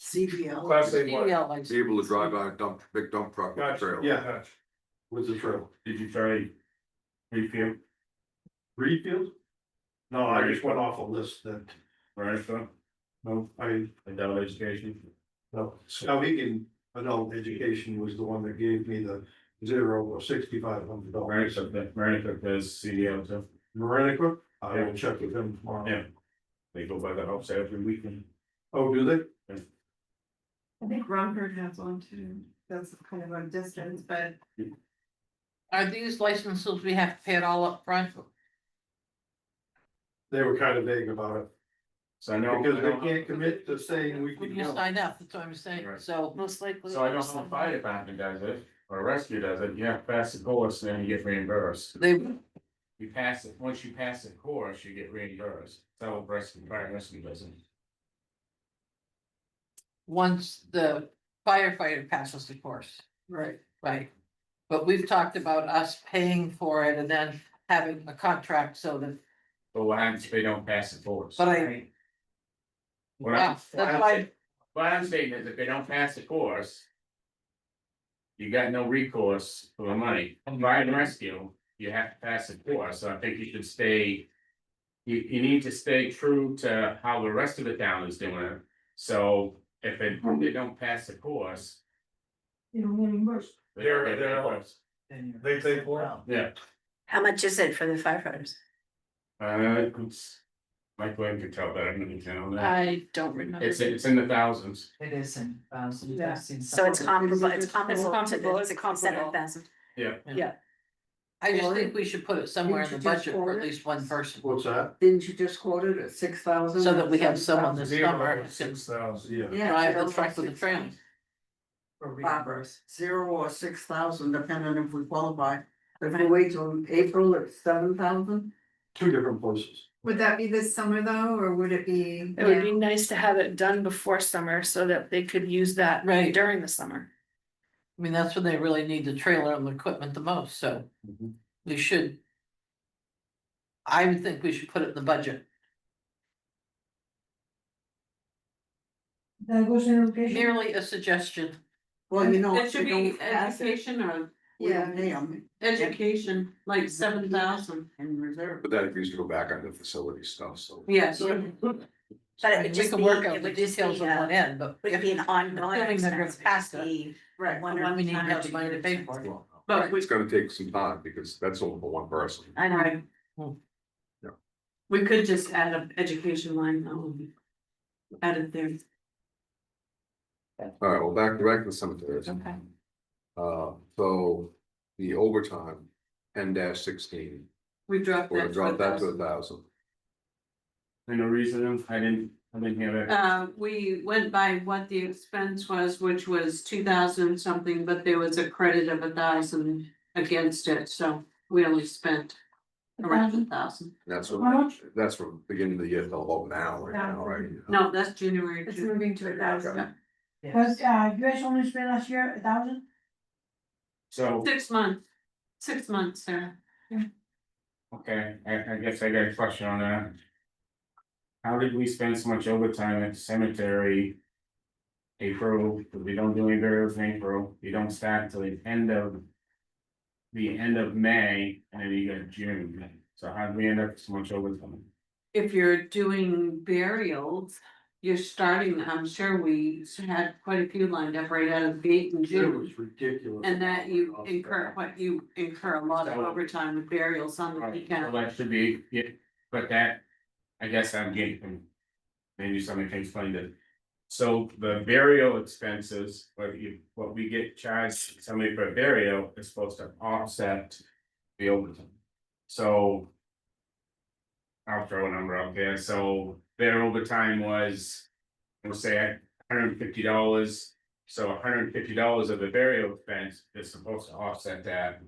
CPL. class A what? CDL license. Be able to drive on a big dump truck with a Gotcha, trailer. Yeah. gotcha. With the trail. Did you try refill? Reedfield? No, I just went off a list that, Veronica, no, adult education? no, now he can, adult education was the one that gave me the $0 or $6,500. Veronica does CDL too. Marenica, I will check with him tomorrow. Yeah. They go by the house every weekend. Oh, do they? I think Romford has one too. That's kind of a distance, but Are these licenses, we have to pay it all up front? They were kind of vague about it, So I know. because they can't commit to saying we When can you go. sign up, that's what I'm saying, Right. so most likely. So I know how the fire department does it, or rescue does it, you have to pass the course, and then you get reimbursed. They, You pass it, once you pass the course, you get reimbursed, so rescue, fire rescue doesn't. once the firefighter passes the course, Right. right? But we've talked about us paying for it and then having a contract so that, But what happens if they don't pass the course? but I. What Wow, I'm- that's why, What I'm saying is if they don't pass the course. You got no recourse for the money, fire and rescue, you have to pass the course, so I think you should stay. You need to stay true to how the rest of the town is doing it, so if they don't pass the course. you know, reimbursed. They're They're- reimbursed. They pay for it? Yeah, How much is it for the firefighters? it's. Mike Wayne could tell better than me, you know, that, I don't remember. it's in the thousands. It isn't, Yeah. So it's comparable, it's comparable to comparable, the it's comparable. 7,000. I just think we should put it somewhere in the Didn't you just budget for quote at it? least one person, What's that? Didn't you just quote it at 6,000? so that we have someone this summer who can 6,000. Yeah. Yeah. drive the 0 or truck with the 6,000. trailer. Barbara, 0 or 6,000, depending if we qualify. If we wait till April, it's 7,000. Two different places. would that be this summer though, or would it be? It would be nice to have it done before summer so that they could use that Right. during the summer. I mean, that's when they really need the trailer and the equipment the most, so we should. I would think we should put it in the budget, That goes in education. merely a suggestion. Well, you know. It if should they be don't pass it, education or we don't pay 'em education, like 7,000. in reserve. But that needs to go back on the facility stuff, so. Yes. But I it mean, would we just can be, work out it the would just details be, on one end, but would be an ongoing Assuming they're gonna expense. pass It'd it. be Right. one we need to time have or the 2 money to years. pay for it. But It's gonna take some time because that's only for one person. I know. we could just add an education line though. Add it there. All right, well, back to the cemeteries. Okay. So the overtime, 10-16, We dropped we're that. gonna drop that to 1,000. 1,000. And the reason I didn't hear that. We went by what the expense was, which was 2,000 something, but there was a credit of 1,000 against it, so we only spent around 1,000. That's How from, much? that's from beginning of the year till about now, right now, right? No, that's January. It's 2. moving to 1,000. But, you guys only spent last year 1,000? So, 6 months. 6 months, Sarah. okay, I guess I got a question on that. How did we spend so much overtime at the cemetery? April, we don't do any burials in April, you don't start till the end of. The end of May, and then you got June, so how do we end up so much overtime? If you're doing burials, you're starting, I'm sure we had quite a few lined up right out of the gate in It June. was ridiculous. And that you incur a lot of overtime with burials on the Right, so weekend. that should be, yeah, but that, I guess I'm getting, maybe somebody can explain it. So the burial expenses, what we get charged somebody for a burial is supposed to offset the overtime. So. I'll throw a number out there, so their overtime was, we'll say $150. So $150 of the burial expense is supposed to offset that.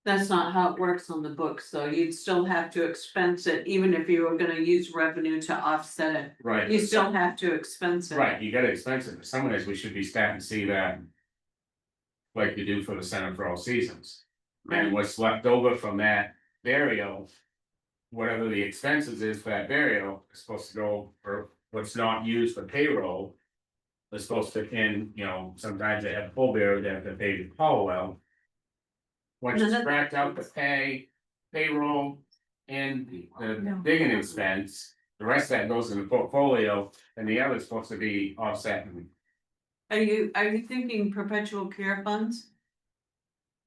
That's not how it works on the books, though. You'd still have to expense it, even if you were gonna use revenue to offset it. Right. You still have to expense it. Right, you gotta expense it, but some ways we should be starting to see that. Like you do for the Center for All Seasons. And what's left over from that burial. Whatever the expenses is for that burial is supposed to go for what's not used for payroll. Is supposed to, sometimes they have full burial, they have to pay the Paul. Once you scratch out the payroll and the digging expense, the rest of that goes in the portfolio, and the other is supposed to be offset. Are you thinking perpetual care funds?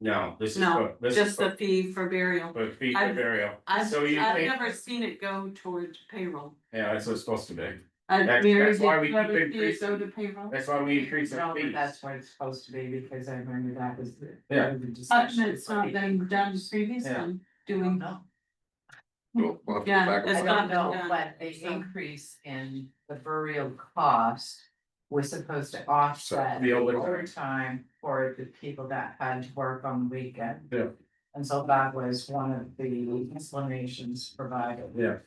No, this is No, for, this is just the fee for burial. for fee for I've- burial. I've So you think, never seen it go towards payroll. yeah, that's what it's supposed to be. Mary, that's why did we you ever keep see it increasing- go to payroll? That's why we increase the No, but fees. that's what it's supposed to be, because I remember that was the. Yeah. the discussion. It's not been done previously, doing. No, We'll have to go Yeah, back and it's I find don't not out. been know, done, but the so. increase in the burial cost was supposed to offset The the overtime. overtime for the people that had to work on the weekend. Yeah. And so that was one of the explanations provided. Yeah.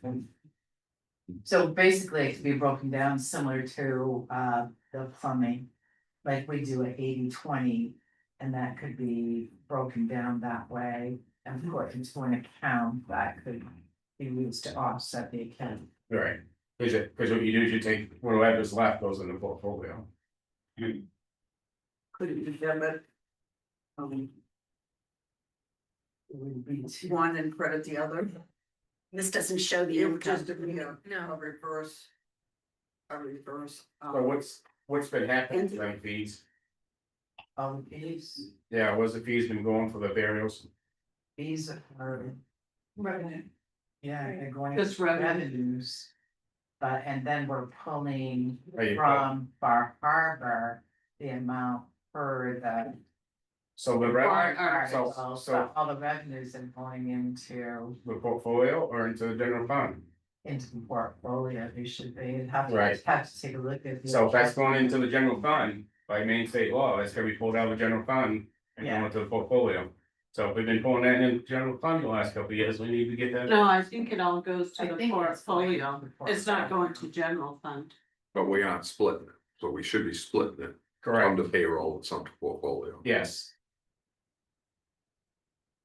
So basically, it could be broken down similar to the plumbing. Like we do a 80-20, and that could be broken down that way and put into an account that could be used to offset the account. Right, cause what you do is you take whatever's left goes in the portfolio. Could it be debit? It would be one and credit the other. This doesn't show the It would just income. be No. a reverse. A reverse. So what's been happening to them fees? Fees, Yeah, what's the fees been going for the burials? fees are, Revenue. yeah, they're going. Just to revenue. revenues. But, and then we're pulling Are you- from Bar Harbor the amount for the. So the revenue, so All the revenues are going into the portfolio or into the general fund? the portfolio, they should be, have Right. to, have to take a look at. the- So if that's going into the general fund by main state law, that's gonna be pulled out of the general fund and Yeah. go into the portfolio. So if we've been pulling that in the general fund the last couple of years, we need to get that. No, I think it all goes to I the think it's going portfolio. to the It's not going to portfolio. general fund. But we aren't splitting it, so we should be splitting it. Some Correct, to payroll and some to portfolio. yes.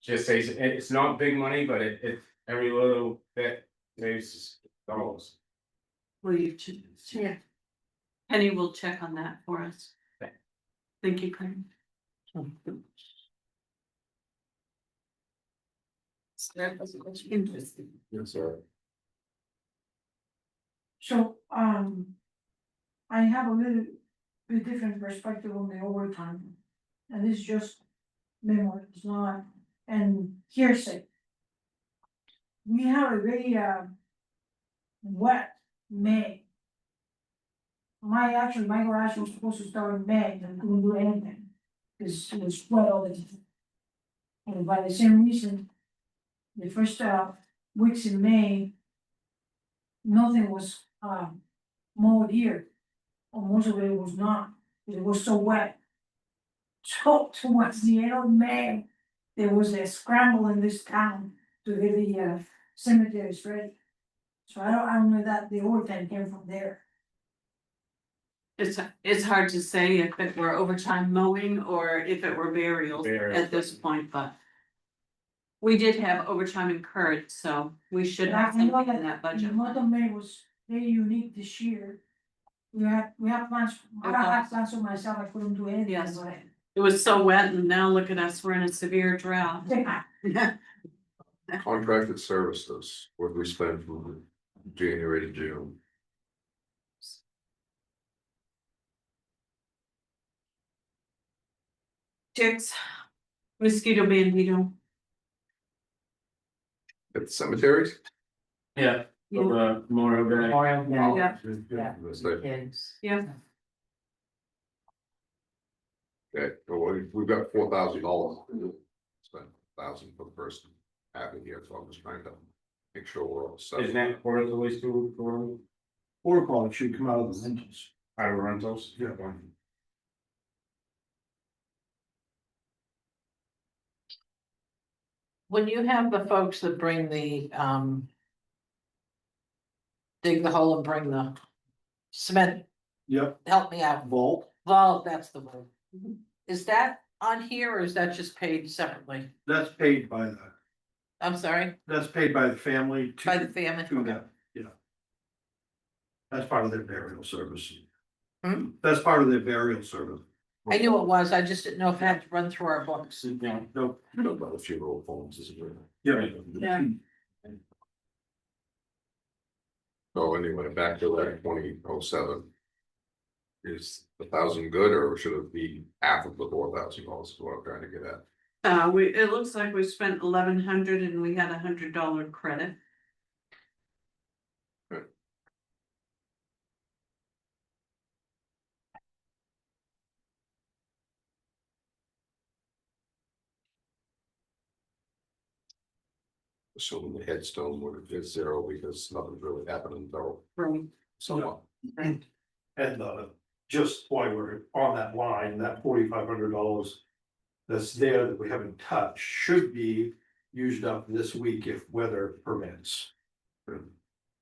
Just says, it's not big money, but it, every little bit saves dollars. Will you? Yeah. Penny will check on that for us. Thank you, Claire. Interesting. Yes, sir. So, I have a little bit different perspective on the overtime. And this is just memory, it's not, and hearsay. We have a very, wet May. My garage was supposed to start in May, and couldn't do anything, because it was wet all the time. And by the same reason, the first, weeks in May, nothing was, mowed here. Or most of it was not, it was so wet. So towards the end of May, there was a scramble in this town to get the cemeteries ready. So I don't know that the overtime came from there. It's hard to say if it were overtime mowing or if it were burials Burials. at this point, but. We did have overtime incurred, so we should have I know something in that The budget. month of May was very unique this year. we have plans, I have plans for myself, I couldn't do anything Yes. about it. It was so wet and now look at us, we're in a severe drought. Contracted services, what we spend from January to June. Ticks, mosquito bandito. At the cemeteries? Yeah, Memorial Day. Memorial Day. Yeah. Yeah. That's like, Kids. Yeah. okay, well, we've got $4,000. Spent 1,000 for the first half of the year, so I'm just trying to make sure we're all set. Isn't that for the waste for Porta potty should come out of the rentals. out of rentals? Yeah. When you have the folks that bring the, dig the hole and bring the cement, Yep, help me out, vault, Vol, that's the word. Is that on here or is that just paid separately? that's paid by the, I'm sorry, that's paid by the family by the to, family? to them, yeah. That's part of their burial service. Hmm? That's part of their burial service. I knew it was, I just didn't know if it had to run through our books. Yeah. No, No, about a funeral homes is it? yeah, Yeah. So anyway, back to that 2007. Is 1,000 good, or should it be half of the $4,000 is what I'm trying to get at? It looks like we spent 1,100 and we had $100 credit. Assuming the headstone would have been zero because nothing's really happened until Right. someone. and just while we're on that line, that $4,500. That's there that we haven't touched should be used up this week if weather permits.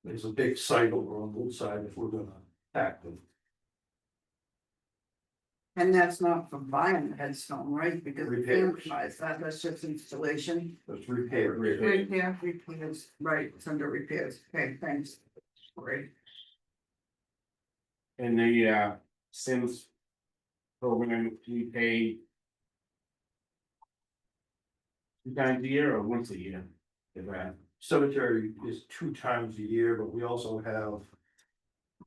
There's a big site over on both sides if we're gonna act them. And that's not for buying the headstone, right? Because the Repairs. family buys that, that's just installation. That's repaired. Right here. Repairs, right, it's under repairs, okay, thanks. Great. In the Sims program, we pay 2 times a year or once a year? Is that? Cemetery is 2 times a year, but we also have.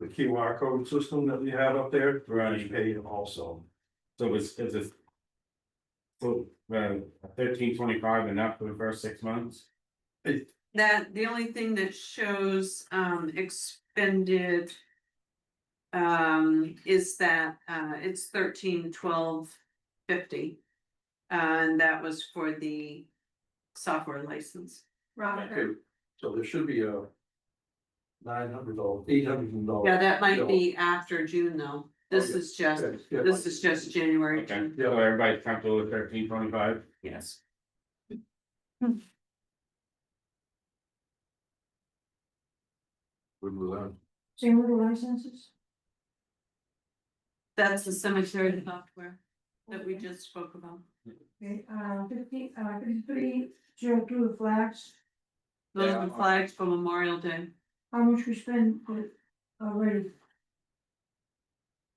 The QR code system that we have up there, Right. we pay also. So it's a. So, 13.25 enough for the first 6 months? That, the only thing that shows expended. Is that it's 13,1250. And that was for the software license. Robert, So there should be a. $900, $800. Yeah, that might be after June though. This Okay. is just, Yeah. this is just January. Okay, so everybody's comfortable with 13.25? Yes. Good with that. same with the licenses? That's the cemetery software that we just spoke about. Okay, 5302 the flags, Those are the flags for Memorial Day. how much we spend for it already?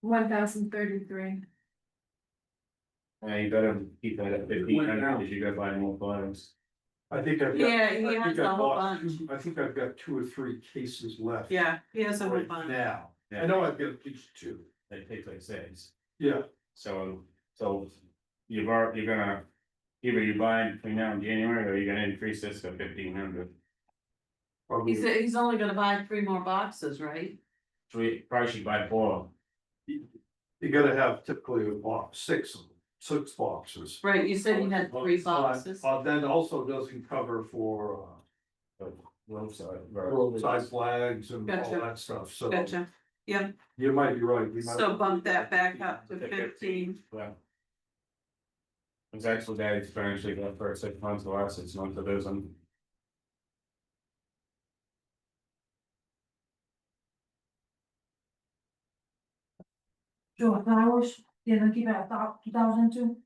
1,033. You better keep that at 1,500 because you gotta buy more flags. I think I've got. Yeah, I he think has I've a whole bought bunch. two- I think I've got 2 or 3 cases left. Yeah, he has a whole Right bunch. now, Yeah. I know I've got at least 2, They take like 6. yeah, So you're gonna, either you're buying between now and January, or you're gonna increase this to 1,500. probably. He's only gonna buy 3 more boxes, right? So we probably should buy 4. You gotta have typically a box, 6 boxes. Right, you said you had 3 boxes. That also doesn't cover for roadside flags and all Gotcha. that stuff, so. Gotcha, yeah, You might be right. we might- so bump that back up to 15. Well. It's actually that exponentially the first 6 months, the last 6 months of those, So flowers, yeah, then keep it at 2002.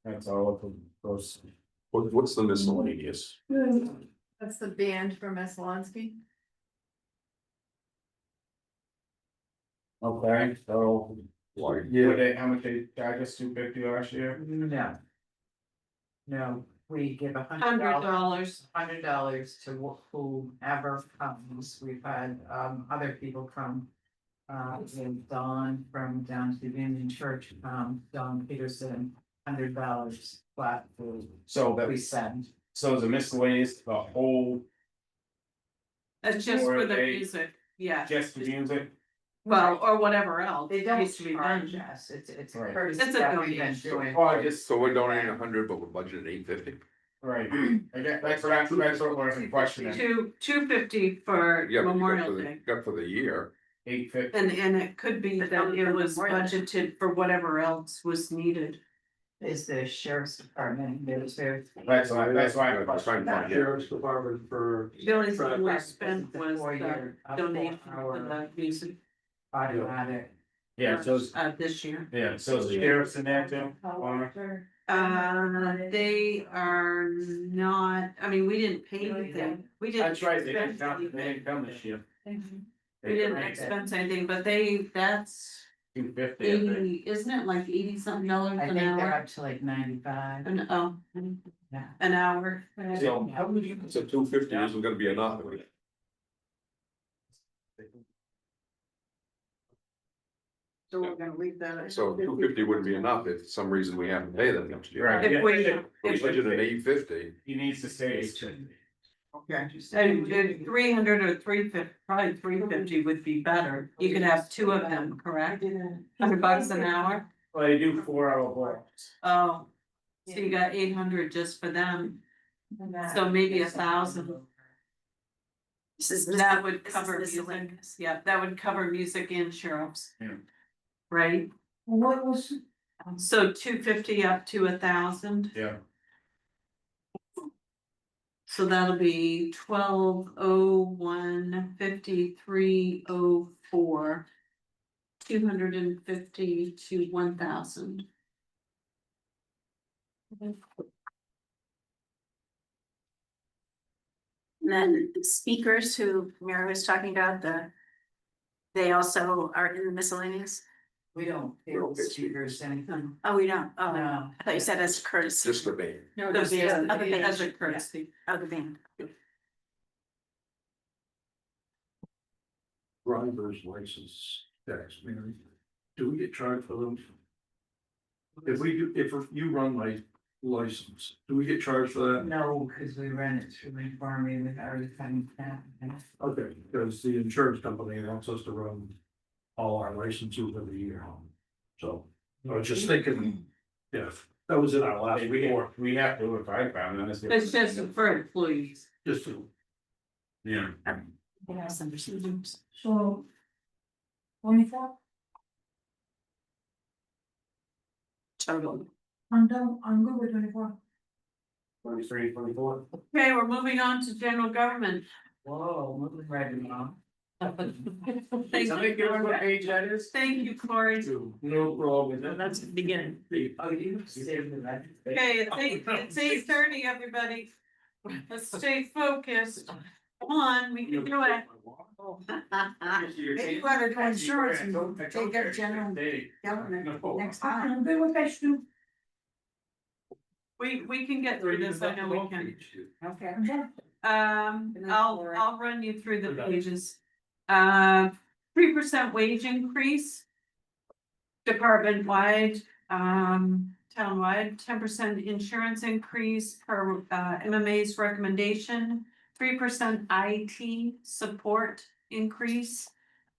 that's all of those. What's the miscellaneous? That's the band from Mesalonsky. Okay, so. Like, How much they charge us, $250 last year? No. No, we give $100. $100 to whoever comes, we've had, other people come. Don from down to the Union Church, Don Peterson, $100 flat food So that we that, send. so the miscellaneous, the whole, That's just Or for the they- music, yeah, just the music? well, or whatever else. They don't needs to be done. charge us, it's a Right. courtesy It's a that we've been donation. doing. Oh, I just, so we're donating 100, but we're budgeted 850. right, I guess, that's what we're questioning, $250 for Yeah, but you Memorial got for Day. the, got for the year. 850. And it could be But that then it for was Memorial Day. budgeted for whatever else was needed. Is the sheriff's department, there's their. That's why I'm That's trying to questioning. find out. Sheriff's Department for. The only thing we Right. spent was the donation for the music, Automatic. Yeah, so, it's- this year. yeah, so the sheriff's in there too? Honor? They are not, I mean, we didn't pay anything, we didn't. That's right, they didn't expense come, they anything. didn't come this year. We didn't expense anything, but that's 250. 80, isn't it like 80 something dollars I an think they're hour? up to like 95. Yeah. An hour. So, So 250 isn't gonna be enough. So we're gonna leave that. at So 250 wouldn't be enough if for some reason we have to pay them next year. Right. If we, We if, budgeted 850. he needs to stay. Okay. and 300 or 350, probably 350 would be better. You could have two of them, correct? $100 an hour? Well, they do 4-hour blocks. Oh, so you got 800 just for them, so maybe 1,000. That would cover music, yeah, that would cover music and sheriffs. Yeah. Right, What was, so 250 up to 1,000, Yeah. so that'll be 12015304. 250 to 1,000. And then the speakers who Mary was talking about, they also are in the miscellaneous? We don't pay the speakers anything. Oh, we don't, oh, No. I thought you said as courtesy Just the band. No, Those that's are the other as a things. courtesy. of the band. Driver's license tax, Mary. Do we get charged for them? If we do, if you run my license, do we get charged for that? No, because we ran it through Informe with everything. Okay, because the insurance company wants us to run all our licenses every year. So I was just thinking, yeah, that was in our last report, We have to, if I found it. It's just for employees. just to. Yeah. They have some procedures. so. 24, Total. I'm done, I'm good with 24. 23, 24. Okay, we're moving on to general government. Whoa, moving right along. Thank Somebody give us what page that is? Thank you, Corey. No problem with that. That's the beginning. Oh, you saved it, right? Okay, it's 8:30, everybody. Let's stay focused. Come on, we can do it. Maybe you ought to do insurance and take out general government next time. I'm good with that too. We can get through this, I know we can. Okay. I'm done. I'll run you through the pages. 3% wage increase. Department wide, townwide, 10% insurance increase per MMA's recommendation. 3% IT support increase.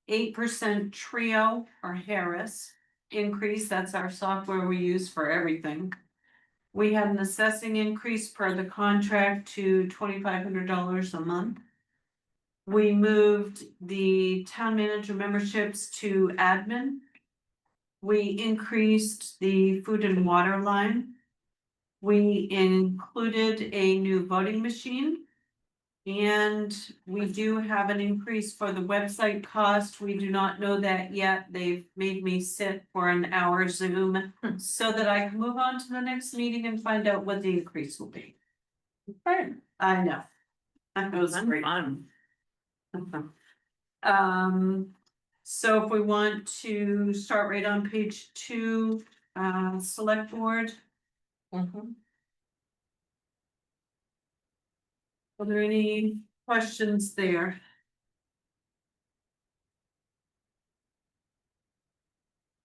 8% Trio or Harris increase, that's our software we use for everything. We had an assessing increase per the contract to $2,500 a month. We moved the town manager memberships to admin. We increased the food and water line. We included a new voting machine. And we do have an increase for the website cost. We do not know that yet. They've made me sit for an hour Zoom so that I can move on to the next meeting and find out what the increase will be. I know. That was great. Fun. So if we want to start right on page 2, select board, Mhm. are there any questions there?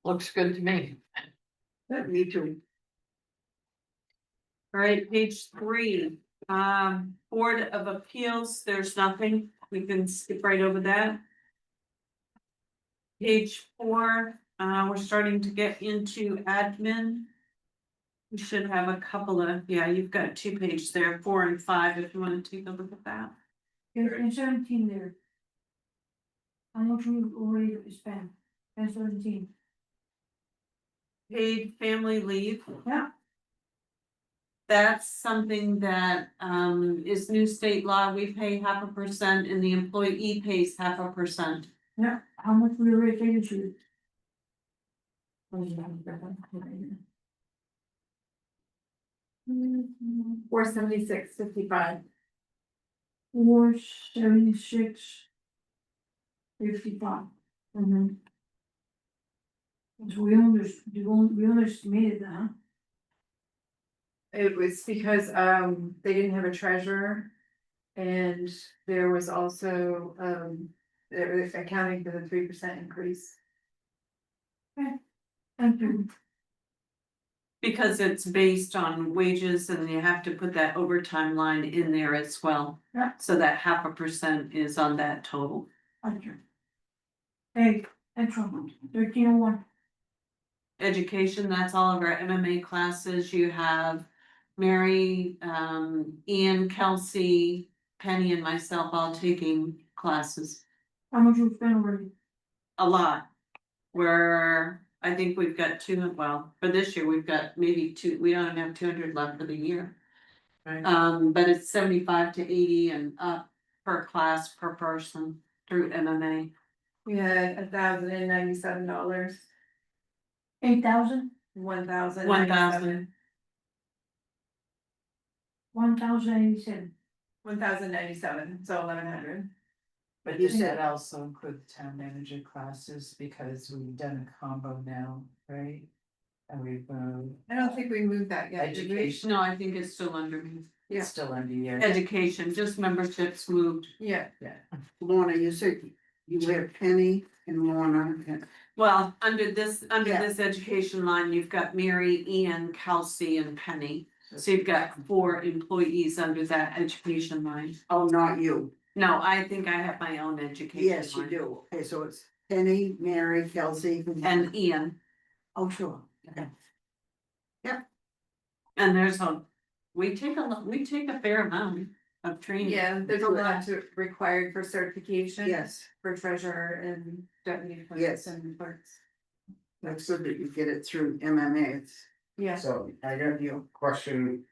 Looks good to me. Me too. All right, page 3, Board of Appeals, there's nothing, we can skip right over that. Page 4, we're starting to get into admin. We should have a couple of, yeah, you've got 2 pages there, 4 and 5, if you wanna take a look at that. In 17 there. How much we already spent, in 17, Paid family leave. Yeah. That's something that is new state law, we pay 0.5% and the employee pays 0.5%. yeah, how much we already paid you? 476.55. 476.55. Mm-hmm. So we underestimated that, huh? It was because they didn't have a treasurer. And there was also there was accounting for the 3% increase. Thank you. Because it's based on wages and you have to put that overtime line in there as well. Yeah. So that 0.5% is on that total. Thank you. Hey, excellent, 1301. Education, that's all of our MMA classes. You have Mary, Ian, Kelsey, Penny and myself all taking classes. How much you spent already? A lot. Where I think we've got 200, well, for this year, we've got maybe 2, we don't have 200 left for the year. Right. But it's 75 to 80 and up per class per person through MMA. We had $1,097. 8,000, 1,097. 1,087. 1,097, so 1,100. But You does said- that also include the town manager classes, because we've done a combo now, right? And we've, I don't think we moved that yet, did we? education, No, I think it's still under me. Yeah. it's still under your. Education, just memberships moved. Yeah. Yeah, Lorna, you said you have Penny and Lorna and Well, under this Yeah. education line, you've got Mary, Ian, Kelsey and Penny. So you've got 4 employees under that education line. oh, not you. No, I think I have my own education. Yes, you line. do. Okay, so it's Penny, Mary, Kelsey. And Ian, Oh, sure. Okay. and we take a fair amount of training. Yeah, there's a lot required for certification. Yes, For treasurer and deputy Yes. clerks and clerks. that's good that you get it through MMA. It's Yeah. So I got you a question,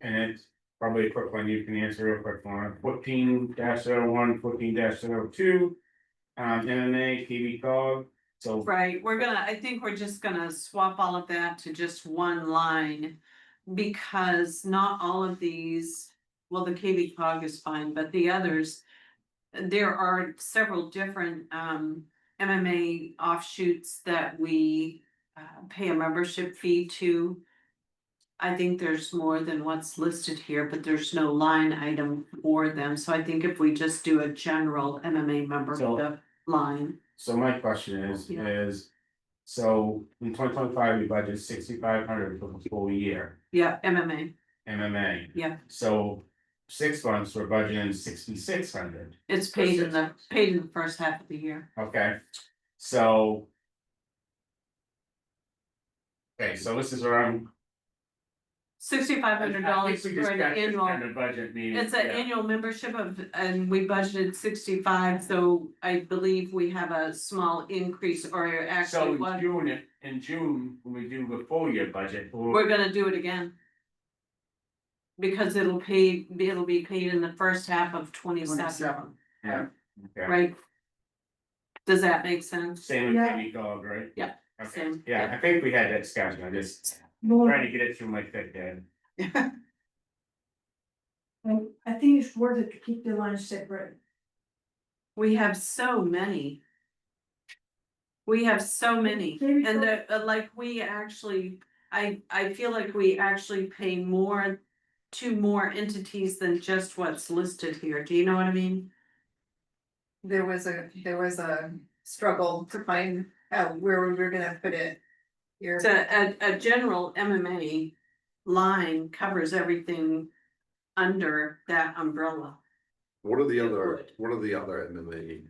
and it's probably a quick one, you can answer real quick for 14-01, 14-02. MMA, KB cog, so. Right, I think we're just gonna swap all of that to just one line. Because not all of these, well, the KB cog is fine, but the others. There are several different MMA offshoots that we pay a membership fee to. I think there's more than what's listed here, but there's no line item for them, so I think if we just do a general MMA membership line. So my question Yeah. is, so in 2025, we budgeted 6,500 for the full year, Yeah, MMA, MMA. yeah, So 6 months, we're budgeting 6,600, it's paid in the first half of the year. okay? So. Okay, so this is around. $6,500 for an annual. Kind of budget meeting. It's an yeah. annual membership and we budgeted 65, so I believe we have a small increase or So actually in June, when we do the full year budget, we're gonna do it again. Because it'll be paid in the first half of 27, 27. yeah, okay. right? Does that make sense? Same with Yeah. KB cog, right? Yeah, Okay, same, yeah, I think we had that discussion, I just Lord, trying to get it through my thick head. I think it's worth it to keep the lines separate. We have so many. We have so many, and like, we actually, I feel like we actually pay more to more entities than just what's listed here, do you know what I mean? There was a struggle to find out where we were gonna put it. Here. So a general MMA line covers everything under that umbrella. What are the It other, would. what are the other MMA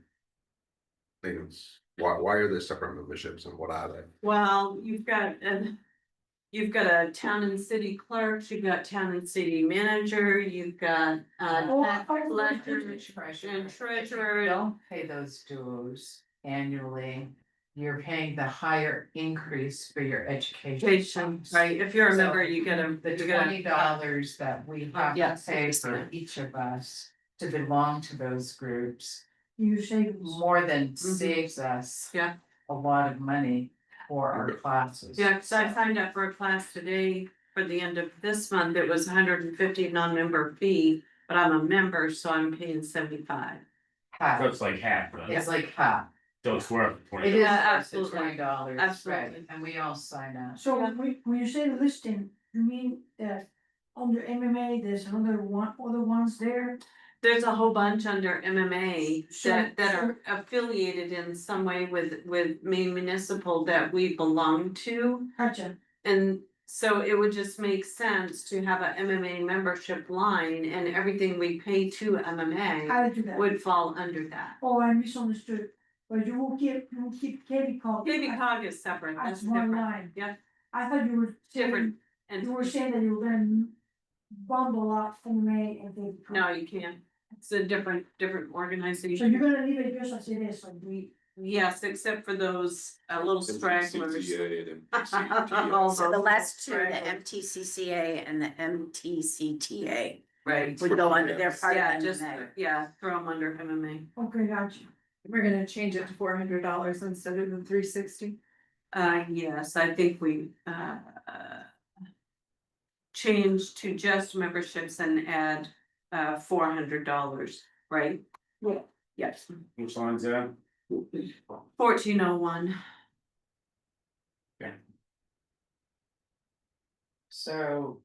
things? Why are there separate memberships and what are they? Well, you've got a town and city clerk, you've got town and city manager, you've got tax collector and treasurer. Don't pay those dues annually, you're paying the higher increase for your education. Right, if you're a So, member, you get a, The you get $20 that we have to Yes. pay for each of us to belong to those groups. You say. More than saves us. Yeah. A lot of money for our classes. Yeah, cause I signed up for a class today for the end of this month, it was $150 non-member fee, but I'm a member, so I'm paying 75. Half. So it's like half, It's like half. so it's worth It $20. is Yeah, worth absolutely. $20, Absolutely. right, and we all sign up. So when you say listing, you mean that under MMA, there's other ones there? There's a whole bunch under MMA that Sure, are affiliated in some way with Maine Municipal that we belong to. Gotcha. And so it would just make sense to have a MMA membership line, and everything we pay to MMA How to do that? would fall under that. Oh, I misunderstood. But you will keep KB call. KB cog is separate, That's that's one different. line. Yeah, I thought you were different. saying, And you were saying that you were gonna bundle up MMA and KB call. no, you can't. It's a different So you're organization. gonna leave it just as it is, like we. Yes, except for those little stragglers. MCCTA. So the last two, the MTCCA and the MTCTA Right. would go under their part Yeah, of just, MMA. yeah, throw them under MMA. Okay, gotcha. We're gonna change it to $400 instead of the $360. Yes, I think we, change to just memberships and add, $400, right? Yeah. Yes, Which line's that? 1401. So,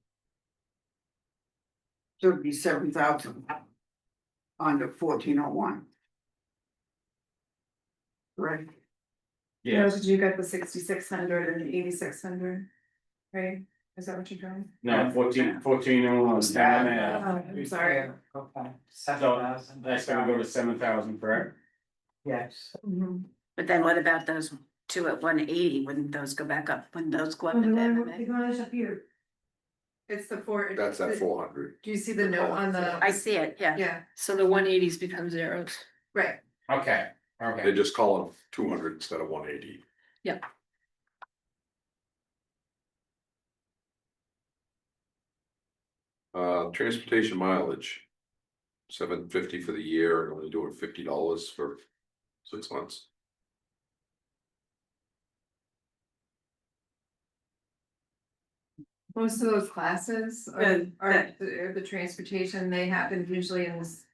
Should be 7,000. Under 1401. Right, Yeah, Did you get the 6,600 and the 8,600? Right, is that what you're doing? no, 1401 down there. Oh, I'm sorry. okay, So 7,000. that's gonna go to 7,000, correct? Yes, But then what about those two at 180? Wouldn't those go back up? Wouldn't those go up They're into gonna MMA? disappear. It's the four. That's at 400. Do you see the note on the? I see it, yeah. Yeah, So the 180s become zeros. right. Okay, They okay. just call them 200 instead of 180. Transportation mileage. $750 for the year and only doing $50 for 6 months. Most of those classes Good, are the transportation, they happen usually in this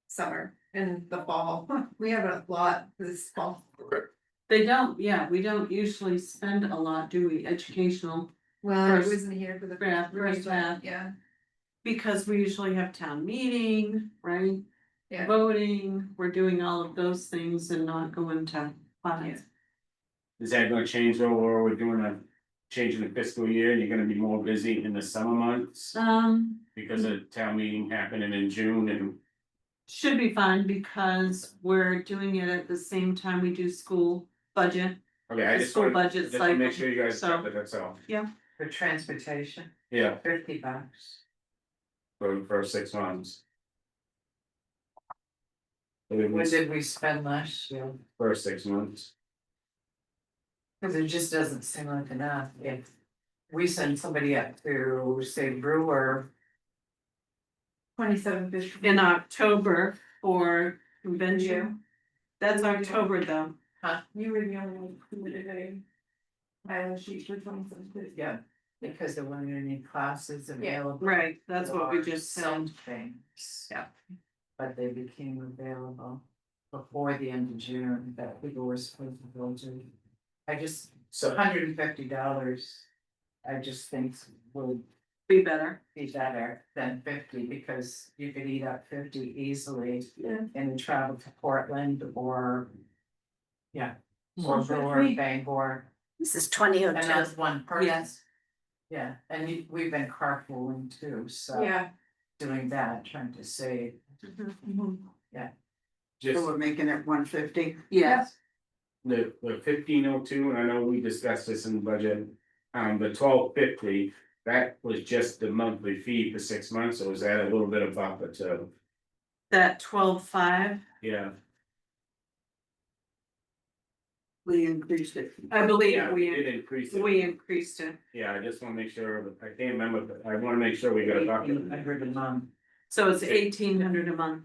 summer, in the fall. We have a lot this fall. Okay. They don't, yeah, we don't usually spend a lot, do we, educational, Well, I First- wasn't here for the. yeah, first half. Yeah, because we usually have town meeting, right? yeah. Voting, we're doing all of those things and not going to finance. Is that gonna change though, or we're doing a change in the fiscal year, you're gonna be more busy in the summer months? Because of town meeting happening in June and, Should be fine because we're doing it at the same time we do school budget. okay, I The just school wanted, budget just to cycle, make sure you guys so- got that, that's all. for transportation, Yeah, $50. for the first 6 months. What did we spend last year? First 6 months. Cause it just doesn't seem like enough, if we send somebody up to, say, Brewer. 2750. In October for convention. That's October though. You were the only one who would have a. Island sheet for 2750. Yeah, because there weren't any classes available. Right, that's what we or just some said. things. Yeah. But they became available before the end of June that people were supposed to go to. I just, so $150, I just think would Be better. be better than 50, because you could eat up 50 easily. And travel to Portland or. Yeah, or So Brewer, 50. Bangor, This is 2002. and that's one person. Yes. Yeah, and we've been carpooling too, so. Yeah. Doing that, trying to save. Mm-hmm. So Just we're making it 150. Yes. the 1502, and I know we discussed this in the budget. The 1250, that was just the monthly fee for 6 months, or was that a little bit of buffer too? That 12.5, Yeah. We increased it. I believe Yeah, we did increase it. we increased it. Yeah, I just wanna make sure, I can't remember, but I wanna make sure we got a buffer. 1,800 a month. So it's 1,800 a month.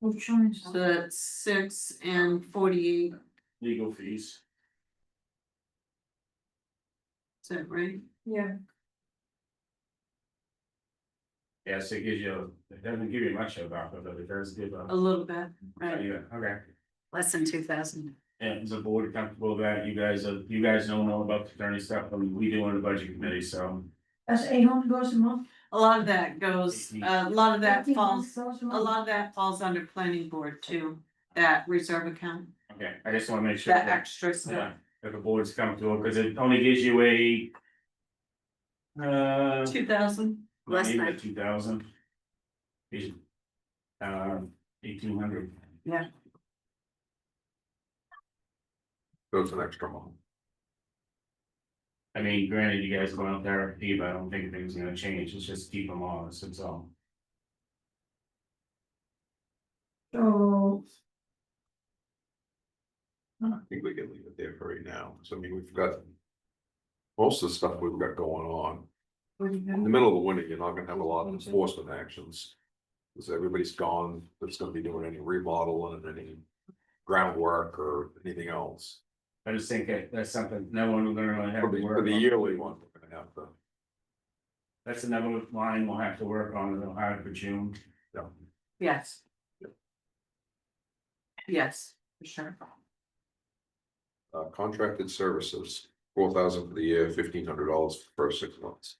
Which one is So that's 6 and 48, Legal fees. is that right? Yeah. Yes, it gives you, it doesn't give you much of a buffer, but it does give A a. little bit, right? Yeah, okay. Less than 2,000. And is the board comfortable with that? You guys don't know about the attorney stuff, and we do on the budget committee, so. That's $800 a month. A lot of that goes, a lot of that falls, $1,800 a lot of that falls under planning board too, that reserve account, Okay, I just wanna make sure. that extra Yeah, stuff. if the board's comfortable, because it only gives you a. 2,000, Less maybe than. 2,000. 1,800. So it's an extra month. I mean, granted, you guys go out there, but I don't think things are gonna change, it's just keep them honest, that's all. So I think we can leave it there for right now. So I mean, we've got. Most of the stuff we've got going on. In the middle of the winter, you're not gonna have a lot of enforcement actions. Because everybody's gone, that's gonna be doing any remodel and any groundwork or anything else. I just think that's something, no one will really have to work For the on. yearly one, we're gonna have to. That's another line we'll have to work on, it'll hire for June. yes. Yes, for sure. Contracted services, 4,000 for the year, $1,500 for the first 6 months.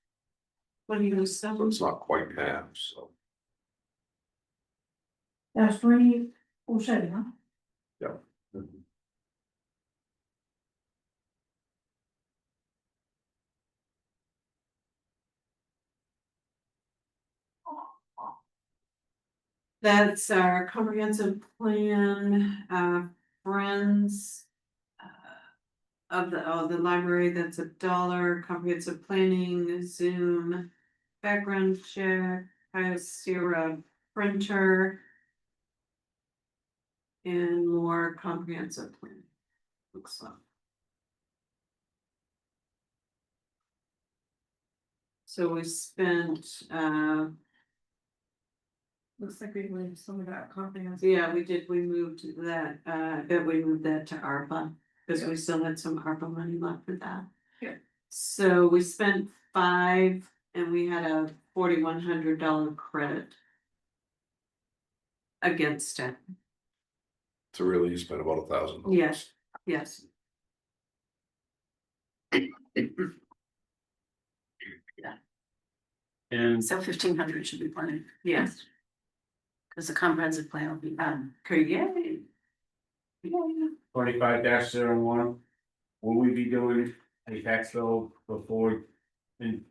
What do you So say? it's not quite half, so. that's 2007, huh? Yeah. That's our comprehensive plan, friends. Of the library, that's $1, comprehensive planning, Zoom, background check, Sierra printer. And more comprehensive plan. Looks like. So we spent, Looks like we moved some of that comprehensive. yeah, we did, we moved that, I bet we moved that to ARPA, because we still had some ARPA money left for that. Yeah. So we spent 5 and we had a $4,100 credit. Against it, So really, you spent about $1,000. yes, yes. And So 1,500 should be plenty, Yes, because the comprehensive plan will be done. okay, yay. 25-01, will we be doing a tax bill before? And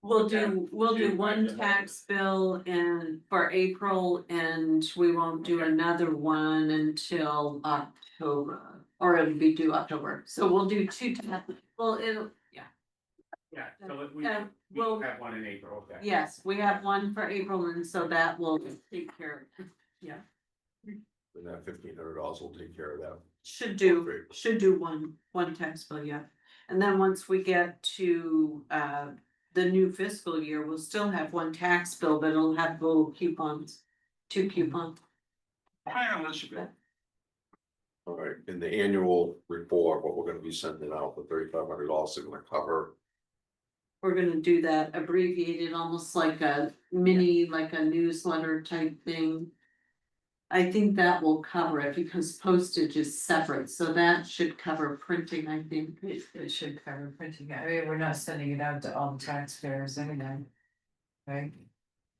We'll do June, one right. tax bill and for April, and we won't do another one until October. Or it'll be due October, so we'll do 2 tax, well, it'll, yeah, yeah, so if we well, have one in April, okay. yes, we have one for April, and so that will take care of it, yeah. And that $1,500 will take care of that. Should do one tax bill, yeah. And then once we get to the new fiscal year, we'll still have one tax bill, but it'll have little coupons, 2 coupons. All right, in the annual report, what we're gonna be sending out, the $3,500 is gonna cover. We're gonna do that abbreviated, almost like a mini, like a newsletter type thing. I think that will cover it because postage is separate, so that should cover printing, I think. It should cover printing, I mean, we're not sending it out to all the taxpayers anyway. Right?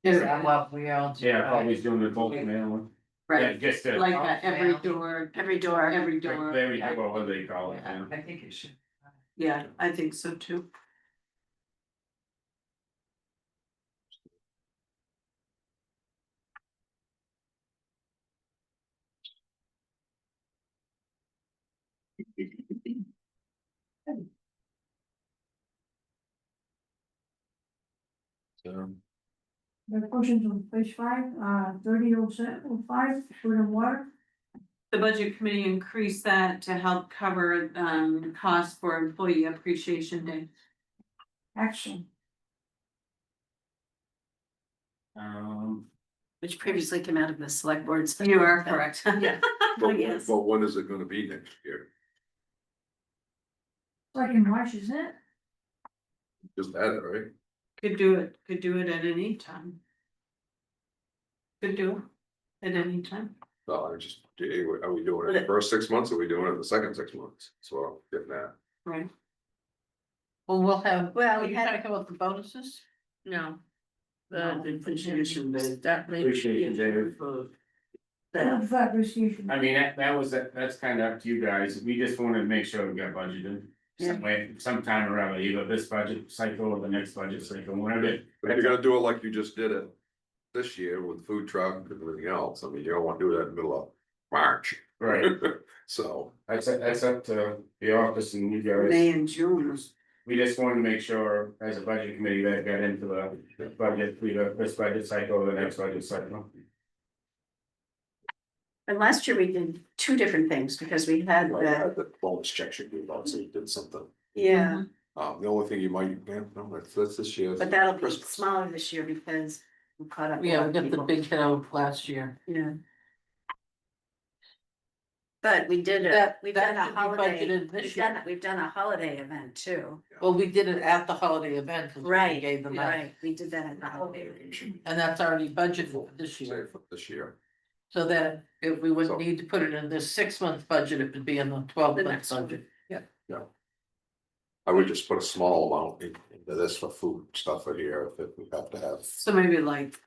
Yeah. Well, we all do. Yeah, always doing the bulk mail. Yeah, Right, just to. like every Mail. door, Every door. every door. Very, what do they call it, yeah. I think it should. Yeah, I think so too. So, The questions on page 5, 3005, food and water. The budget committee increased that to help cover costs for employee appreciation day. Action. Which previously came out of the select boards. You are correct. Yeah. but, Yes. but when is it gonna be next year? Like in March, isn't it? Just add it, right? Could do it at any time. Could do it at any time. No, I just, are we doing it in the first 6 months, or are we doing it in the second 6 months? So I'm getting that. Right. Well, we'll have, Well, are we you had- talking about the bonuses? No. No, The appreciation, that may. Appreciation day. Appreciation. I mean, that's kind of up to you guys, we just wanted to make sure we got budgeted. Some way, sometime around either this budget cycle or the next budget cycle, whatever. But if you're gonna do it like you just did it this year with food truck and everything else, I mean, you don't wanna do that in the middle of March. Right, So, that's up to the office and you guys. May and June is We just wanted to make sure as a budget committee that got into the budget, either this budget cycle or the next budget cycle. And last year we did two different things because we had the bonus check should be about, so you did something. yeah, The only thing you might, no, that's this year. but that'll be smaller this year because we caught up. Yeah, we got the big hit out last year. Yeah. But we did we've done a should be holiday, budgeted this year. we've done a holiday event too. Well, we did it at the holiday event. 'cause we Right, Gave them that, right, we did that at the holiday. and that's already budgeted for this year. Say for this year. So that if we wouldn't So- need to put it in this 6 month budget, it would be in the 12 month next one. budget. I would just put a small amount into this for food stuff for here, if we have to have So maybe like,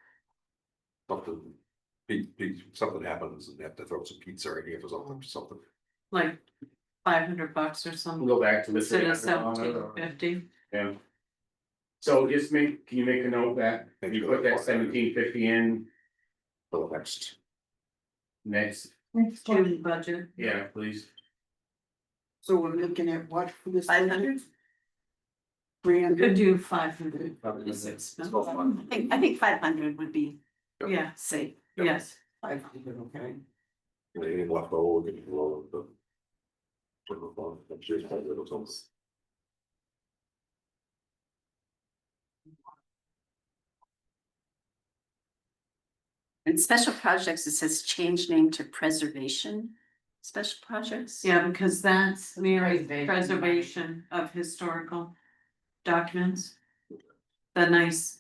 something. Something happens and they have to throw some pizza in here for something. like $500 or We'll something, go back to the. instead of 300 or- 1750. Yeah. So just can you make a note that you put that 1750 in For the next, Next June budget. yeah, please. So we're looking at what for this? 500? 300. Could do 556. I think 500 would be Yeah, safe. yes. 500, okay. anything left over, we can roll with the. I'm sure it's probably a little something. And special projects, it says change name to preservation, special projects. Yeah, because that's Mary's Preservation. preservation of historical documents. The nice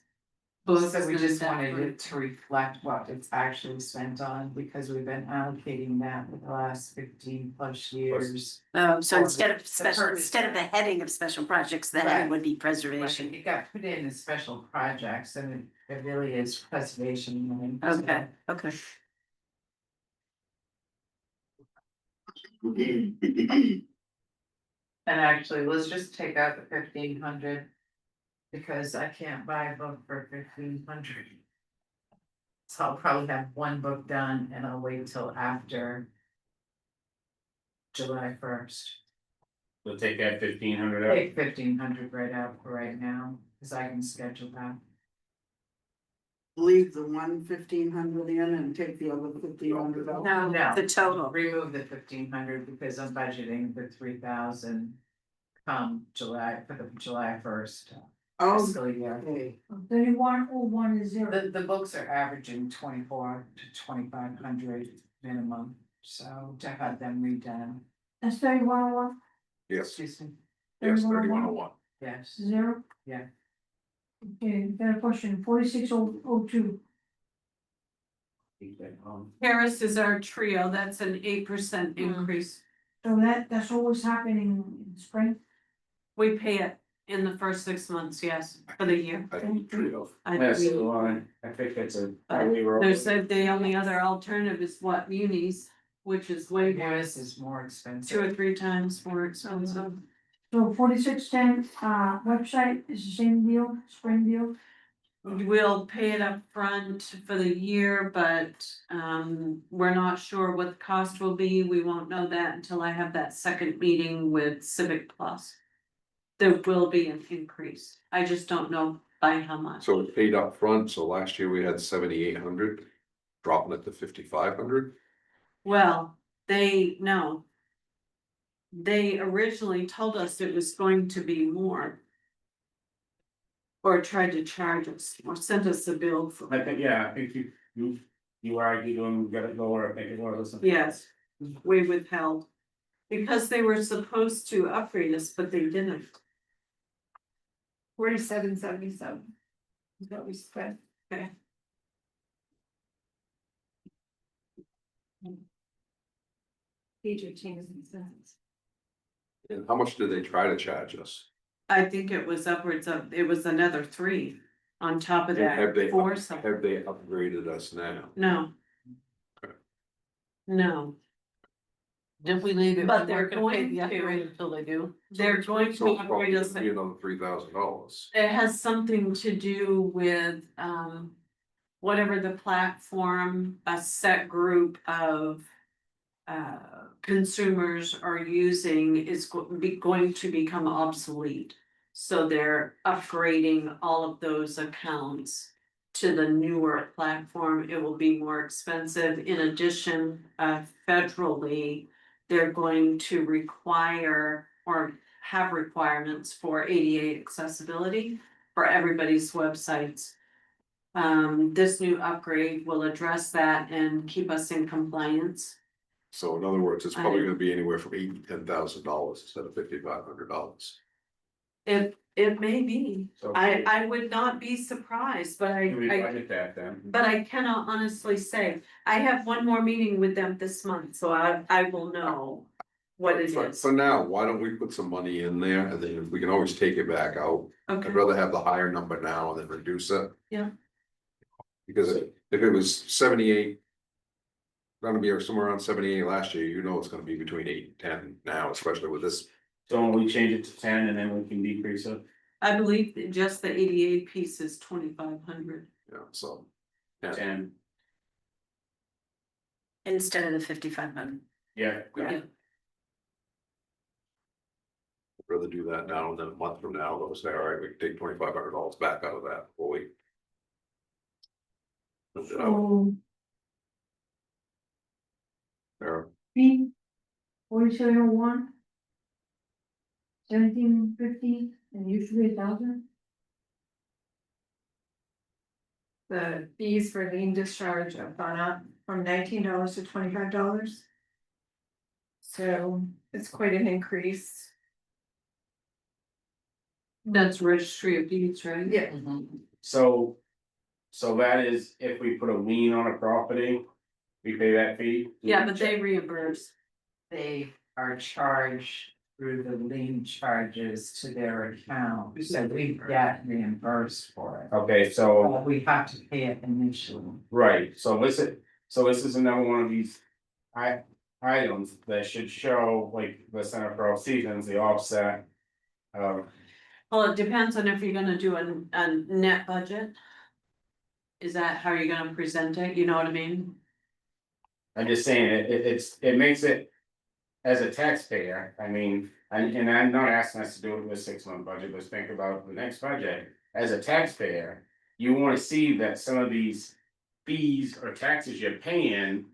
books. So we just and wanted that. it to reflect what it's actually spent on, because we've been allocating that for the last 15+ years. So Or instead of the special, purpose. instead of the heading of special projects, the heading Right. would be Right, preservation. it got put in as special projects, and it really is preservation. Okay, okay. And actually, let's just take out the 1,500. Because I can't buy a book for 1,500. So I'll probably have one book done and I'll wait till after July 1st. We'll take that 1500 out. Take 1,500 right out for right now, cause I can schedule that. Leave the 1,500 in and take the other 1,500 out. No, No. the total. Remove the 1,500 because I'm budgeting the 3,000. Come July, for the July 1st Oh, fiscal year. okay. 3101 is 0. The books are averaging 2,400 to 2,500 minimum, so to have them redone, That's 3101, Yes, excuse me, yes, 3101. yes. 0. Yeah. Okay, got a question, 4602. Harris is our trio, that's an 8% increase. So that's always happening in spring. We pay it in the first 6 months, yes, for the year. I think trio. I- That's we- the one, I think it's a. There's the only other alternative is what munis, which is way more, Yours is more expensive. 2 or 3 times more expensive. So 4610, website is the same deal, spring deal. We'll pay it up front for the year, but we're not sure what the cost will be. We won't know that until I have that second meeting with Civic Plus. There will be an increase. I just don't know by how much. So it's paid up front. So last year we had 7,800, dropping it to 5,500. Well, no. They originally told us it was going to be more. Or tried to charge us, or sent us a bill for. I think, yeah, I think you argued when we got it lower, I think it was. Yes, we withheld. Because they were supposed to upgrade us, but they didn't. 47.77 is what we spent. Okay. Page 18 is in cents. And how much did they try to charge us? I think it was upwards of, it was another 3 on top of And that, have they 4 something. Have they upgraded us now? No. No, Did we leave it? But We they're weren't gonna pay going the to- upgrade until they do. they're going to So it's probably upgrade us. gonna be another $3,000. It has something to do with, whatever the platform, a set group of. Consumers are using is going to become obsolete. So they're upgrading all of those accounts to the newer platform. It will be more expensive. In addition, federally, they're going to require or have requirements for ADA accessibility for everybody's websites. This new upgrade will address that and keep us in compliance. So in other words, it's probably I- gonna be anywhere from $8,000 to $10,000 instead of $5,500. It may be, So I would not be surprised, but can we I, budget that then? but I cannot honestly say. I have one more meeting with them this month, so I will know what it is. For now, why don't we put some money in there and then we can always take it back out? Okay, I'd rather have the higher number now and then reduce it. Yeah. Because if it was 78. Gonna be somewhere around 78 last year, you know it's gonna be between 8 and 10 now, especially with this. So when we change it to 10 and then we can decrease it. I believe that just the ADA piece is 2,500. Yeah, so. Yeah, 10, Instead of the 5,500. yeah. Yeah. I'd rather do that now and then a month from now, they'll say, all right, we can take $2,500 back out of that before we. So There, P 4701. 1750 and usually 1,000. The fees for lien discharge have gone up from $19 to $25. So it's quite an increase. That's registry of deeds, right? Yeah. So that is if we put a lien on a property, we pay that fee? Yeah, but they reimburse. They are charged through the lien charges to their account, so we get reimbursed for it. Okay, so, But we have to pay it initially. right, so this is another one of these. Items that should show, like the Center for All Seasons, the offset. Well, it depends on if you're gonna do a net budget. Is that how you're gonna present it? You know what I mean? I'm just saying, it makes it. As a taxpayer, I mean, and I'm not asking us to do it with a 6-month budget, let's think about the next budget. As a taxpayer, you wanna see that some of these fees or taxes you're paying.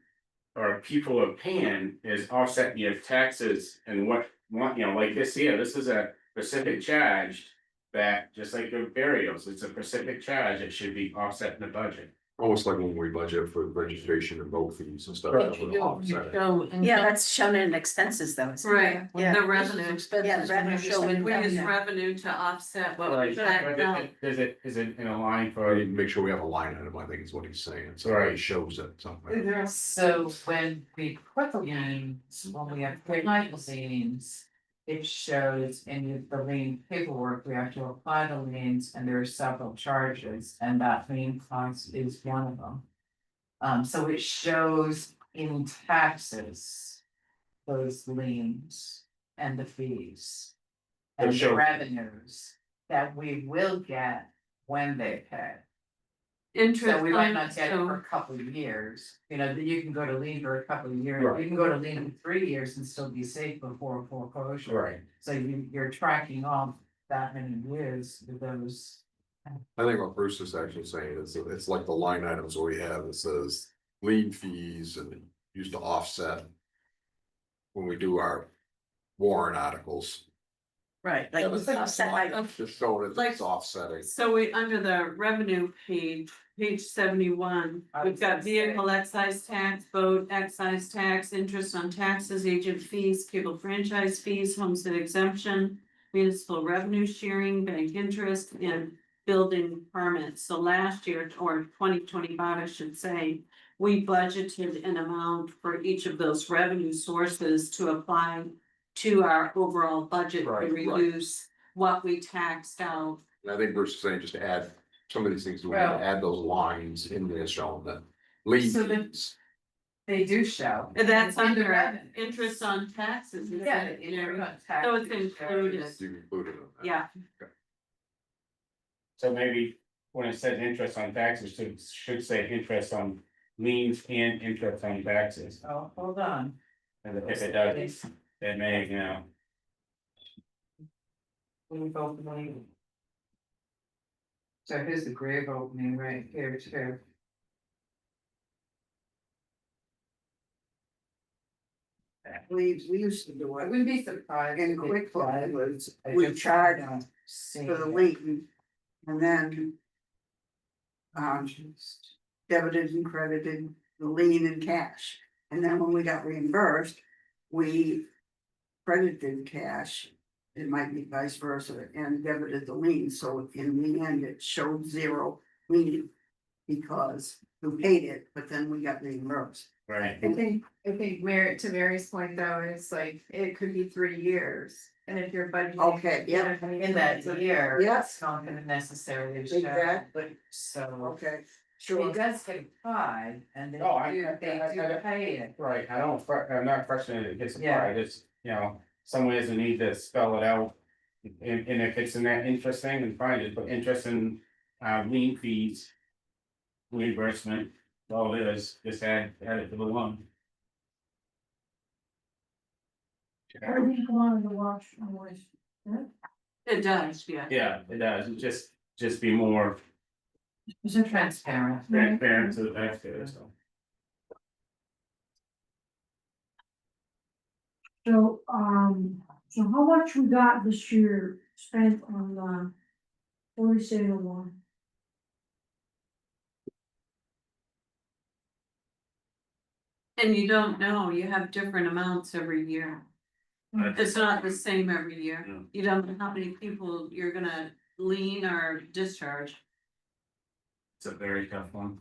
Or people are paying is offsetting your taxes and what, you know, like this here, this is a specific charge. That just like your burials, it's a specific charge, it should be offset in the budget. Almost like when we budget for registration and boat fees and stuff. But that you would do, you offset it. show income. Yeah, that's shown in expenses though. isn't it? Right, Yeah. the This is revenue. expenses, Yeah, when you revenue show is We income. use Yeah. revenue to offset what we Right, back out. is it in a line Or for? you make sure we have a line item, I think is what he's saying, so Right. it shows it somewhere. So when we put the liens, when we have night liens. It shows in the lien paperwork, we have to apply the liens and there are several charges and that lien cost is one of them. So it shows in taxes. Those liens and the fees. It And the shows- revenues that we will get when they pay. Interest So we might on, not get it for a so, couple of years, you know, that you can go to lien for a couple of years, Right. you can go to lien in 3 years and still be safe before foreclosure. Right. So you're tracking off that many years with those. I think what Bruce is actually saying is that it's like the line items we have, it says lien fees and used to offset. When we do our warrant articles, Right, like That was offset by, just show it Like- it's offsetting. so we, under the revenue page 71, I we've was got gonna say- vehicle excise tax, boat excise tax, interest on taxes, agent fees, cable franchise fees, homestead exemption. Municipal revenue sharing, bank interest, and building permits. So last year, or 2025, I should say. We budgeted an amount for each of those revenue sources to apply to our overall budget to Right, right. reduce what we taxed out. And I think Bruce is saying just to add some of these things, we need Well- to add those lines in there showing that. Lien So the- fees, They do show. And that's It's in the under revenue. interest on taxes. isn't Yeah. it? interest on So it's taxes, included. charges. you included in that. Yeah, So maybe when it says interest on taxes, should say interest on liens and interest on taxes. Oh, hold on. And if it does, it may, you know, Grave opening. So here's the grave opening right here too. We used to do I it wouldn't be surprised. in if it QuickBooks, does. was I we just charge don't see for the it. lien. And then debited and credited the lien in cash. And then when we got reimbursed, we credited cash. It might be vice versa and debited the lien. So in the end, it showed zero lien. Because we paid it, but then we got reimbursed. right? I think to Mary's point though, is like, it could be 3 years, and if you're budgeting. Okay, yeah. In that year. Yes. It's not gonna necessarily show. Exactly. So. Okay, sure. It does get applied and they Oh, I- do, I- they I- do pay it. Right, I'm not questioning it gets Yeah. applied, it's, you know, some ways we need to spell it out. And if it's in that interest thing, then fine, just put interest in, lien fees. Reimbursement, all it is, just add it to the one. Everything come out of the wash always. it does, yeah. Yeah, it does, it just be more It's transparent. transparent to the taxpayer, so. So, so how much we got this year spent on, 4701? And you don't know, you have different amounts every year. It's not the same every year. Yeah. You don't know how many people you're gonna lien or discharge. It's a very tough one.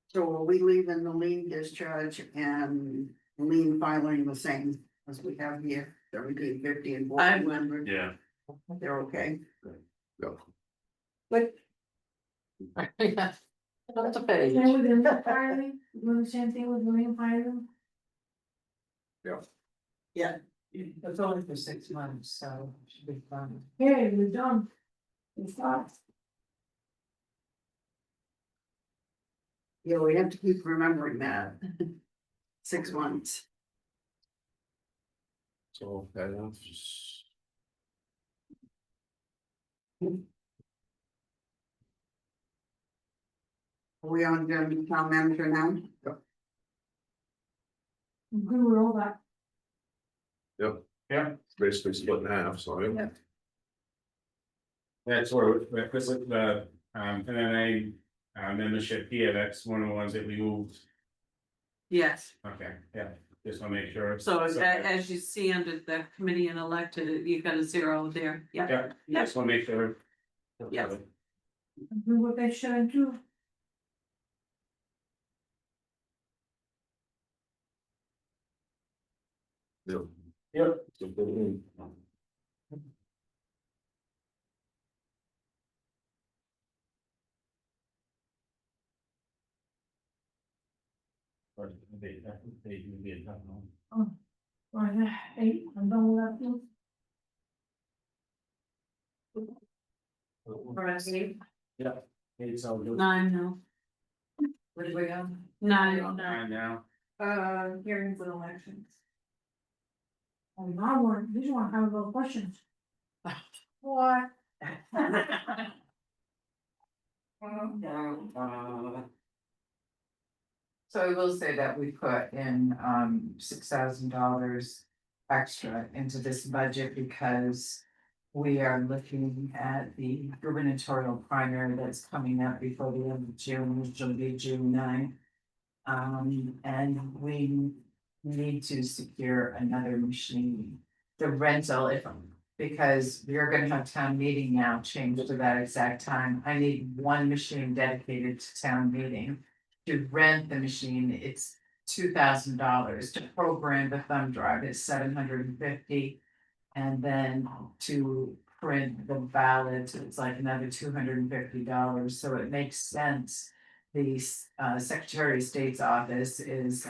So are we leaving the lien discharge and lien filing the same as we have here, 1750 and I would. 1400? Yeah. They're okay. Yeah. But. Yeah. That's a page. Same with the lien filing, doing the same thing with the lien filing? It's only for 6 months, so it should be fun. Okay, we're done. It's not. Yeah, we have to keep remembering that. 6 months. So that's. Are we on the town manager now? I'm good with all that. Yep, Yeah, basically split in half, so yeah. That's where, this is the, NNA, membership here, that's one of the ones that we moved. Yes, Okay, yeah, just wanna make sure. so as you see under the committee and elected, you've got a 0 there, yeah. Yeah, just wanna make sure. Yeah. We were page 7 too. Yep. They do get done. Right, 8, I'm done with that too. Yeah. It's all good. 9 now. Where did we go? 9. Nine now. Hearings and elections. Oh, now one, this one have a lot of questions. What? So I will say that we put in $6,000 extra into this budget because we are looking at the gubernatorial primary that's coming up before the end of June, which will be June 9th. And we need to secure another machine, the rental, because we're gonna have town meeting now change to that exact time. I need one machine dedicated to town meeting. To rent the machine, it's $2,000. To program the thumb drive, it's $750. And then to print the ballot, it's like another $250, so it makes sense. The Secretary of State's office is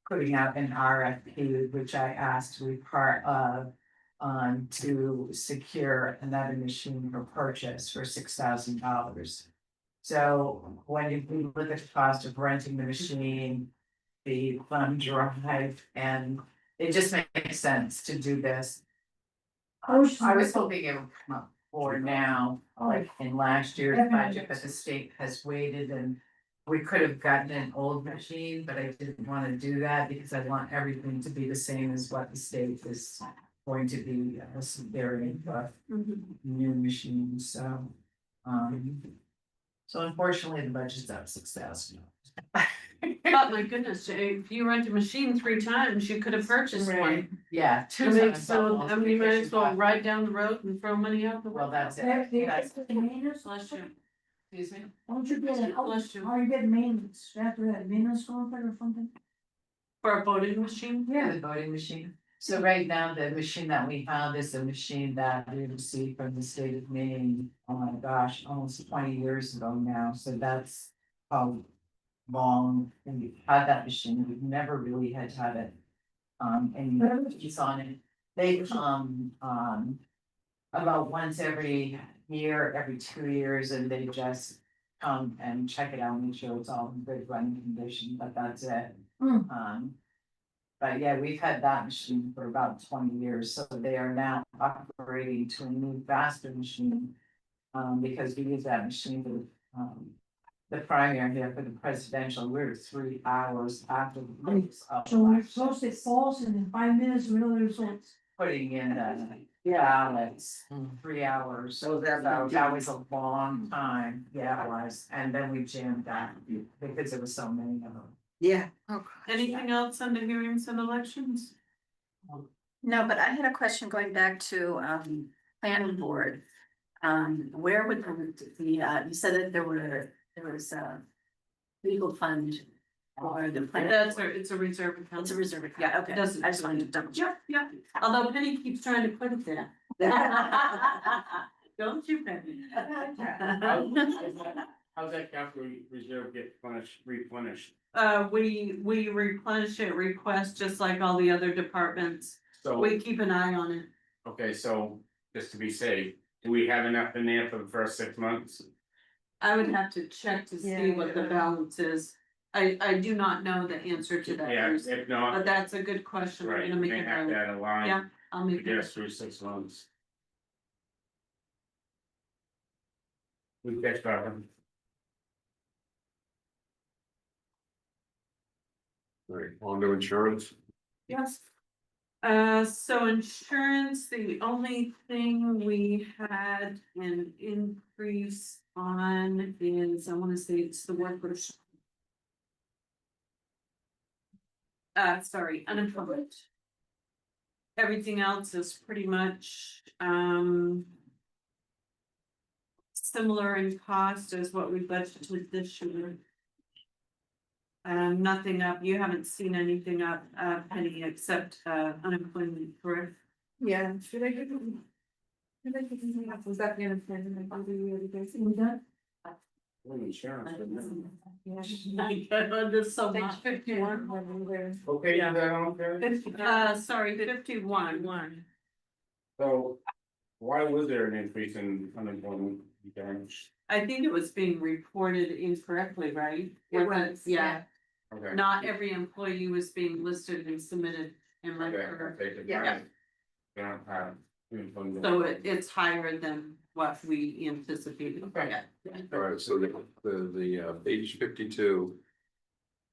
putting out an RFP, which I asked to be part of. To secure another machine for purchase for $6,000. So when you look at the cost of renting the machine, the thumb drive, and it just makes sense to do this. I was hoping it would come up for now, like in last year's budget, but the state has waited and. We could have gotten an old machine, but I didn't wanna do that because I want everything to be the same as what the state is going to be, very, new machines, so. So unfortunately, the budget's up $6,000. But my goodness, if you rent a machine 3 times, you could have purchased one. Yeah, I mean, so, I mean, you might as well ride down the road and throw money out the window. Well, that's it. That's That's, the maintenance. Bless you. excuse me? Don't you get it, Bless you. how you get maintenance, you have to have maintenance contract or something? For a voting machine? Yeah, the voting machine. So right now, the machine that we have is a machine that we received from the state of Maine, oh my gosh, almost 20 years ago now, so that's how long we've had that machine, we've never really had to have it. Any use on it, they come, about once every year, every 2 years, and they just come and check it out, make sure it's all in good running condition, but that's it. But yeah, we've had that machine for about 20 years, so they are now upgrading to a new faster machine. Because we use that machine for the primary here for the presidential, we're 3 hours after the votes of So we election, close it false and in 5 minutes, we know the results. putting in the ballots, 3 hours. So that- That was a long time, yeah, it was, and then we jammed that because there was so many of them. Yeah, Anything else under hearings and elections? No, but I had a question going back to planning board. Where would you said that there was a legal fund or the plan. It's a reserve account. It's a reserve, yeah, okay, I just wanted to double check. Yeah, although Penny keeps trying to put it there. Don't you, Penny? How's that capital reserve get replenished? We replenish it, request just like all the other departments. So, We keep an eye on it. okay, so just to be safe, do we have enough in there for the first 6 months? I would have to check to see what the balance is. I do not know the answer to that. Yeah, Bruce, if not, But that's a good question. I'm right, gonna we make may it have to early. add a line Yeah, I'll to make get it. us through 6 months. We catch back on. Right, on to insurance. Yes. So insurance, the only thing we had an increase on is, I wanna say it's the workers. Sorry, unemployment. Everything else is pretty much, similar in cost as what we budgeted this year. Nothing up, you haven't seen anything up, Penny, except, unemployment, correct? Yeah, should I give them? Should I give them, was that the unemployment? I do the other days? We done? Insurance. There's so Page much. 51, when we were- Okay, yeah, okay. Sorry, 51. So why was there an increase in unemployment? I think it was being reported incorrectly, right? It was, Yeah, Okay. not every employee was being listed and submitted in Okay, record. okay, good. Yeah. Yeah, unemployment. So it's higher than what we anticipated. Okay. All right, so the page 52.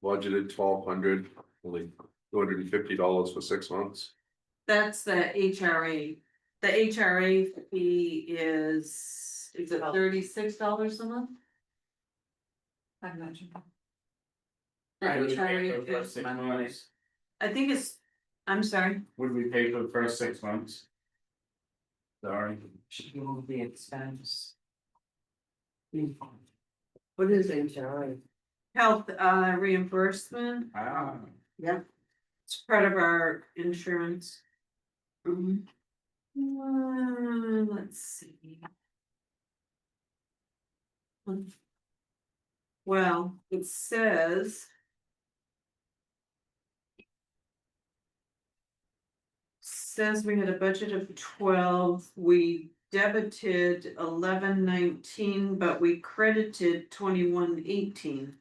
Budgeted 1,200, only $250 for 6 months. That's the HRA. The HRA fee is it $36 a month? I'm not sure. The Would we pay HRA for the first is 6 months? I think it's, I'm sorry, Would we pay for the first 6 months? Sorry. Should move the expense. What is HRA? health reimbursement, Ah, it's part of our insurance. Mhm. Let's see. Well, it says we had a budget of 12, we debited 1119, but we credited 2118.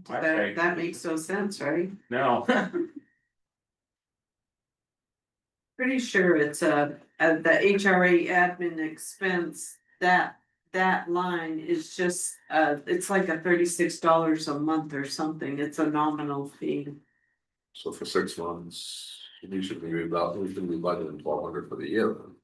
Okay. That makes no sense, right? no, Pretty sure it's the HRA admin expense, that line is just, it's like a $36 a month or something, it's a nominal fee. So for 6 months, we should be budgeting 1,200 for the year. Then.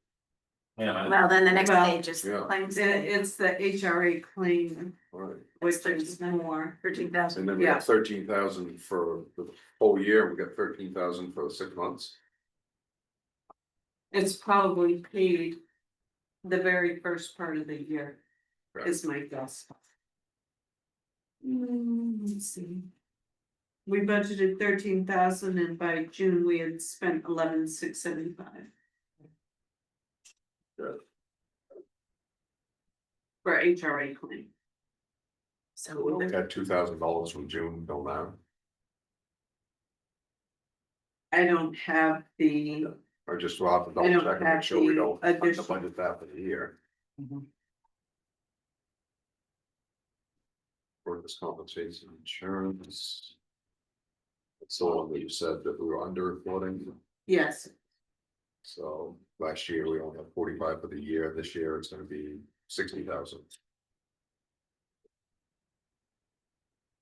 yeah, Well, then the next Well, page is yeah. claims. It's the HRA claim, All right, which is more. 13,000. and then we Yeah. got 13,000 for the whole year, we got 13,000 for the 6 months. It's probably paid the very first part of the year, Right. is my guess. Let's see. We budgeted 13,000 and by June we had spent 11,675. Good. For HRA claim. So We got $2,000 from June till now. I don't have the, Or just we'll have to I double don't check and have make sure we the don't have to additional- budget that for the year. Workers' compensation insurance. So you said that we were under reporting, yes, so last year we only had 45 for the year, this year it's gonna be 60,000.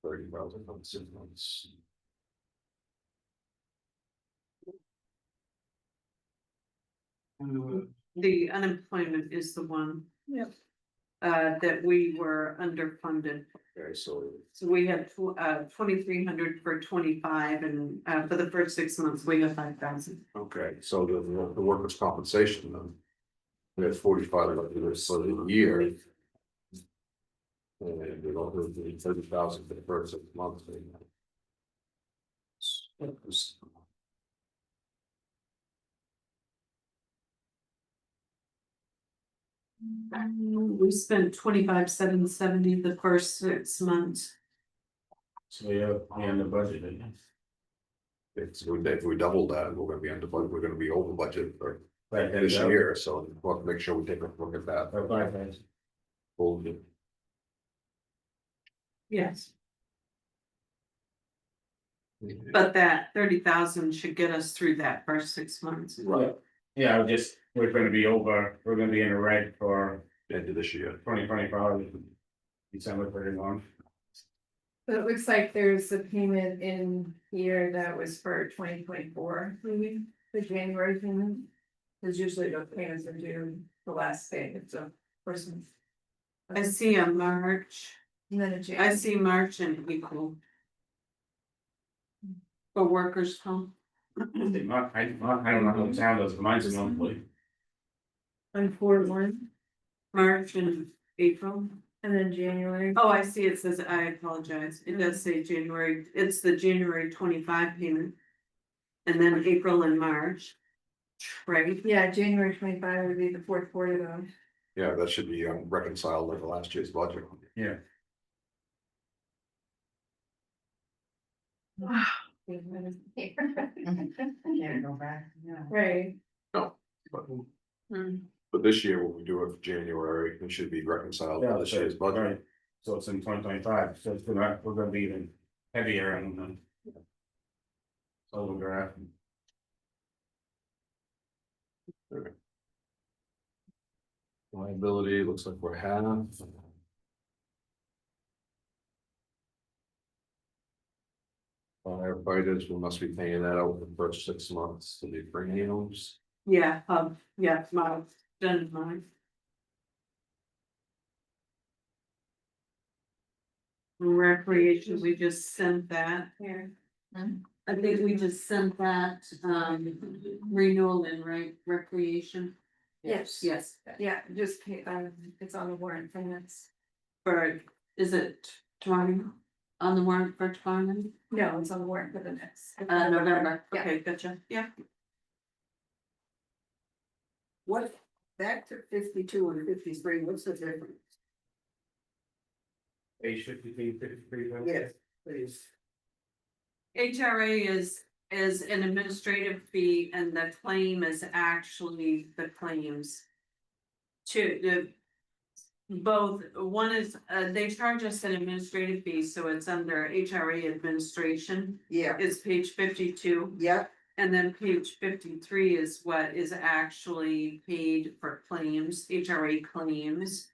30,000 on 6 months. the unemployment is the one. Yep. That we were underfunded. Okay, so So we had 2,300 for 25 and for the first 6 months, we got 5,000. okay, so the workers' compensation then. We had 45 of this for the year. And we don't have the 30,000 for the first 6 months. We spent 25,770 the first 6 months. so yeah, we end the budget. If we double that, we're gonna be under budget, we're gonna be over budget for Right, this year, so we'll have to make sure we take a look at that. Okay. Full- Yes. But that 30,000 should get us through that first 6 months. Right, Yeah, we're gonna be over, we're gonna be in the red for end of this year. 2025. December 31. So it looks like there's a payment in here that was for 2024, maybe. the January payment, because usually the payments are due the last day, it's a first month. I see a March, And then a I January. see March and April. For workers' comp. I don't know how the town does, but mine's monthly. On 4/1, March and April. and then January. Oh, I see, it says, I apologize, it does say January, it's the January 25 payment. And then April and March. Right, Yeah, January 25 would be the fourth quarter though. Yeah, that should be reconciled with the last year's budget. Yeah. Can't go back, yeah. Right. No. But this year, when we do it for January, it should be reconciled with this year's budget. Right. So it's in 2025, so it's we're gonna be even heavier and. So we're gonna have. Liability, looks like we're half. Firefighters, we must be paying that out for the first 6 months to the premiums. yeah, yeah, mine, done mine. Recreation, we just sent that. Here. I think we just sent that, renewal in recreation. Yes. Yes, Yeah, just pay, it's on the warrant for next. for, is it tomorrow, on the warrant for tomorrow? No, it's on the warrant for the next. November, Yeah. okay, gotcha, yeah. What, back to 52 and 53, what's the difference? Page 53, 53. Yes, please. HRA is an administrative fee and the claim is actually the claims. To the. Both, one is, they charge us an administrative fee, so it's under HRA administration, Yeah, is page 52. yeah, And then page 53 is what is actually paid for claims, HRA claims.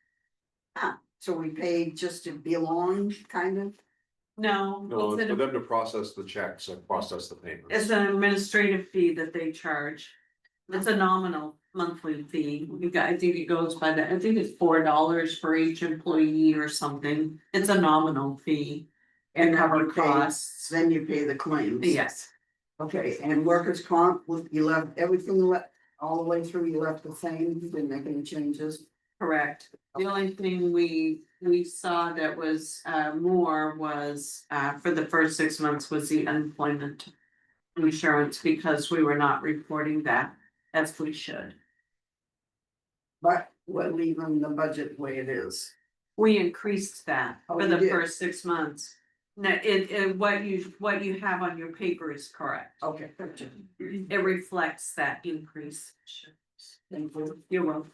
so we paid just to belong, kind of? No, No, it's it's for an, them to process the checks and process the payments. it's an administrative fee that they charge. It's a nominal monthly fee. You got, I think it goes by the, I think it's $4 for each employee or something. It's a nominal fee. And then cover you pay- costs. Then you pay the claims. Yes, Okay, and workers' comp, you left everything all the way through, you left the same, you didn't make any changes? correct. The only thing we saw that was more was for the first 6 months was the unemployment insurance because we were not reporting that as we should. But we're leaving the budget the way it is. We increased that Oh, for you the did? first 6 months. No, what you have on your paper is correct. Okay, gotcha. It reflects that increase. Thank you. You're welcome.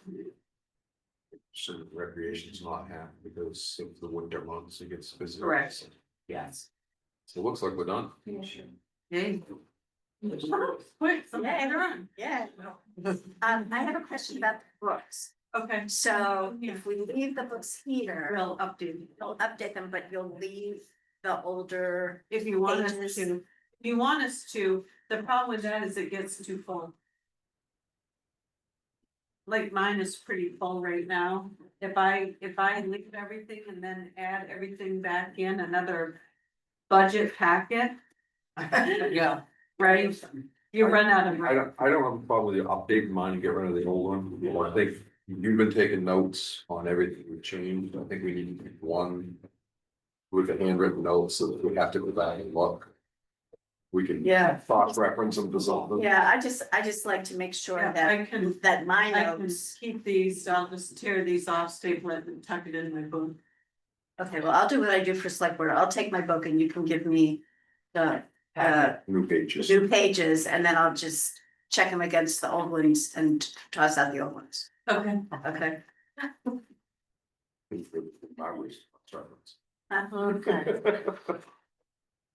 So recreation's not half because of the winter months, it gets busy. Correct. Yes. So it looks like we're done. Yay. Quick, something done. Yeah. I have a question about the books. Okay, So if we leave the books here, we'll update. you'll update them, but you'll leave the older. If you want us Pages. to, if you want us to, the problem with that is it gets too full. Like mine is pretty full right now. If I leave everything and then add everything back in another budget packet. Yeah. Right, you run out of. I don't have a problem with you updating mine and get rid of the old one. Well, I think you've been taking notes on everything we've changed. I think we need to make one. With the handwritten notes so that we have to go back and look. We can. Yeah. Cross reference them to something. Yeah, I just like to make sure Yeah, that, I can, that my I can notes. keep these, I'll just tear these off, staple it and tuck it in my book. Okay, well, I'll do what I do for select board. I'll take my book and you can give me the New pages. new pages and then I'll just check them against the old ones and toss out the old ones. Okay. Okay. Okay.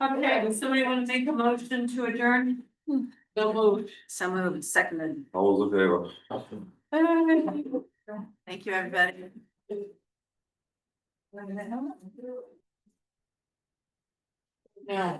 Okay, does somebody want to make a motion to adjourn? So moved. So moved, seconded. All those in favor? Thank you, everybody. Yeah.